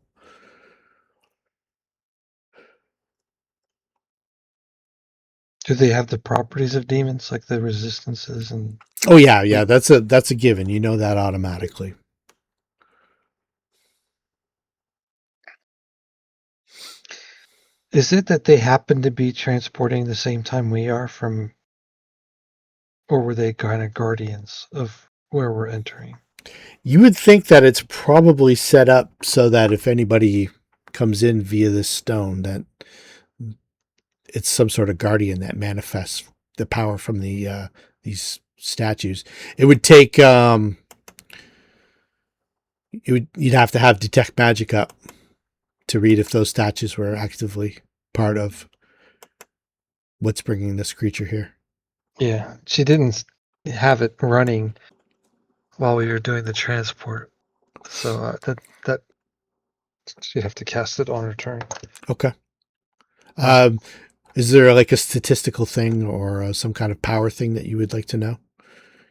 Do they have the properties of demons, like the resistances and? Oh yeah, that's a given. You know that automatically. Is it that they happen to be transporting the same time we are from, or were they kind of guardians of where we're entering? You would think that it's probably set up so that if anybody comes in via this stone, that it's some sort of guardian that manifests the power from the these statues. It would take you'd have to have detect magic up to read if those statues were actively part of what's bringing this creature here. Yeah, she didn't have it running while we were doing the transport, so that she'd have to cast it on her turn. Okay. Is there like a statistical thing or some kind of power thing that you would like to know?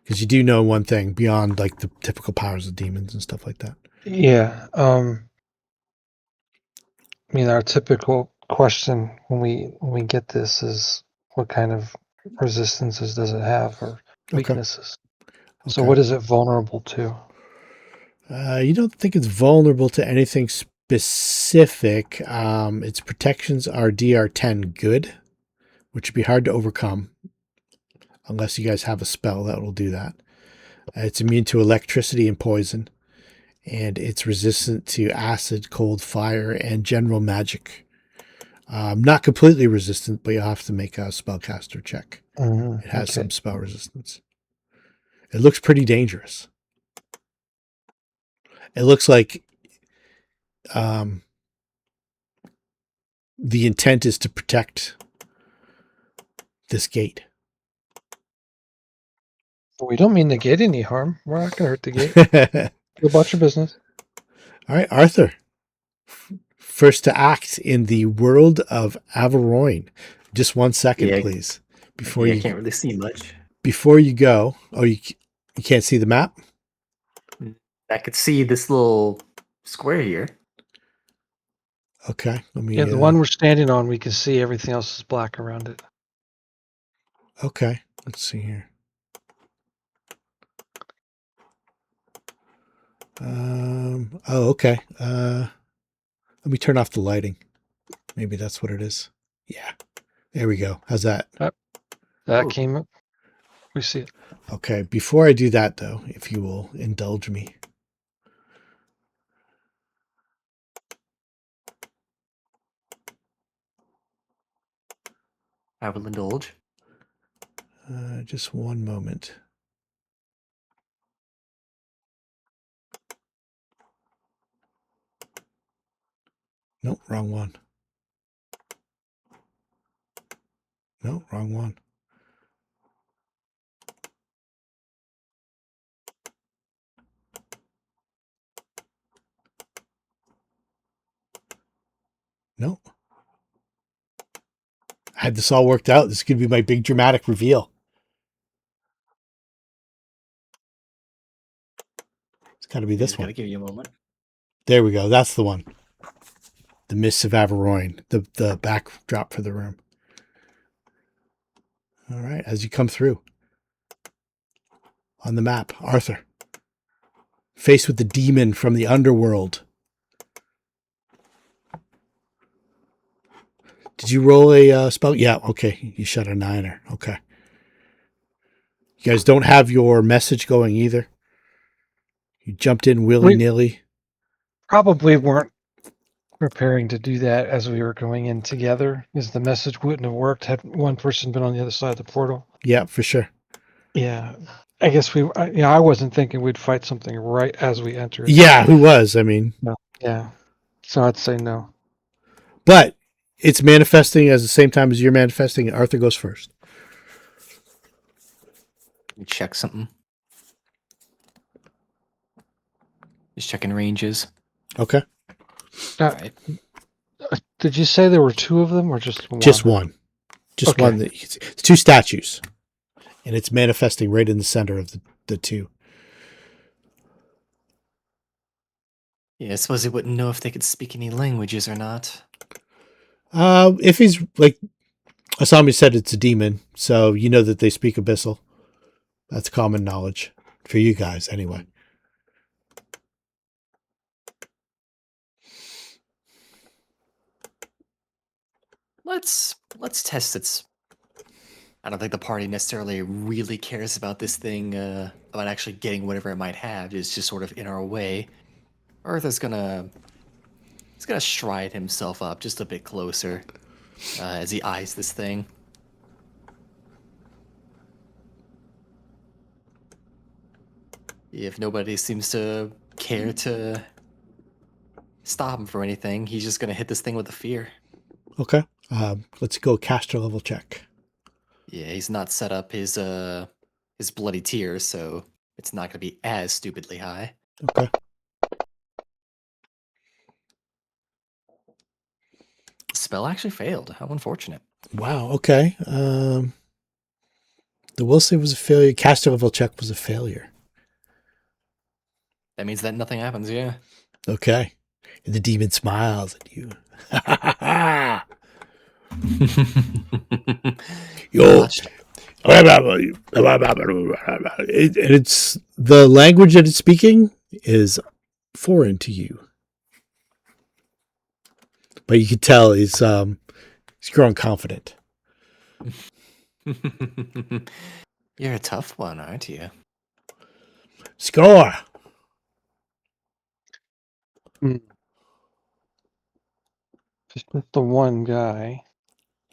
Because you do know one thing beyond like the typical powers of demons and stuff like that. Yeah. I mean, our typical question when we get this is, what kind of resistances does it have, or weaknesses? Okay. So what is it vulnerable to? You don't think it's vulnerable to anything specific. Its protections are DR10 good, which would be hard to overcome unless you guys have a spell that will do that. It's immune to electricity and poison, and it's resistant to acid, cold, fire, and general magic. Not completely resistant, but you'll have to make a spellcaster check. It has some spell resistance. It looks pretty dangerous. It looks like the intent is to protect this gate. We don't mean the gate any harm. We're not going to hurt the gate. All Go about your business. right, Arthur. First to act in the world of Averoin. Just 1 second, Yeah. please. I can't really see much. Before you go, you can't see the map? I could see this little square here. Okay, let me. Yeah, the one we're standing on, we can see everything else is black around it. Okay, let's see here. Okay. Let me turn off the lighting. Maybe that's what it is. Yeah. There we go. How's that? That came up. We see it. Okay. Before I do that, though, if you will indulge me. I will indulge. Just one moment. Nope, wrong one. Nope, wrong one. Nope. I had this all worked out. This could be my big dramatic reveal. It's got to be this one. Gotta give you a moment. There we go. That's the one. The Mists of Averoin. The backdrop for the room. All right. As you come through. On the map, Arthur. Faced with the demon from the underworld. Did you roll a spell? Yeah, okay. You shot a 9er. Okay. You guys don't have your message going either. You jumped in willy-nilly. Probably weren't preparing to do that as we were going in together, because the message wouldn't have worked had one person been on the other side of the portal. Yeah, for sure. Yeah. I guess I wasn't thinking we'd fight something right as we entered. Yeah, who was? I mean. No. Yeah. So I'd say no. But it's manifesting at the same time as you're manifesting. Arthur goes first. Check something. Just checking ranges. Okay. All right. Did you say there were two of them or just one? Just one. Just Okay. one. It's two statues. And it's manifesting right in the center of the two. Yeah, I suppose he wouldn't know if they could speak any languages or not. If he's like Asami said, it's a demon, so you know that they speak Abyssal. That's common knowledge for you guys, anyway. Let's test its. I don't think the party necessarily really cares about this thing, about actually getting whatever it might have. It's just sort of in our way. Arthur's gonna stride himself up just a bit closer as he eyes this thing. If nobody seems to care to stop him for anything, he's just gonna hit this thing with the fear. Okay. Let's go caster level check. Yeah, he's not set up his bloody tears, so it's not gonna be as stupidly high. Okay. Spell actually failed. How unfortunate. Wow. Okay. The will save was a failure. Caster level check was a failure. That means that nothing happens, yeah. Okay. And the demon smiles at you. Yo. It's the language that it's speaking is foreign to you. But you can tell he's growing confident. You're a tough one, aren't you? Score. Just the one guy.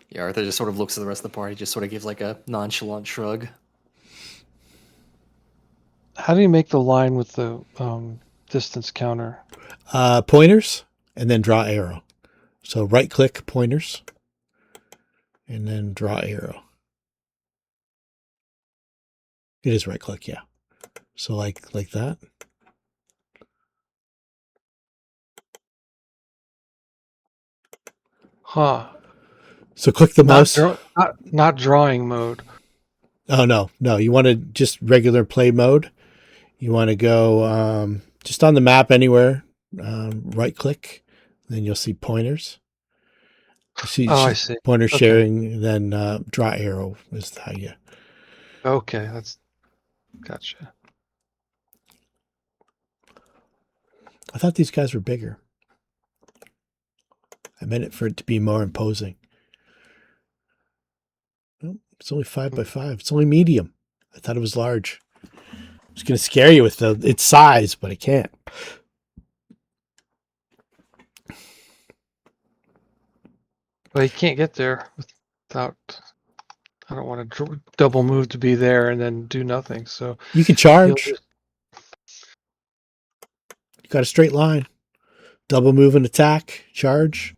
Yeah, Arthur just sort of looks at the rest of the party, just sort of gives like a nonchalant shrug. How do you make the line with the distance counter? Pointers, and then draw arrow. So right click pointers, and then draw arrow. It is right click, yeah. So like that. Huh. So click the mouse. Not drawing mode. Oh no. You want to just regular play mode. You want to go just on the map anywhere. Right click, then you'll see pointers. You see I see. pointer Okay. sharing, then draw arrow is how you. Okay, that's gotcha. I thought these guys were bigger. I meant it for it to be more imposing. Well, it's only 5x5. It's only medium. I thought it was large. I was going to scare you with its size, but I can't. Well, you can't get there without. I don't want to double move to be there and then do nothing. So You can charge. You got a straight line. Double move and attack. Charge.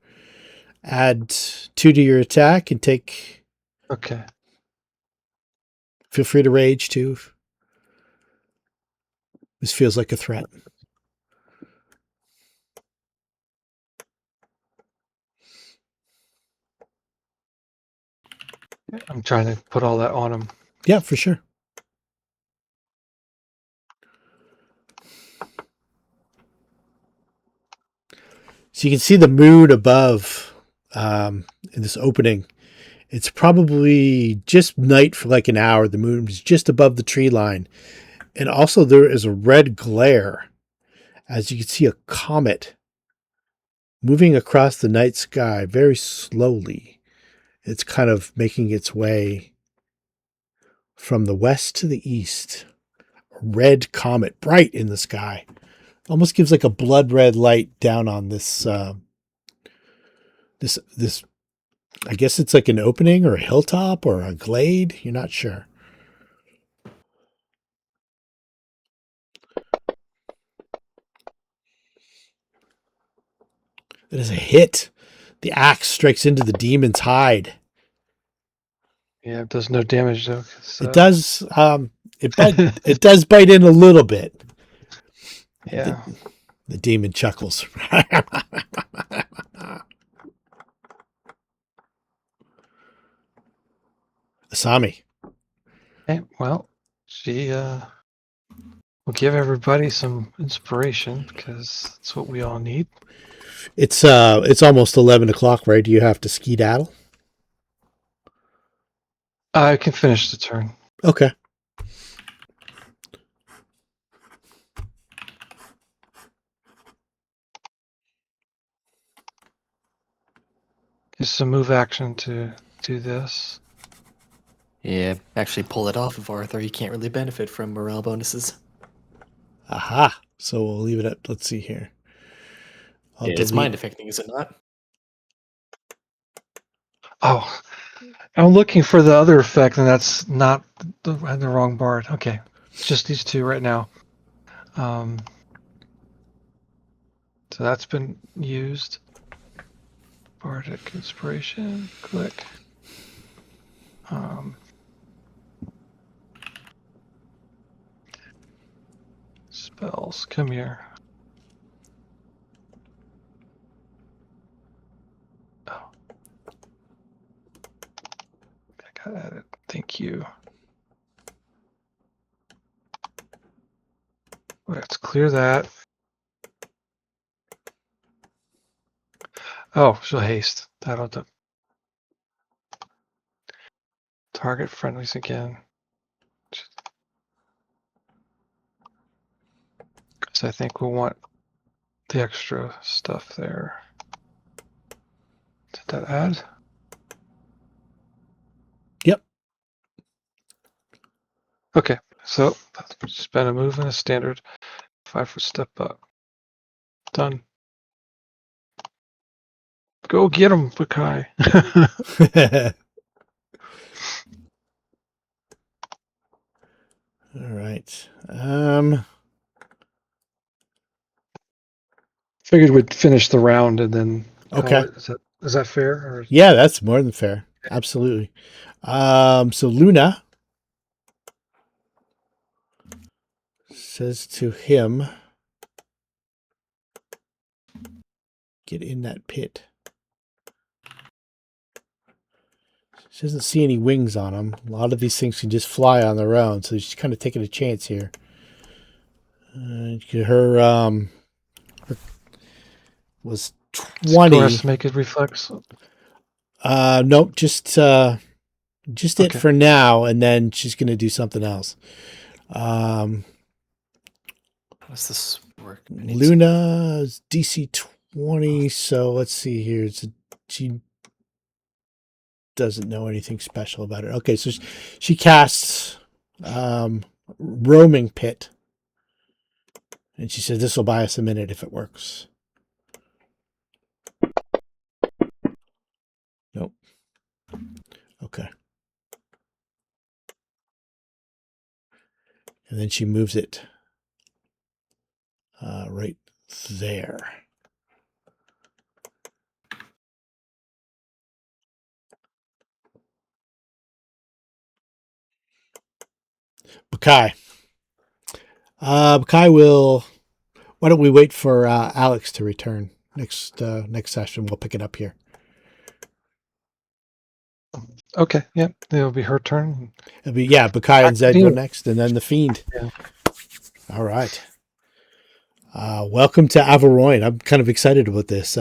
Add 2 to your attack and take. Okay. Feel free to rage too. This feels like a threat. I'm trying to put all that on him. Yeah, for sure. So you can see the moon above in this opening. It's probably just night for like an hour. The moon is just above the tree line. And also there is a red glare as you can see a comet moving across the night sky very slowly. It's kind of making its way from the west to the east. A red comet, bright in the sky. Almost gives like a blood red light down on this this I guess it's like an opening or a hilltop or a glade. You're not sure. It is a hit. The axe strikes into the demon's hide. Yeah, it does no damage though. It does. It does bite in a little bit. Yeah. The demon chuckles. Asami. Okay, well, she will give everybody some inspiration because that's what we all need. It's almost 11 o'clock, right? Do you have to skedaddle? I can finish the turn. Okay. Just some move action to do this. Yeah, actually pull it off of Arthur. He can't really benefit from morale bonuses. Aha. So we'll leave it at, let's see here. It's mind affecting, is it not? Oh, I'm looking for the other effect, and that's not the wrong bard. Okay, it's just these two right now. So that's been used. Bardic inspiration. Click. Spells. Come here. Oh. I got it. Thank you. Let's clear that. Oh, she'll haste. That'll do. Target friendlies again. Because I think we'll want the extra stuff there. Did that add? Yep. Okay. So spend a move and a standard 5-foot step up. Done. Go get him, Bakai. All right. Figured we'd finish the round and then call Okay. it. Is that fair? Or Yeah, that's more than fair. Absolutely. So Luna says to him, get in that pit. She doesn't see any wings on them. A lot of these things can just fly on their own, so she's kind of taking a chance here. Her was 20. has to make it reflex. Nope, just it Okay. for now, and then she's going to do something else. How does this work? Luna's DC 20, so let's see here. She doesn't know anything special about it. Okay, so she casts roaming pit, and she says this will buy us a minute if it works. Nope. Okay. And then she moves it right there. Bakai. Bakai will. Why don't we wait for Alex to return next session? We'll pick it up here. Okay. Yeah. It'll be her turn. It'll be Bakai and Zed go next, and then the Fiend. Yeah. All right. Welcome to Averoin. I'm kind of excited about this.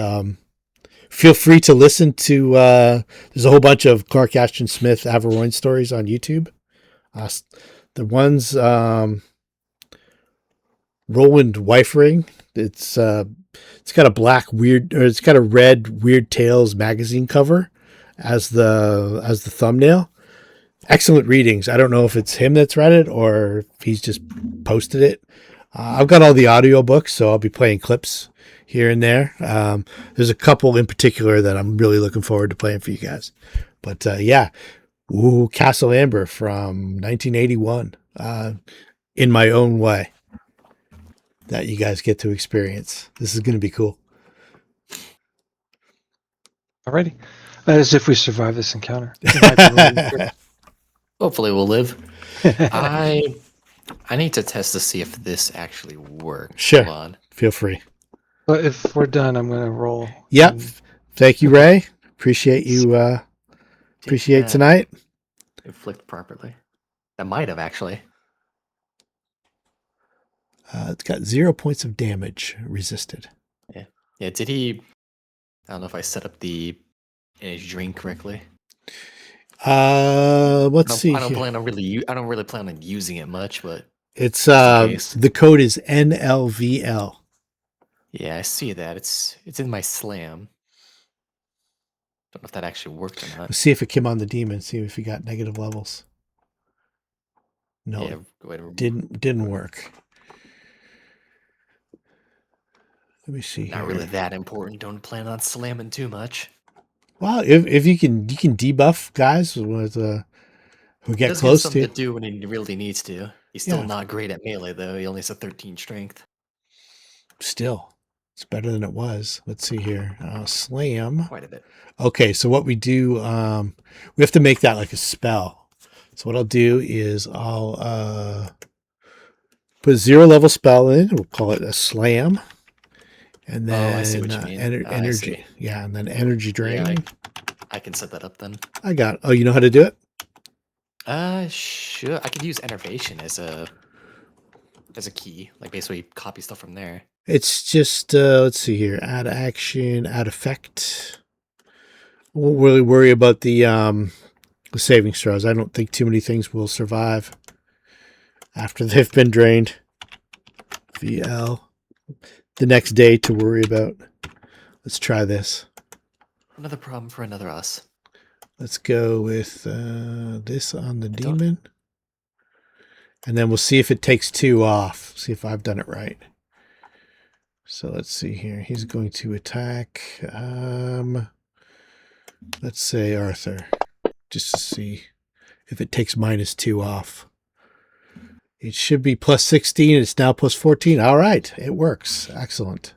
Feel free to listen to. There's a whole bunch of Clark Ashton Smith Averoin stories on YouTube. The ones Roland Wife Ring. It's got a black weird, or it's got a red Weird Tales magazine cover as the thumbnail. Excellent readings. I don't know if it's him that's read it or if he's just posted it. I've got all the audiobooks, so I'll be playing clips here and there. There's a couple in particular that I'm really looking forward to playing for you guys. But Castle Amber from 1981 in my own way that you guys get to experience. This is going to be cool. Alrighty. As if we survive this encounter. It might be really Hopefully we'll live. I need to test to see if this actually works. Sure. Hold on. Feel free. But if we're done, I'm going to roll. Yep. Thank you, Ray. Appreciate you. Appreciate tonight. Inflict properly. That might have actually. It's got 0 points of damage resisted. Yeah. Did he? I don't know if I set up the energy drink correctly. Let's see. I don't really plan on using it much, but it's the code is NLVL. Yeah, I see that. It's in my slam. Don't know if that actually worked or not. Let's see if it came on the demon. See if he got negative levels. No, yeah, go ahead. Didn't work. Let me see. Not really that important. Don't plan on slamming too much. Well, if you can debuff guys with who get close to do when he really needs to. He's still not great at melee though. He only has a 13 strength. Still, it's better than it was. Let's see here. Slam. Quite a bit. Okay, so what we do, we have to make that like a spell. So what I'll do is I'll put a 0 level spell in. We'll call it a slam. And then I see what you mean. energy. Yeah, and then energy drain. Yeah, I can set that up then. I got it. Oh, you know how to do it? Sure. I could use enervation as a key. Like basically copy stuff from there. It's just let's see here. Add action, add effect. Won't really worry about the saving throws. I don't think too many things will survive after they've been drained. VL. The next day to worry about. Let's try this. Another problem for another us. Let's go with this on the demon. And then we'll see if it takes 2 off. See if I've done it right. So let's see here. He's going to attack, let's say Arthur, just to see if it takes -2 off. It should be +16. It's now +14. All right. It works. Excellent.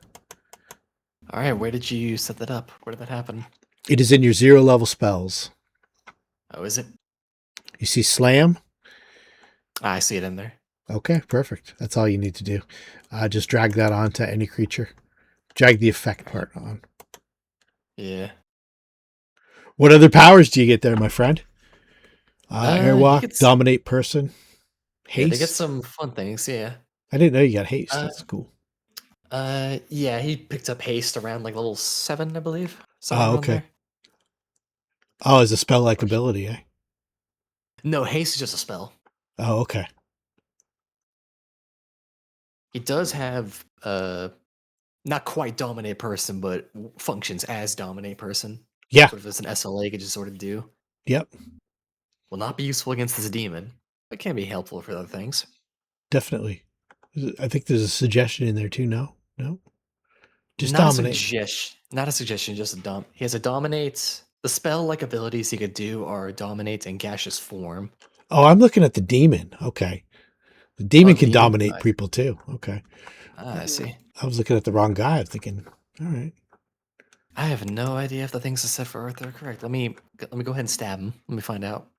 All right, where did you set that up? Where did that happen? It is in your 0 level spells. Oh, is it? You see slam? I see it in there. Okay, perfect. That's all you need to do. Just drag that onto any creature. Drag the effect part on. Yeah. What other powers do you get there, my friend? Airwalk, he gets- dominate person, haste. Yeah, they get some fun things, yeah. I didn't know you got haste. That's cool. Yeah, he picked up haste around like level 7, I believe. Somewhere Oh, around okay. there. Oh, it's a spell-like ability, eh? No, haste is just a spell. Oh, okay. He does have not quite dominate person, but functions as dominate person. Yeah. Sort of as an SLA could just sort of do. Yep. Will not be useful against this demon, but can be helpful for other things. Definitely. I think there's a suggestion in there too. No? Just not dominate. Not a suggestion, just a dom. He has a dominate. The spell-like abilities he could do are dominate and gaseous form. Oh, I'm looking at the demon. Okay. The demon the can demon? dominate people too. Okay. I see. I was looking at the wrong guy. I'm thinking, all right. I have no idea if the things are set for Arthur are correct. Let me go ahead and stab him. Let me find out.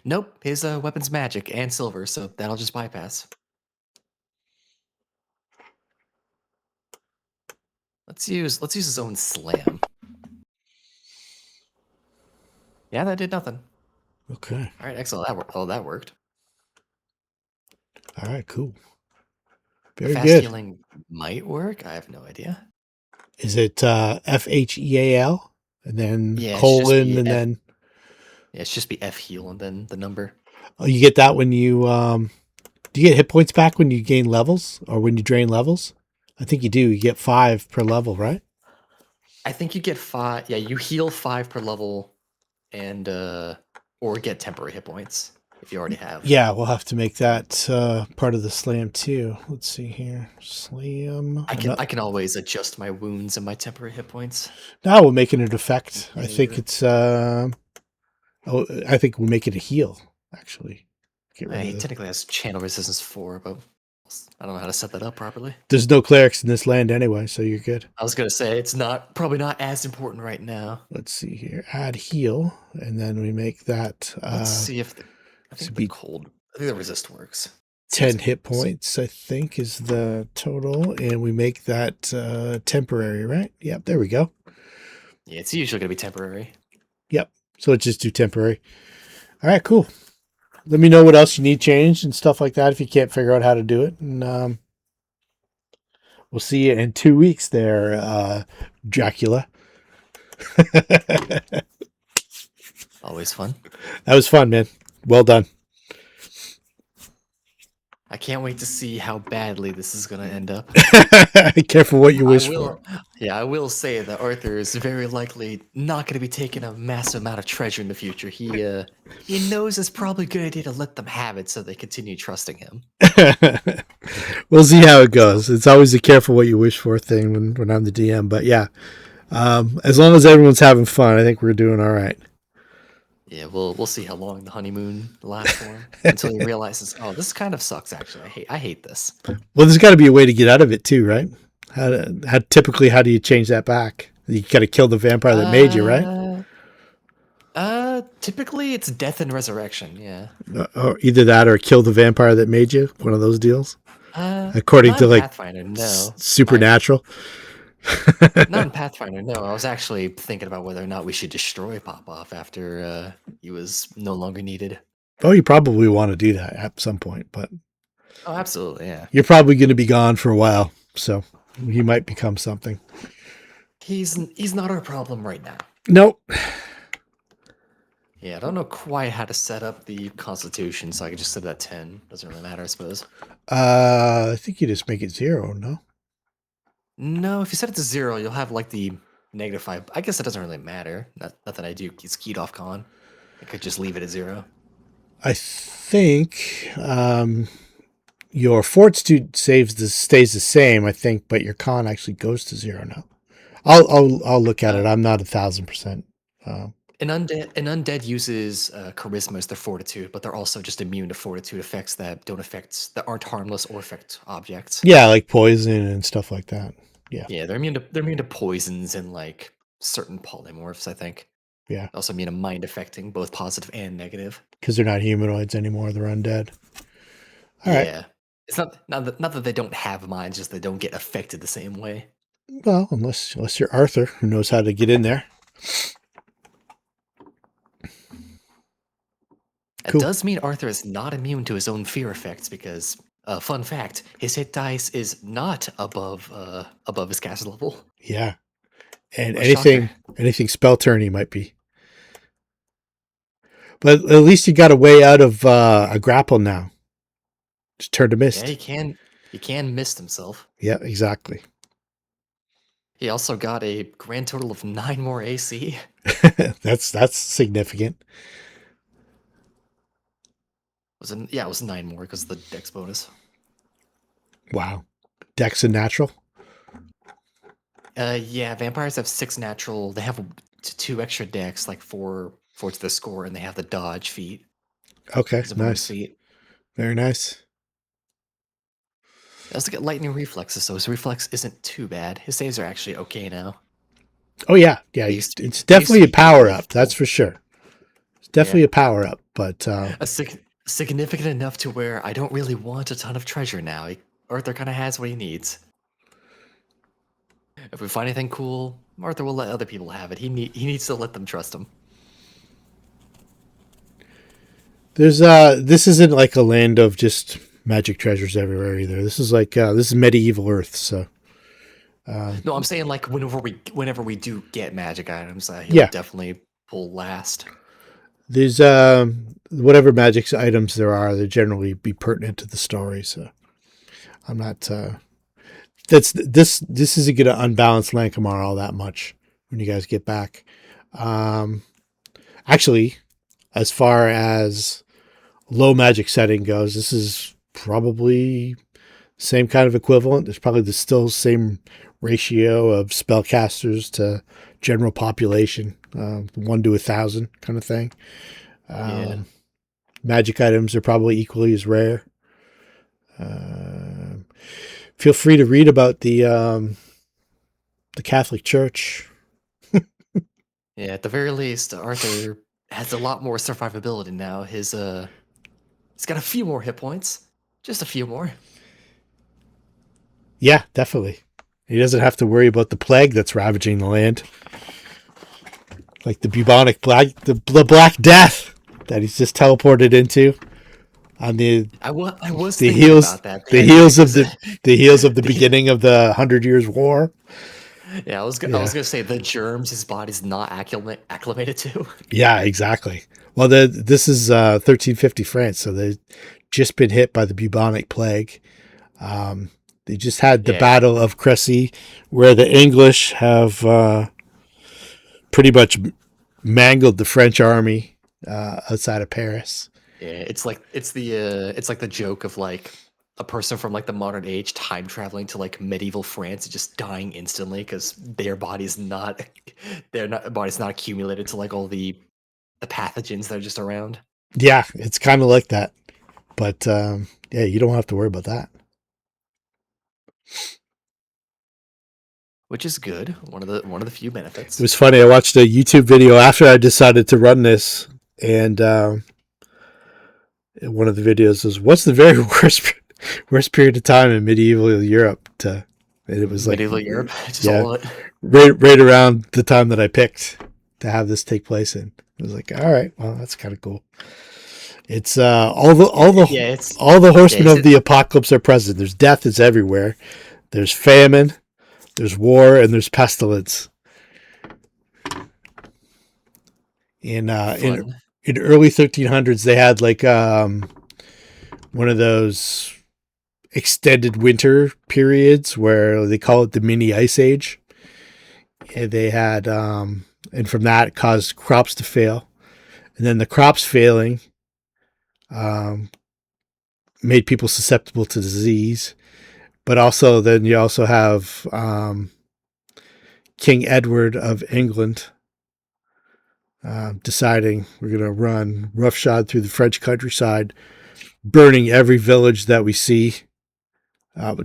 Nope, his weapon's magic and silver, so that'll just bypass. Let's use his own slam. Yeah, that did nothing. Okay. All right, excellent. That worked. All right, cool. The Very fast good. healing might work. I have no idea. Is it FHEAL and then Yeah, it should just colon be and F- then Yeah, it's just be F heal and then the number. oh, you get that when you do you get hit points back when you gain levels or when you drain levels? I think you do. You get 5 per level, right? I think you get 5. Yeah, you heal 5 per level, and or get temporary hit points if you already have. Yeah, we'll have to make that part of the slam too. Let's see here. Slam. I can always adjust my wounds and my temporary hit points. Now we'll make it an effect. I Yeah, think you're- it's I think we'll make it a heal, actually. Get rid He of the- technically has channel resistance 4, but I don't know how to set that up properly. There's no clerics in this land anyway, so you're good. I was gonna say it's probably not as important right now. Let's see here. Add heal, and then we make that Let's see if I should think be the resist works. 10 hit points, I think, is the total, and we make that temporary, right? Yep, there we go. Yeah, it's usually gonna be temporary. Yep. So let's just do temporary. All right, cool. Let me know what else you need changed and stuff like that if you can't figure out how to do it. And we'll see you in 2 weeks there, Dracula. Always fun. That was fun, man. Well done. I can't wait to see how badly this is gonna end up. Careful what you wish for. Yeah, I will say that Arthur is very likely not going to be taking a massive amount of treasure in the future. He knows it's probably a good idea to let them have it so they continue trusting him. We'll see how it goes. It's always a careful what you wish for thing when I'm the DM. But yeah, as long as everyone's having fun, I think we're doing all right. Yeah, we'll see how long the honeymoon lasts for him until he realizes, oh, this kind of sucks. Actually, I hate this. Well, there's got to be a way to get out of it too, right? How do you change that back? You got to kill the vampire that made you, right? Typically it's death and resurrection. Yeah. Or either that or kill the vampire that made you. One of those deals. According not to in like Pathfinder, no. Supernatural. Not in Pathfinder, no. I was actually thinking about whether or not we should destroy Pop-Off after he was no longer needed. Oh, you probably want to do that at some point, but Oh, absolutely, yeah. you're probably going to be gone for a while, so he might become something. He's not our problem right now. Nope. Yeah, I don't know quite how to set up the Constitution, so I could just set it at 10. Doesn't really matter, I suppose. I think you just make it 0, no? No, if you set it to 0, you'll have like the -5. I guess it doesn't really matter. Not that I do it's keyed off con. I could just leave it at 0. I think your fortitude stays the same, I think, but your con actually goes to 0 now. I'll look at it. I'm not 1,000%. An undead uses charisma as their fortitude, but they're also just immune to fortitude effects that aren't harmless or affect objects. Yeah, like poison and stuff like that. Yeah. Yeah, they're immune to poisons and like certain polymorphs, I think. Yeah. Also immune to mind affecting, both positive and negative. Because they're not humanoids anymore. They're undead. All right. Yeah. It's not that they don't have minds, just they don't get affected the same way. Well, unless you're Arthur, who knows how to get in there. It does mean Arthur is not immune to his own fear effects because, fun fact, his hit dice is not above his caster level. Yeah. And What a shocker. anything spell turn he might be. But at least you got a way out of a grapple now. Just turn to mist. Yeah, he can mist himself. Yeah, exactly. He also got a grand total of 9 more AC. That's significant. It was 9 more because of the dex bonus. Wow. Dex and natural? Yeah, vampires have 6 natural. They have 2 extra dex, like 4 to the score, and they have the dodge feat. Okay, It's a bonus nice. feat. Very nice. He also get lightning reflexes, so his reflex isn't too bad. His saves are actually okay now. Oh, yeah. Yeah, it's definitely a power up. That's for sure. It's definitely a power up, but... significant enough to where I don't really want a ton of treasure now. Arthur kind of has what he needs. If we find anything cool, Arthur will let other people have it. He needs to let them trust him. There's this isn't like a land of just magic treasures everywhere either. This is like this is medieval Earth, so No, I'm saying like whenever we do get magic items, he'll definitely pull last. There's whatever magic items there are, they generally be pertinent to the story. So I'm not. This isn't going to unbalance Lankhmar all that much when you guys get back. Actually, as far as low magic setting goes, this is probably same kind of equivalent. There's probably the still same ratio of spellcasters to general population, 1 to 1,000 kind of thing. Magic items are probably equally as rare. Feel free to read about the Catholic Church. Yeah, at the very least, Arthur has a lot more survivability now. He's got a few more hit points, just a few more. Yeah, definitely. He doesn't have to worry about the plague that's ravaging the land, like the bubonic plague, the Black Death that he's just teleported into. On the heels about that. The heels of the beginning of the 100 Years' War. Yeah, I was gonna say the germs his body's not acclimated to. Yeah, exactly. Well, this is 1350 France, so they've just been hit by the bubonic plague. They just had the Battle of Crécy, where the English have pretty much mangled the French army outside of Paris. Yeah, it's like the joke of like a person from like the modern age time traveling to like medieval France and just dying instantly because their body's not accumulated to like all the pathogens that are just around. Yeah, it's kind of like that, but yeah, you don't have to worry about that. Which is good. One of the few benefits. It was funny. I watched a YouTube video after I decided to run this, and one of the videos was, "What's the very worst period of time in medieval Europe?" And it was like medieval Europe, just right around the time that I picked to have this take place in. I was like, all right, well, that's kind of cool. It's all the horsemen of the apocalypse are present. There's death is everywhere. There's famine, there's war, and there's pestilence. In early 1300s, they had like one of those extended winter periods where they call it the mini ice age. And they had, and from that it caused crops to fail. And then the crops failing made people susceptible to disease. But also, then you also have King Edward of England deciding we're going to run roughshod through the French countryside, burning every village that we see.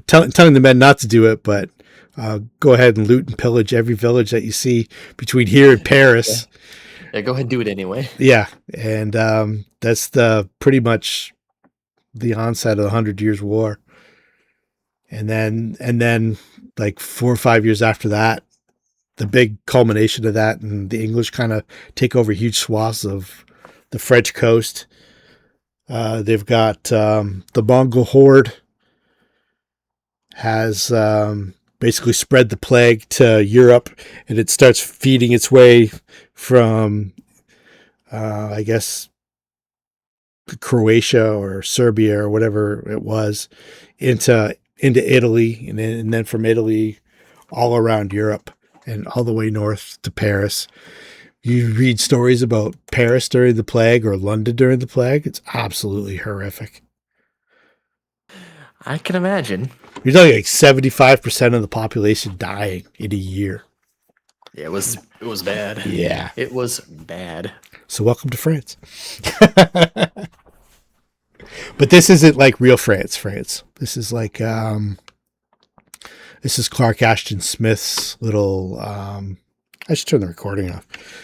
Telling the men not to do it, but go ahead and loot and pillage every village that you see between here and Paris. Yeah, go ahead and do it anyway. Yeah, and that's the pretty much the onset of the 100 Years' War. And then like 4 or 5 years after that, the big culmination of that, and the English kind of take over huge swaths of the French coast. They've got the Mongol horde has basically spread the plague to Europe, and it starts feeding its way from, I guess, Croatia or Serbia or whatever it was, into Italy, and then from Italy all around Europe and all the way north to Paris. You read stories about Paris during the plague or London during the plague. It's absolutely horrific. I can imagine. You're talking like 75% of the population dying in a year. Yeah, it was bad. Yeah. It was bad. So welcome to France. But this isn't like real France. This is like this is Clark Ashton Smith's little I should turn the recording off.